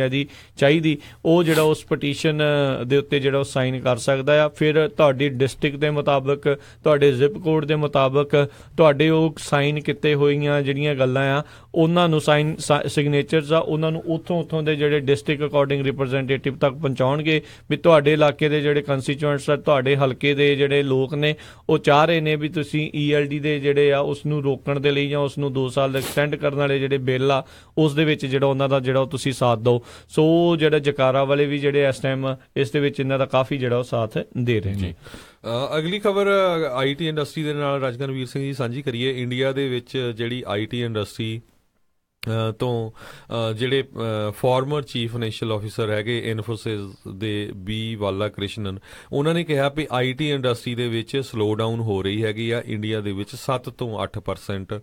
ਚਾਹੀਦੀ ਉਹ ਜਿਹੜਾ ਉਸ ਪਟੀਸ਼ਨ ਦੇ ਉੱਤੇ ਜਿਹੜਾ ਉਹ ਸਾਈਨ ਕਰ ਸਕਦਾ ਆ। ਫਿਰ ਤੁਹਾਡੀ ਡਿਸਟ੍ਰਿਕਟ ਦੇ ਮੁਤਾਬਕ, ਤੁਹਾਡੇ ਜ਼ਿਪ ਕੋਡ ਦੇ ਮੁਤਾਬਕ ਤੁਹਾਡੇ ਉਹ ਸਾਈਨ ਕੀਤੇ ਹੋਈਆਂ ਜਿਹੜੀਆਂ ਗੱਲਾਂ ਆ ਉਹਨਾਂ ਨੂੰ ਸਿਗਨੇਚਰਸ ਆ ਉਹਨਾਂ ਨੂੰ ਉੱਥੋਂ ਦੇ ਜਿਹੜੇ ਡਿਸਟ੍ਰਿਕਟ ਅਕੋਰਡਿੰਗ ਰਿਪਰੈਜ਼ੈਂਟੇਟਿਵ ਤੱਕ ਪਹੁੰਚਾਉਣਗੇ ਵੀ ਤੁਹਾਡੇ ਇਲਾਕੇ ਦੇ ਜਿਹੜੇ ਕੰਸਟੀਚੁਐਂਟਸ ਆ, ਤੁਹਾਡੇ ਹਲਕੇ ਦੇ ਜਿਹੜੇ ਲੋਕ ਨੇ ਉਹ ਚਾਹ ਰਹੇ ਨੇ ਵੀ ਤੁਸੀਂ ELD ਦੇ ਜਿਹੜੇ ਆ ਉਸ ਨੂੰ ਰੋਕਣ ਦੇ ਲਈ ਜਾਂ ਉਸ ਨੂੰ 2 ਸਾਲ ਐਕਸਟੈਂਡ ਕਰਨ ਵਾਲੇ ਜਿਹੜੇ ਬਿੱਲ ਆ ਉਸ ਦੇ ਵਿੱਚ ਜਿਹੜਾ ਉਹਨਾਂ ਦਾ ਜਿਹੜਾ ਤੁਸੀਂ ਸਾਥ ਦਿਓ। ਸੋ ਜਿਹੜਾ ਜਕਾਰਾ ਵਾਲੇ ਵੀ ਜਿਹੜੇ ਇਸ ਟਾਈਮ ਇਸ ਦੇ ਵਿੱਚ ਇਹਨਾਂ ਦਾ ਕਾਫੀ ਜਿਹੜਾ ਉਹ ਸਾਥ ਦੇ ਰਹੇ ਨੇ। ਅਗਲੀ ਖਬਰ IT ਇੰਡਸਟਰੀ ਦੇ ਨਾਲ ਰਾਜਕਨਵੀਰ ਸਿੰਘ ਜੀ ਸਾਂਝੀ ਕਰੀਏ। ਇੰਡੀਆ ਦੇ ਵਿੱਚ ਜਿਹੜੀ IT ਇੰਡਸਟਰੀ ਤੋਂ ਜਿਹੜੇ ਫਾਰਮਰ ਚੀਫ ਫਾਈਨੈਂਸ਼ੀਅਲ ਆਫਿਸਰ ਹੈਗੇ ਇਨਫੋਸਿਸ ਦੇ ਬੀ ਵਾਲਾ ਕ੍ਰਿਸ਼ਨਨ, ਉਹਨਾਂ ਨੇ ਕਿਹਾ ਵੀ IT ਇੰਡਸਟਰੀ ਦੇ ਵਿੱਚ ਸਲੋ ਡਾਊਨ ਹੋ ਰਹੀ ਹੈਗੀ ਆ ਇੰਡੀਆ ਦੇ ਵਿੱਚ 7 ਤੋਂ 8%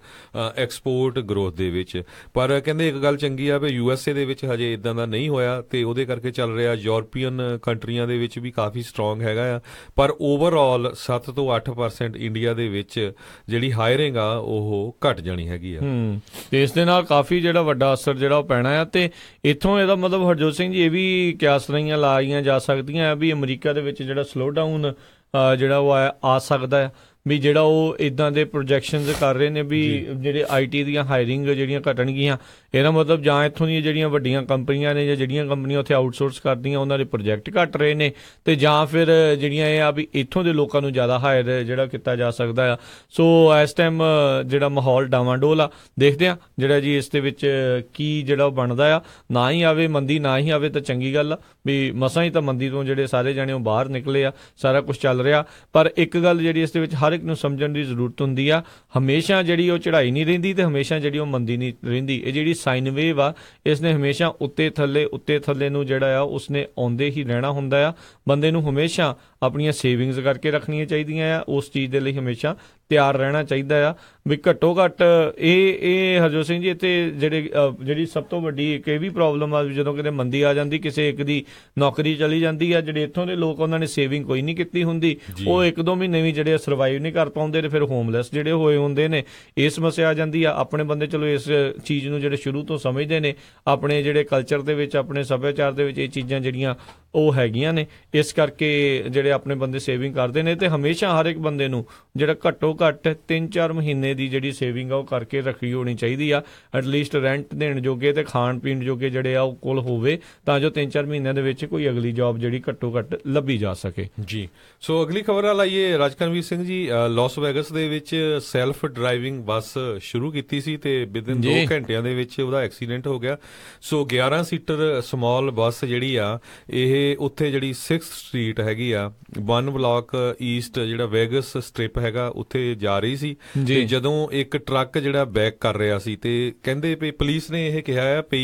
ਐਕਸਪੋਰਟ ਗਰੋਥ ਦੇ ਵਿੱਚ। ਪਰ ਕਹਿੰਦੇ ਇੱਕ ਗੱਲ ਚੰਗੀ ਆ ਵੀ USA ਦੇ ਵਿੱਚ ਹਜੇ ਇਦਾਂ ਦਾ ਨਹੀਂ ਹੋਇਆ ਤੇ ਉਹਦੇ ਕਰਕੇ ਚੱਲ ਰਿਹਾ। ਯੂਰਪੀਅਨ ਕੰਟਰੀਆਂ ਦੇ ਵਿੱਚ ਵੀ ਕਾਫੀ ਸਟਰੋਂਗ ਹੈਗਾ ਆ, ਪਰ ਓਵਰਆਲ 7 ਤੋਂ 8% ਇੰਡੀਆ ਦੇ ਵਿੱਚ ਜਿਹੜੀ ਹਾਇਰਿੰਗ ਆ ਉਹ ਘਟ ਜਾਣੀ ਹੈਗੀ ਆ ਤੇ ਇਸ ਦੇ ਨਾਲ ਕਾਫੀ ਜਿਹੜਾ ਵੱਡਾ ਅਸਰ ਜਿਹੜਾ ਉਹ ਪੈਣਾ ਆ। ਤੇ ਇੱਥੋਂ ਇਹਦਾ ਮਤਲਬ ਹਰਜੋਤ ਸਿੰਘ ਜੀ ਇਹ ਵੀ ਕਿਆਸਰਾਈਆਂ ਲਾਈਆਂ ਜਾ ਸਕਦੀਆਂ ਵੀ ਅਮਰੀਕਾ ਦੇ ਵਿੱਚ ਜਿਹੜਾ ਸਲੋ ਡਾਊਨ ਜਿਹੜਾ ਉਹ ਆ ਸਕਦਾ ਆ, ਵੀ ਜਿਹੜਾ ਉਹ ਇਦਾਂ ਦੇ ਪ੍ਰੋਜੈਕਸ਼ਨਸ ਕਰ ਰਹੇ ਨੇ ਵੀ ਜਿਹੜੇ IT ਦੀਆਂ ਹਾਇਰਿੰਗ ਜਿਹੜੀਆਂ ਘਟਣਗੀਆਂ। ਇਹਦਾ ਮਤਲਬ ਜਾਂ ਇੱਥੋਂ ਦੀਆਂ ਜਿਹੜੀਆਂ ਵੱਡੀਆਂ ਕੰਪਨੀਆਂ ਨੇ ਜਾਂ ਜਿਹੜੀਆਂ ਕੰਪਨੀਆਂ ਉੱਥੇ ਆਊਟਸੋਰਸ ਕਰਦੀਆਂ ਉਹਨਾਂ ਦੇ ਪ੍ਰੋਜੈਕਟ ਘਟ ਰਹੇ ਨੇ, ਤੇ ਜਾਂ ਫਿਰ ਜਿਹੜੀਆਂ ਇਹ ਆ ਵੀ ਇੱਥੋਂ ਦੇ ਲੋਕਾਂ ਨੂੰ ਜ਼ਿਆਦਾ ਹਾਇਰ ਜਿਹੜਾ ਕੀਤਾ ਜਾ ਸਕਦਾ ਆ। ਸੋ ਇਸ ਟਾਈਮ ਜਿਹੜਾ ਮਾਹੌਲ ਡਾਵਾਂਡੋਲ ਆ, ਦੇਖਦੇ ਆ ਜਿਹੜਾ ਜੀ ਇਸ ਦੇ ਵਿੱਚ ਕੀ ਜਿਹੜਾ ਉਹ ਬਣਦਾ ਆ। ਨਾ ਹੀ ਆਵੇ ਮੰਦੀ, ਨਾ ਹੀ ਆਵੇ ਤਾਂ ਚੰਗੀ ਗੱਲ ਆ ਵੀ ਮਸਾਂ ਹੀ ਤਾਂ ਮੰਦੀ ਤੋਂ ਜਿਹੜੇ ਸਾਰੇ ਜਾਣੇ ਉਹ ਬਾਹਰ ਨਿਕਲੇ ਆ, ਸਾਰਾ ਕੁਝ ਚੱਲ ਰਿਹਾ। ਪਰ ਇੱਕ ਗੱਲ ਜਿਹੜੀ ਇਸ ਦੇ ਵਿੱਚ ਹਰ ਇੱਕ ਨੂੰ ਸਮਝਣ ਦੀ ਜ਼ਰੂਰਤ ਹੁੰਦੀ ਆ, ਹਮੇਸ਼ਾ ਜਿਹੜੀ ਉਹ ਚੜ੍ਹਾਈ ਨਹੀਂ ਰਹਿੰਦੀ ਤੇ ਹਮੇਸ਼ਾ ਜਿਹੜੀ ਉਹ ਮੰਦੀ ਨਹੀਂ ਰਹਿੰਦੀ। ਇਹ ਜਿਹੜੀ ਸਾਈਨ ਵੇਵ ਆ ਇਸ ਨੇ ਹਮੇਸ਼ਾ ਉੱਤੇ ਥੱਲੇ ਨੂੰ ਜਿਹੜਾ ਆ ਉਸਨੇ ਆਉਂਦੇ ਹੀ ਰਹਿਣਾ ਹੁੰਦਾ ਆ। ਬੰਦੇ ਨੂੰ ਹਮੇਸ਼ਾ ਆਪਣੀਆਂ ਸੇਵਿੰਗਸ ਕਰਕੇ ਰੱਖਣੀਆਂ ਚਾਹੀਦੀਆਂ ਆ, ਉਸ ਚੀਜ਼ ਦੇ ਲਈ ਹਮੇਸ਼ਾ ਤਿਆਰ ਰਹਿਣਾ ਚਾਹੀਦਾ ਆ ਵੀ ਘੱਟੋ ਘੱਟ ਇਹ ਹਰਜੋਤ ਸਿੰਘ ਜੀ ਇੱਥੇ ਜਿਹੜੀ ਸਭ ਤੋਂ ਵੱਡੀ ਇੱਕ ਇਹ ਵੀ ਪ੍ਰੋਬਲਮ ਆ, ਜਦੋਂ ਕਿਤੇ ਮੰਦੀ ਆ ਜਾਂਦੀ, ਕਿਸੇ ਇੱਕ ਦੀ ਨੌਕਰੀ ਚਲੀ ਜਾਂਦੀ ਆ, ਜਿਹੜੇ ਇੱਥੋਂ ਦੇ ਲੋਕ ਉਹਨਾਂ ਨੇ ਸੇਵਿੰਗ ਕੋਈ ਨਹੀਂ ਕੀਤੀ ਹੁੰਦੀ, ਉਹ 1-2 ਮਹੀਨੇ ਵੀ ਜਿਹੜੇ ਸਰਵਾਈਵ ਨਹੀਂ ਕਰ ਪਾਉਂਦੇ ਤੇ ਫਿਰ ਹੋਮਲੈਸ ਜਿਹੜੇ ਹੋਏ ਹੁੰਦੇ ਨੇ। ਇਹ ਸਮੱਸਿਆ ਆ ਜਾਂਦੀ ਆ। ਆਪਣੇ ਬੰਦੇ ਚਲੋ ਇਸ ਚੀਜ਼ ਨੂੰ ਜਿਹੜੇ ਸ਼ੁਰੂ ਤੋਂ ਸਮਝਦੇ ਨੇ, ਆਪਣੇ ਜਿਹੜੇ ਕਲਚਰ ਦੇ ਵਿੱਚ, ਆਪਣੇ ਸੱਭਿਆਚਾਰ ਦੇ ਵਿੱਚ ਇਹ ਚੀਜ਼ਾਂ ਜਿਹੜੀਆਂ ਉਹ ਹੈਗੀਆਂ ਨੇ, ਇਸ ਕਰਕੇ ਜਿਹੜੇ ਆਪਣੇ ਬੰਦੇ ਸੇਵਿੰਗ ਕਰਦੇ ਨੇ। ਤੇ ਹਮੇਸ਼ਾ ਹਰ ਇੱਕ ਬੰਦੇ ਨੂੰ ਜਿਹੜਾ ਘੱਟੋ ਘੱਟ 3-4 ਮਹੀਨੇ ਦੀ ਜਿਹੜੀ ਸੇਵਿੰਗ ਆ ਉਹ ਕਰਕੇ ਰੱਖੀ ਹੋਣੀ ਚਾਹੀਦੀ ਆ। ਐਟਲੀਸਟ ਰੈਂਟ ਦੇਣ ਜੋਗੇ ਤੇ ਖਾਣ ਪੀਣ ਜੋਗੇ ਜਿਹੜੇ ਆ ਉਹ ਕੋਲ ਹੋਵੇ, ਤਾਂ ਜੋ 3-4 ਮਹੀਨਿਆਂ ਦੇ ਵਿੱਚ ਕੋਈ ਅਗਲੀ ਜੌਬ ਜਿਹੜੀ ਘੱਟੋ ਘੱਟ ਲੱਭੀ ਜਾ ਸਕੇ ਜੀ। ਸੋ ਅਗਲੀ ਖਬਰ ਆ ਲਾਈਏ ਰਾਜਕਰਮਵੀਰ ਸਿੰਘ ਜੀ। ਲਾਸ ਵੈਗਸ ਦੇ ਵਿੱਚ ਸੈਲਫ ਡਰਾਈਵਿੰਗ ਬੱਸ ਸ਼ੁਰੂ ਕੀਤੀ ਸੀ ਤੇ ਵਿਦਿਨ 2 ਘੰਟਿਆਂ ਦੇ ਵਿੱਚ ਉਹਦਾ ਐਕਸੀਡੈਂਟ ਹੋ ਗਿਆ। ਸੋ 11 ਸੀਟਰ ਸਮਾਲ ਬੱਸ ਜਿਹੜੀ ਆ ਇਹ ਉੱਥੇ ਜਿਹੜੀ 6th ਸਟਰੀਟ ਹੈਗੀ ਆ 1 ਬਲਾਕ ਈਸਟ ਜਿਹੜਾ ਵੈਗਸ ਸਟ੍ਰਿਪ ਹੈਗਾ ਉੱਥੇ ਜਾ ਰਹੀ ਸੀ ਤੇ ਜਦੋਂ ਇੱਕ ਟਰੱਕ ਜਿਹੜਾ ਬੈਕ ਕਰ ਰਿਹਾ ਸੀ ਤੇ ਕਹਿੰਦੇ ਵੀ ਪੁਲਿਸ ਨੇ ਇਹ ਕਿਹਾ ਆ ਵੀ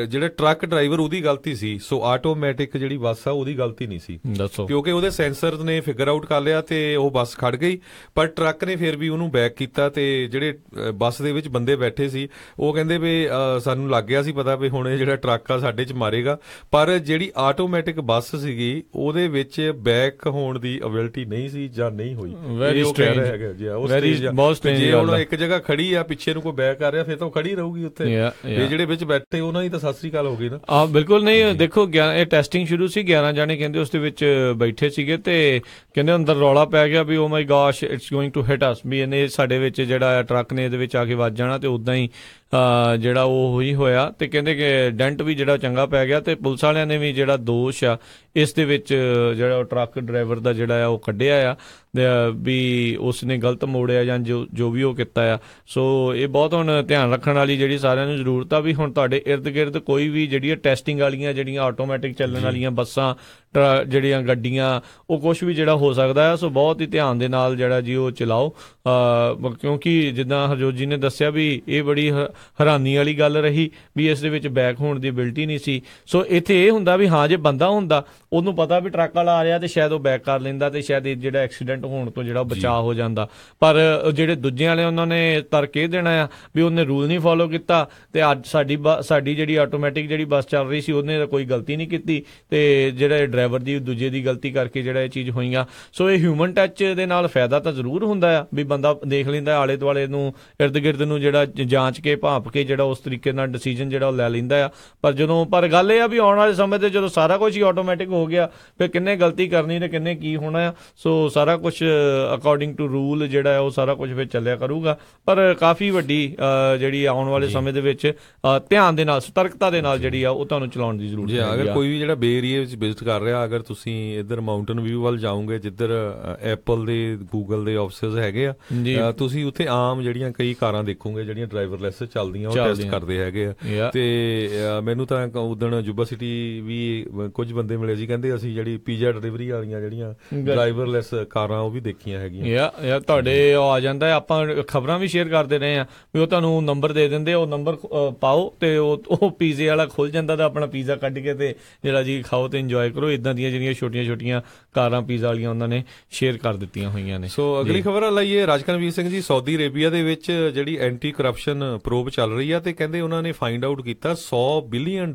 ਜਿਹੜਾ ਟਰੱਕ ਡਰਾਈਵਰ ਉਹਦੀ ਗਲਤੀ ਸੀ। ਸੋ ਆਟੋਮੈਟਿਕ ਜਿਹੜੀ ਬੱਸ ਆ ਉਹਦੀ ਗਲਤੀ ਨਹੀਂ ਸੀ, ਕਿਉਂਕਿ ਉਹਦੇ ਸੈਂਸਰ ਨੇ ਫਿਗਰ ਆਊਟ ਕਰ ਲਿਆ ਤੇ ਉਹ ਬੱਸ ਖੜ ਗਈ। ਪਰ ਟਰੱਕ ਨੇ ਫਿਰ ਵੀ ਉਹਨੂੰ ਬੈਕ ਕੀਤਾ ਤੇ ਜਿਹੜੇ ਬੱਸ ਦੇ ਵਿੱਚ ਬੰਦੇ ਬੈਠੇ ਸੀ ਉਹ ਕਹਿੰਦੇ ਵੀ ਸਾਨੂੰ ਲੱਗ ਗਿਆ ਸੀ ਪਤਾ ਵੀ ਹੁਣ ਇਹ ਜਿਹੜਾ ਟਰੱਕ ਆ ਸਾਡੇ 'ਚ ਮਾਰੇਗਾ। ਪਰ ਜਿਹੜੀ ਆਟੋਮੈਟਿਕ ਬੱਸ ਸੀਗੀ ਉਹਦੇ ਵਿੱਚ ਬੈਕ ਹੋਣ ਦੀ ਅਬਿਲਿਟੀ ਨਹੀਂ ਸੀ ਜਾਂ ਨਹੀਂ ਹੋਈ। ਉਹ ਕਹਿ ਰਿਹਾ ਹੈਗਾ ਜੀ ਜੇ ਹੁਣ ਇੱਕ ਜਗ੍ਹਾ ਖੜੀ ਆ, ਪਿੱਛੇ ਨੂੰ ਕੋਈ ਬੈਕ ਕਰ ਰਿਹਾ ਫਿਰ ਤਾਂ ਖੜੀ ਰਹੂਗੀ ਉੱਥੇ। ਇਹ ਜਿਹੜੇ ਵਿੱਚ ਬੈਠੇ ਉਹਨਾਂ ਦੀ ਤਾਂ ਸਤਿ ਸ੍ਰੀ ਅਕਾਲ ਹੋ ਗਈ ਨਾ। ਬਿਲਕੁਲ ਨਹੀਂ। ਦੇਖੋ ਇਹ ਟੈਸਟਿੰਗ ਸ਼ੁਰੂ ਸੀ, 11 ਜਾਣੇ ਕਹਿੰਦੇ ਉਸ ਦੇ ਵਿੱਚ ਬੈਠੇ ਸੀਗੇ ਤੇ ਕਹਿੰਦੇ ਅੰਦਰ ਰੌਲਾ ਪੈ ਗਿਆ ਵੀ ਓ ਮਾਈ ਗॉश ਇਟਸ ਗੋਇੰਗ ਟੂ ਹਿਟ ਅਸ, ਵੀ ਇਹਨੇ ਸਾਡੇ ਵਿੱਚ ਜਿਹੜਾ ਟਰੱਕ ਨੇ ਇਹਦੇ ਵਿੱਚ ਆ ਕੇ ਵੱਜ ਜਾਣਾ। ਤੇ ਉਦਾਂ ਹੀ ਜਿਹੜਾ ਉਹ ਹੀ ਹੋਇਆ ਤੇ ਕਹਿੰਦੇ ਕਿ ਡੈਂਟ ਵੀ ਜਿਹੜਾ ਚੰਗਾ ਪੈ ਗਿਆ ਤੇ ਪੁਲਿਸ ਵਾਲਿਆਂ ਨੇ ਵੀ ਜਿਹੜਾ ਦੋਸ਼ ਆ ਇਸ ਦੇ ਵਿੱਚ ਜਿਹੜਾ ਟਰੱਕ ਡਰਾਈਵਰ ਦਾ ਜਿਹੜਾ ਆ ਉਹ ਕੱਢਿਆ ਆ ਵੀ ਉਸ ਨੇ ਗਲਤ ਮੋੜਿਆ ਜਾਂ ਜੋ ਵੀ ਉਹ ਕੀਤਾ ਆ। ਸੋ ਇਹ ਬਹੁਤ ਹੁਣ ਧਿਆਨ ਰੱਖਣ ਵਾਲੀ ਜਿਹੜੀ ਸਾਰਿਆਂ ਨੂੰ ਜ਼ਰੂਰਤ ਆ ਵੀ ਹੁਣ ਤੁਹਾਡੇ ਇਰਦ ਗਿਰਦ ਕੋਈ ਵੀ ਜਿਹੜੀਆਂ ਟੈਸਟਿੰਗ ਵਾਲੀਆਂ ਜਿਹੜੀਆਂ ਆਟੋਮੈਟਿਕ ਚੱਲਣ ਵਾਲੀਆਂ ਬੱਸਾਂ, ਜਿਹੜੀਆਂ ਗੱਡੀਆਂ, ਉਹ ਕੁਛ ਵੀ ਜਿਹੜਾ ਹੋ ਸਕਦਾ ਆ। ਸੋ ਬਹੁਤ ਹੀ ਧਿਆਨ ਦੇ ਨਾਲ ਜਿਹੜਾ ਜੀ ਉਹ ਚਲਾਓ, ਕਿਉਂਕਿ ਜਿੱਦਾਂ ਹਰਜੋਤ ਜੀ ਨੇ ਦੱਸਿਆ ਵੀ ਇਹ ਬੜੀ ਹੈਰਾਨੀ ਵਾਲੀ ਗੱਲ ਰਹੀ ਵੀ ਇਸ ਦੇ ਵਿੱਚ ਬੈਕ ਹੋਣ ਦੀ ਐਬਿਲਿਟੀ ਨਹੀਂ ਸੀ। ਸੋ ਇੱਥੇ ਇਹ ਹੁੰਦਾ ਵੀ ਹਾਂ ਜੇ ਬੰਦਾ ਹੁੰਦਾ ਉਹਨੂੰ ਪਤਾ ਵੀ ਟਰੱਕ ਵਾਲਾ ਆ ਰਿਹਾ ਤੇ ਸ਼ਾਇਦ ਉਹ ਬੈਕ ਕਰ ਲੈਂਦਾ ਤੇ ਸ਼ਾਇਦ ਜਿਹੜਾ ਐਕਸੀਡੈਂਟ ਹੋਣ ਤੋਂ ਜਿਹੜਾ ਬਚਾਅ ਹੋ ਜਾਂਦਾ। ਪਰ ਜਿਹੜੇ ਦੂਜੇ ਵਾਲੇ ਉਹਨਾਂ ਨੇ ਤਰਕ ਇਹ ਦੇਣਾ ਆ ਵੀ ਉਹਨੇ ਰੂਲ ਨਹੀਂ ਫੋਲੋ ਕੀਤਾ ਤੇ ਅੱਜ ਸਾਡੀ ਜਿਹੜੀ ਆਟੋਮੈਟਿਕ ਜਿਹੜੀ ਬੱਸ ਚੱਲ ਰਹੀ ਸੀ ਉਹਨੇ ਕੋਈ ਗਲਤੀ ਨਹੀਂ ਕੀਤੀ ਤੇ ਜਿਹੜਾ ਡਰਾਈਵਰ ਦੀ ਦੂਜੇ ਦੀ ਗਲਤੀ ਕਰਕੇ ਜਿਹੜਾ ਇਹ ਚੀਜ਼ ਹੋਈਆਂ। ਸੋ ਇਹ ਹਿਊਮਨ ਟੱਚ ਦੇ ਨਾਲ ਫਾਇਦਾ ਤਾਂ ਜ਼ਰੂਰ ਹੁੰਦਾ ਆ ਵੀ ਬੰਦਾ ਦੇਖ ਲੈਂਦਾ ਆਲੇ ਦੁਆਲੇ ਨੂੰ, ਇਰਦ ਗਿਰਦ ਨੂੰ ਜਿਹੜਾ ਜਾਂਚ ਕੇ ਭਾਂਪ ਕੇ ਜਿਹੜਾ ਉਸ ਤਰੀਕੇ ਨਾਲ ਡਿਸੀਜਨ ਜਿਹੜਾ ਉਹ ਲੈ ਲੈਂਦਾ ਆ। ਪਰ ਗੱਲ ਇਹ ਆ ਵੀ ਆਉਣ ਵਾਲੇ ਸਮੇਂ ਤੇ ਜਦੋਂ ਸਾਰਾ ਕੁਝ ਹੀ ਆਟੋਮੈਟਿਕ ਹੋ ਗਿਆ ਫਿਰ ਕਿੰਨੇ ਗਲਤੀ ਕਰਨੀ ਤੇ ਕਿੰਨੇ ਕੀ ਹੋਣਾ ਆ। ਸੋ ਸਾਰਾ ਕੁਝ ਅਕੋਰਡਿੰਗ ਟੂ ਰੂਲ ਜਿਹੜਾ ਉਹ ਸਾਰਾ ਕੁਝ ਫਿਰ ਚੱਲਿਆ ਕਰੂਗਾ। ਪਰ ਕਾਫੀ ਵੱਡੀ ਜਿਹੜੀ ਆਉਣ ਵਾਲੇ ਸਮੇਂ ਦੇ ਵਿੱਚ ਧਿਆਨ ਦੇ ਨਾਲ, ਸਤਰਕਤਾ ਦੇ ਨਾਲ ਜਿਹੜੀ ਆ ਉਹ ਤੁਹਾਨੂੰ ਚਲਾਉਣ ਦੀ ਜ਼ਰੂਰਤ ਹੈ। ਅਗਰ ਕੋਈ ਵੀ ਜਿਹੜਾ ਬੇ ਏਰੀਏ ਵਿੱਚ ਵਿਜ਼ਿਟ ਕਰ ਰਿਹਾ। ਅਗਰ ਤੁਸੀਂ ਇੱਧਰ ਮਾਊਂਟਨ ਵਿਊ ਵੱਲ ਜਾਓਗੇ ਜਿੱਧਰ ਐਪਲ ਦੇ ਗੂਗਲ ਦੇ ਆਫਿਸਿਸ ਹੈਗੇ ਆ, ਤੁਸੀਂ ਉੱਥੇ ਆਮ ਜਿਹੜੀਆਂ ਕਈ ਕਾਰਾਂ ਦੇਖੋਗੇ ਜਿਹੜੀਆਂ ਡਰਾਈਵਰਲੈਸ ਚੱਲਦੀਆਂ, ਉਹ ਟੈਸਟ ਕਰਦੇ ਹੈਗੇ ਆ। ਤੇ ਮੈਨੂੰ ਤਾਂ ਉਦਣ ਜੁਬਾ ਸਿਟੀ ਵੀ ਕੁਝ ਬੰਦੇ ਮਿਲੇ ਸੀ, ਕਹਿੰਦੇ ਅਸੀਂ ਜਿਹੜੀ ਪੀਜ਼ਾ ਡਿਲੀਵਰੀ ਵਾਲੀਆਂ ਜਿਹੜੀਆਂ ਡਰਾਈਵਰਲੈਸ ਕਾਰਾਂ ਉਹ ਵੀ ਦੇਖੀਆਂ ਹੈਗੀਆਂ। ਯਾਰ ਤੁਹਾਡੇ ਉਹ ਆ ਜਾਂਦਾ, ਆਪਾਂ ਖਬਰਾਂ ਵੀ ਸ਼ੇਅਰ ਕਰਦੇ ਰਹੇ ਆ ਵੀ ਉਹ ਤੁਹਾਨੂੰ ਨੰਬਰ ਦੇ ਦਿੰਦੇ, ਉਹ ਨੰਬਰ ਪਾਓ ਤੇ ਉਹ ਪੀਜ਼ੇ ਵਾਲਾ ਖੁੱਲ ਜਾਂਦਾ ਤਾਂ ਆਪਣਾ ਪੀਜ਼ਾ ਕੱਢ ਕੇ ਤੇ ਜਿਹੜਾ ਜੀ ਖਾਓ ਤੇ ਇੰਜੋਏ ਕਰੋ। ਇਦਾਂ ਦੀਆਂ ਜਿਹੜੀਆਂ ਛੋਟੀਆਂ ਕਾਰਾਂ ਪੀਜ਼ਾ ਵਾਲੀਆਂ ਉਹਨਾਂ ਨੇ ਸ਼ੇਅਰ ਕਰ ਦਿੱਤੀਆਂ ਹੋਈਆਂ ਨੇ। ਸੋ ਅਗਲੀ ਖਬਰ ਲਾਈਏ, ਰਾਜਕਰਮਵੀਰ ਸਿੰਘ ਜੀ, ਸਾਊਦੀ ਅਰੇਬੀਆ ਦੇ ਵਿੱਚ ਜਿਹੜੀ ਐਂਟੀ ਕਰਪਸ਼ਨ ਪ੍ਰੋਬ ਚੱਲ ਰਹੀ ਆ ਤੇ ਕਹਿੰਦੇ ਉਹਨਾਂ ਨੇ ਫਾਈਂਡ ਆਊਟ ਕੀਤਾ $100 ਬਿਲੀਅਨ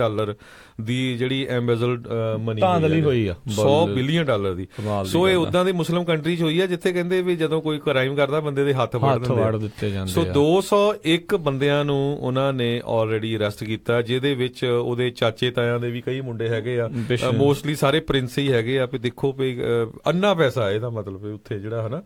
ਦੀ ਜਿਹੜੀ ਐਮਬੈਜ਼ਲਡ ਮਨੀ ਹੋਈ ਆ, $100 ਬਿਲੀਅਨ ਦੀ। ਸੋ ਇਹ ਉਦਾਂ ਦੀ ਮੁਸਲਿਮ ਕੰਟਰੀ 'ਚ ਹੋਈ ਆ ਜਿੱਥੇ ਕਹਿੰਦੇ ਵੀ ਜਦੋਂ ਕੋਈ ਕ੍ਰਾਈਮ ਕਰਦਾ ਬੰਦੇ ਦੇ ਹੱਥ ਵੜ ਦਿੱਤੇ ਜਾਂਦੇ। ਸੋ 201 ਬੰਦਿਆਂ ਨੂੰ ਉਹਨਾਂ ਨੇ ਆਲਰੇਡੀ ਅਰੈਸਟ ਕੀਤਾ, ਜਿਹਦੇ ਵਿੱਚ ਉਹਦੇ ਚਾਚੇ ਤਾਇਆਂ ਦੇ ਵੀ ਕਈ ਮੁੰਡੇ ਹੈਗੇ ਆ, ਮੋਸਟਲੀ ਸਾਰੇ ਪ੍ਰਿੰਸ ਹੀ ਹੈਗੇ ਆ। ਵੀ ਦੇਖੋ ਵੀ ਅੰਨਾ ਪੈਸਾ ਇਹਦਾ ਮਤਲਬ ਉੱਥੇ ਜਿਹੜਾ ਹਨਾ,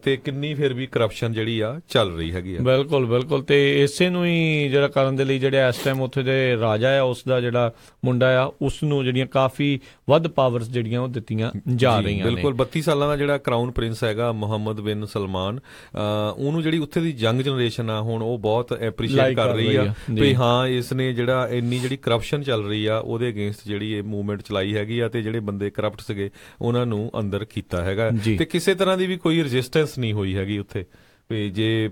ਤੇ ਕਿੰਨੀ ਫਿਰ ਵੀ ਕਰਪਸ਼ਨ ਜਿਹੜੀ ਆ ਚੱਲ ਰਹੀ ਹੈਗੀ ਆ। ਬਿਲਕੁਲ ਤੇ ਇਸੇ ਨੂੰ ਹੀ ਜਿਹੜਾ ਕਰਨ ਦੇ ਲਈ ਜਿਹੜੇ ਇਸ ਟਾਈਮ ਉੱਥੇ ਦੇ ਰਾਜਾ ਆ, ਉਸ ਦਾ ਜਿਹੜਾ ਮੁੰਡਾ ਆ, ਉਸ ਨੂੰ ਜਿਹੜੀਆਂ ਕਾਫੀ ਵੱਧ ਪਾਵਰਸ ਜਿਹੜੀਆਂ ਉਹ ਦਿੱਤੀਆਂ ਜਾ ਰਹੀਆਂ ਨੇ। ਬਿਲਕੁਲ 32 ਸਾਲਾਂ ਦਾ ਜਿਹੜਾ ਕਰਾਊਨ ਪ੍ਰਿੰਸ ਹੈਗਾ ਮੁਹੰਮਦ ਬਿਨ ਸਲਮਾਨ, ਉਹਨੂੰ ਜਿਹੜੀ ਉੱਥੇ ਦੀ ਯੰਗ ਜਨਰੇਸ਼ਨ ਆ ਹੁਣ ਉਹ ਬਹੁਤ ਐਪਰੀਸ਼ੀਏਟ ਕਰ ਰਹੀ ਆ ਵੀ ਹਾਂ ਇਸ ਨੇ ਜਿਹੜਾ ਇੰਨੀ ਜਿਹੜੀ ਕਰਪਸ਼ਨ ਚੱਲ ਰਹੀ ਆ ਉਹਦੇ ਅਗੇਂਸਟ ਜਿਹੜੀ ਇਹ ਮੂਵਮੈਂਟ ਚਲਾਈ ਹੈਗੀ ਆ ਤੇ ਜਿਹੜੇ ਬੰਦੇ ਕਰਪਟ ਸੀਗੇ ਉਹਨਾਂ ਨੂੰ ਅੰਦਰ ਕੀਤਾ ਹੈਗਾ ਤੇ ਕਿਸੇ ਤਰ੍ਹਾਂ ਦੀ ਵੀ ਕੋਈ ਰੈਜ਼ਿਸਟੈਂਸ ਨਹੀਂ ਹੋਈ ਹੈਗੀ ਉੱਥੇ। ਵੀ ਜੇ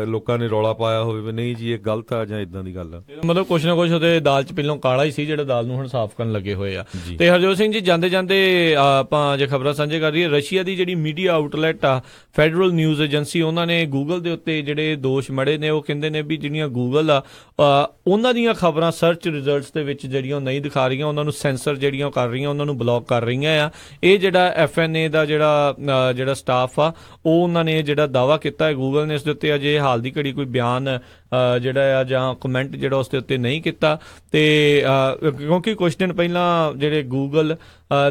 ਲੋਕਾਂ ਨੇ ਰੌਲਾ ਪਾਇਆ ਹੋਵੇ ਵੀ ਨਹੀਂ ਜੀ ਇਹ ਗਲਤ ਆ ਜਾਂ ਇਦਾਂ ਦੀ ਗੱਲ ਆ, ਮਤਲਬ ਕੁਛ ਨਾ ਕੁਛ ਉਹਦੇ ਦਾਲ 'ਚ ਪਹਿਲਾਂ ਕਾਲਾ ਹੀ ਸੀ ਜਿਹੜਾ ਦਾਲ ਨੂੰ ਹੁਣ ਸਾਫ਼ ਕਰਨ ਲੱਗੇ ਹੋਏ ਆ। ਤੇ ਹਰਜੋਤ ਸਿੰਘ ਜੀ, ਜਾਂਦੇ ਆਪਾਂ ਜੇ ਖਬਰਾਂ ਸਾਂਝੇ ਕਰ ਰਹੀਏ, ਰਸ਼ੀਆ ਦੀ ਜਿਹੜੀ ਮੀਡੀਆ ਆਊਟਲੈਟ ਆ ਫੈਡਰਲ ਨਿਊਜ਼ ਏਜੰਸੀ, ਉਹਨਾਂ ਨੇ ਗੂਗਲ ਦੇ ਉੱਤੇ ਜਿਹੜੇ ਦੋਸ਼ ਮੜੇ ਨੇ, ਉਹ ਕਹਿੰਦੇ ਨੇ ਵੀ ਜਿਹੜੀਆਂ ਗੂਗਲ ਆ ਉਹਨਾਂ ਦੀਆਂ ਖਬਰਾਂ ਸਰਚ ਰਿਜ਼ਲਟਸ ਦੇ ਵਿੱਚ ਜਿਹੜੀਆਂ ਨਹੀਂ ਦਿਖਾ ਰਹੀਆਂ, ਉਹਨਾਂ ਨੂੰ ਸੈਂਸਰ ਜਿਹੜੀਆਂ ਕਰ ਰਹੀਆਂ, ਉਹਨਾਂ ਨੂੰ ਬਲੌਕ ਕਰ ਰਹੀਆਂ ਆ। ਇਹ ਜਿਹੜਾ FNA ਦਾ ਜਿਹੜਾ ਸਟਾਫ ਆ, ਉਹ ਉਹਨਾਂ ਨੇ ਜਿਹੜਾ ਦਾਅਵਾ ਕੀਤਾ ਹੈ, ਗੂਗਲ ਨੇ ਇਸ ਦੇ ਉੱਤੇ ਅਜੇ ਹਾਲ ਦੀ ਘੜੀ ਕੋਈ ਬਿਆਨ ਜਿਹੜਾ ਆ ਜਾਂ ਕਮੈਂਟ ਜਿਹੜਾ ਉਸ ਦੇ ਉੱਤੇ ਨਹੀਂ ਕੀਤਾ। ਤੇ ਕਿਉਂਕਿ ਕੁਝ ਦਿਨ ਪਹਿਲਾਂ ਜਿਹੜੇ ਗੂਗਲ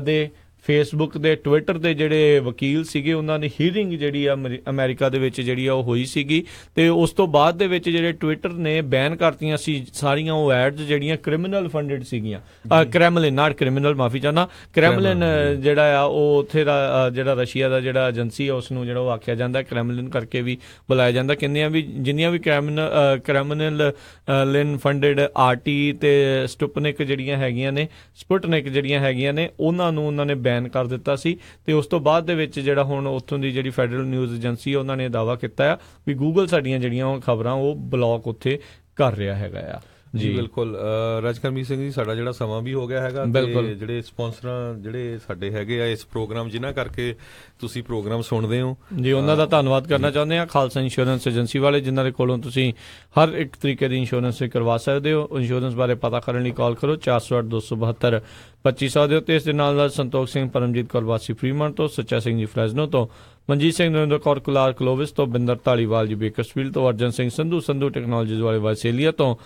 ਦੇ, ਫੇਸਬੁੱਕ ਦੇ, ਟਵਿੱਟਰ ਦੇ ਜਿਹੜੇ ਵਕੀਲ ਸੀਗੇ, ਉਹਨਾਂ ਦੀ ਹੀਅਰਿੰਗ ਜਿਹੜੀ ਆ ਅਮਰੀਕਾ ਦੇ ਵਿੱਚ ਜਿਹੜੀ ਆ ਉਹ ਹੋਈ ਸੀਗੀ। ਤੇ ਉਸ ਤੋਂ ਬਾਅਦ ਦੇ ਵਿੱਚ ਜਿਹੜੇ ਟਵਿੱਟਰ ਨੇ ਬੈਨ ਕਰਤੀਆਂ ਸੀ ਸਾਰੀਆਂ ਉਹ ਐਡਸ ਜਿਹੜੀਆਂ ਕ੍ਰਿਮੀਨਲ ਫੰਡਡ ਸੀਗੀਆਂ। ਕ੍ਰੈਮਲਿਨ, ਨਾਟ ਕ੍ਰਿਮੀਨਲ, ਮਾਫੀ ਚਾਹੁੰਦਾ, ਕ੍ਰੈਮਲਿਨ ਜਿਹੜਾ ਆ ਉਹ ਉੱਥੇ ਦਾ ਜਿਹੜਾ ਰਸ਼ੀਆ ਦਾ ਜਿਹੜਾ ਏਜੰਸੀ ਆ ਉਸ ਨੂੰ ਜਿਹੜਾ ਉਹ ਆਖਿਆ ਜਾਂਦਾ, ਕ੍ਰੈਮਲਿਨ ਕਰਕੇ ਵੀ ਬੁਲਾਇਆ ਜਾਂਦਾ। ਜਿੰਨੀਆਂ ਵੀ ਕ੍ਰਿਮੀਨਲ ਲਿਨ ਫੰਡਡ RT ਤੇ ਸਪੁਟਨਿਕ ਜਿਹੜੀਆਂ ਹੈਗੀਆਂ ਨੇ ਉਹਨਾਂ ਨੂੰ ਉਹਨਾਂ ਨੇ ਕਰ ਦਿੱਤਾ ਸੀ। ਤੇ ਉਸ ਤੋਂ ਬਾਅਦ ਦੇ ਵਿੱਚ ਜਿਹੜਾ ਹੁਣ ਉੱਥੋਂ ਦੀ ਜਿਹੜੀ ਫੈਡਰਲ ਨਿਊਜ਼ ਏਜੰਸੀ ਉਹਨਾਂ ਨੇ ਦਾਅਵਾ ਕੀਤਾ ਆ ਵੀ ਗੂਗਲ ਸਾਡੀਆਂ ਜਿਹੜੀਆਂ ਖਬਰਾਂ ਉਹ ਬਲੌਕ ਉੱਥੇ ਕਰ ਰਿਹਾ ਹੈਗਾ ਆ। ਜੀ ਬਿਲਕੁਲ ਰਾਜਕਰਮੀਰ ਸਿੰਘ ਜੀ, ਸਾਡਾ ਜਿਹੜਾ ਸਮਾਂ ਵੀ ਹੋ ਗਿਆ ਹੈਗਾ ਤੇ ਜਿਹੜੇ ਸਪਾਂਸਰਾਂ ਜਿਹੜੇ ਸਾਡੇ ਹੈਗੇ ਆ ਇਸ ਪ੍ਰੋਗਰਾਮ ਜਿਨ੍ਹਾਂ ਕਰਕੇ ਤੁਸੀਂ ਪ੍ਰੋਗਰਾਮ ਸੁਣਦੇ ਹੋ ਜੀ, ਉਹਨਾਂ ਦਾ ਧੰਨਵਾਦ ਕਰਨਾ ਚਾਹੁੰਦੇ ਆ। ਖਾਲਸਾ ਇੰਸ਼ੋਰੈਂਸ ਏਜੰਸੀ ਵਾਲੇ, ਜਿਨ੍ਹਾਂ ਦੇ ਕੋਲੋਂ ਤੁਸੀਂ ਹਰ ਇੱਕ ਤਰੀਕੇ ਦੀ ਇੰਸ਼ੋਰੈਂਸ ਕਰਵਾ ਸਕਦੇ ਹੋ। ਇੰਸ਼ੋਰੈਂਸ ਬਾਰੇ ਪਤਾ ਕਰਨ ਲਈ ਕਾਲ ਕਰੋ 408-272-2500 ਦੇ ਉੱਤੇ। ਇਸ ਦੇ ਨਾਲ ਸੰਤੋਖ ਸਿੰਘ, ਪਰਮਜੀਤ ਕੌਰ ਵਾਸੀ ਫਰੀਮਨ ਤੋਂ, ਸੱਚਾ ਸਿੰਘ ਜੀ ਫਰੈਜ਼ਨੋ ਤੋਂ, ਮਨਜੀਤ ਸਿੰਘ, ਨਰਿੰਦਰ ਕੌਰ ਕੁਲਾਰ ਕਲੋਵਿਸ ਤੋਂ, ਬਿੰਦਰ ਢਾਲੀਵਾਲ ਜੀ ਬੇਕਰਸਫੀਲਡ ਤੋਂ, ਅਰਜਨ ਸਿੰਘ ਸੰਧੂ ਟੈਕਨੋਲੋਜੀਜ਼ ਵਾਲੇ ਵਾਇਸੇਲੀਆ ਤੋਂ,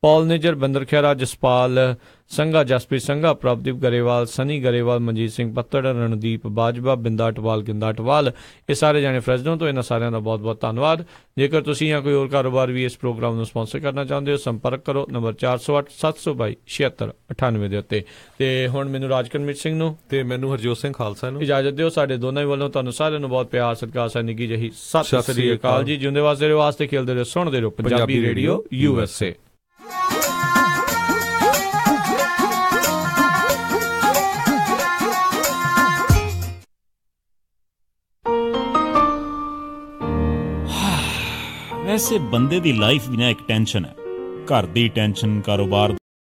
ਪੌਲ ਨੇਜਰ, ਬੰਦਰ ਖਹਿਰਾ, ਜਸਪਾਲ ਸੰਘਾ, ਜਸਪ੍ਰੀਤ ਸੰਘਾ, ਪ੍ਰਭਦੀਪ ਗਰੇਵਾਲ, ਸਨੀ ਗਰੇਵਾਲ, ਮਨਜੀਤ ਸਿੰਘ ਪੱਤੜ, ਰਣਦੀਪ ਬਾਜਵਾ, ਬਿੰਦਾ ਅਟਵਾਲ, ਗਿੰਦਾ ਅਟਵਾਲ, ਇਹ ਸਾਰੇ ਜਾਣੇ ਫਰੈਜ਼ਨੋ ਤੋਂ। ਇਹਨਾਂ ਸਾਰਿਆਂ ਦਾ ਬਹੁਤ ਬਹੁਤ ਧੰਨਵਾਦ। ਜੇਕਰ ਤੁਸੀਂ ਜਾਂ ਕੋਈ ਹੋਰ ਕਾਰੋਬਾਰ ਵੀ ਇਸ ਪ੍ਰੋਗਰਾਮ ਨੂੰ ਸਪਾਂਸਰ ਕਰਨਾ ਚਾਹੁੰਦੇ ਹੋ, ਸੰਪਰਕ ਕਰੋ ਨੰਬਰ 408-722-7698 ਦੇ ਉੱਤੇ। ਤੇ ਹੁਣ ਮੈਨੂੰ ਰਾਜਕਰਮੀਰ ਸਿੰਘ ਨੂੰ ਤੇ ਮੈਨੂੰ ਹਰਜੋਤ ਸਿੰਘ ਖਾਲਸਾ ਨੂੰ ਇਜਾਜ਼ਤ ਦਿਓ। ਸਾਡੇ ਦੋਨਾਂ ਵੱਲੋਂ ਤੁਹਾਨੂੰ ਸਾਰਿਆਂ ਨੂੰ ਬਹੁਤ ਪਿਆਰ, ਸਤਿਕਾਰ, ਨਿੱਘੀ ਜਿਹੀ ਸਤਿ ਸ੍ਰੀ ਅਕਾਲ ਜੀ। ਜਿਉਂਦੇ ਵਾਸਤੇ ਰਹੋ, ਵਾਸਤੇ ਖੇਲਦੇ ਰਹੋ, ਸੁਣਦੇ ਰਹੋ ਪੰਜਾਬੀ ਰੇਡੀਓ USA। ਵੈਸੇ ਬੰਦੇ ਦੀ ਲਾਈਫ ਵੀ ਨਾ ਇੱਕ ਟੈਨਸ਼ਨ ਹੈ। ਘਰ ਦੀ ਟੈਨਸ਼ਨ, ਕਾਰੋਬਾਰ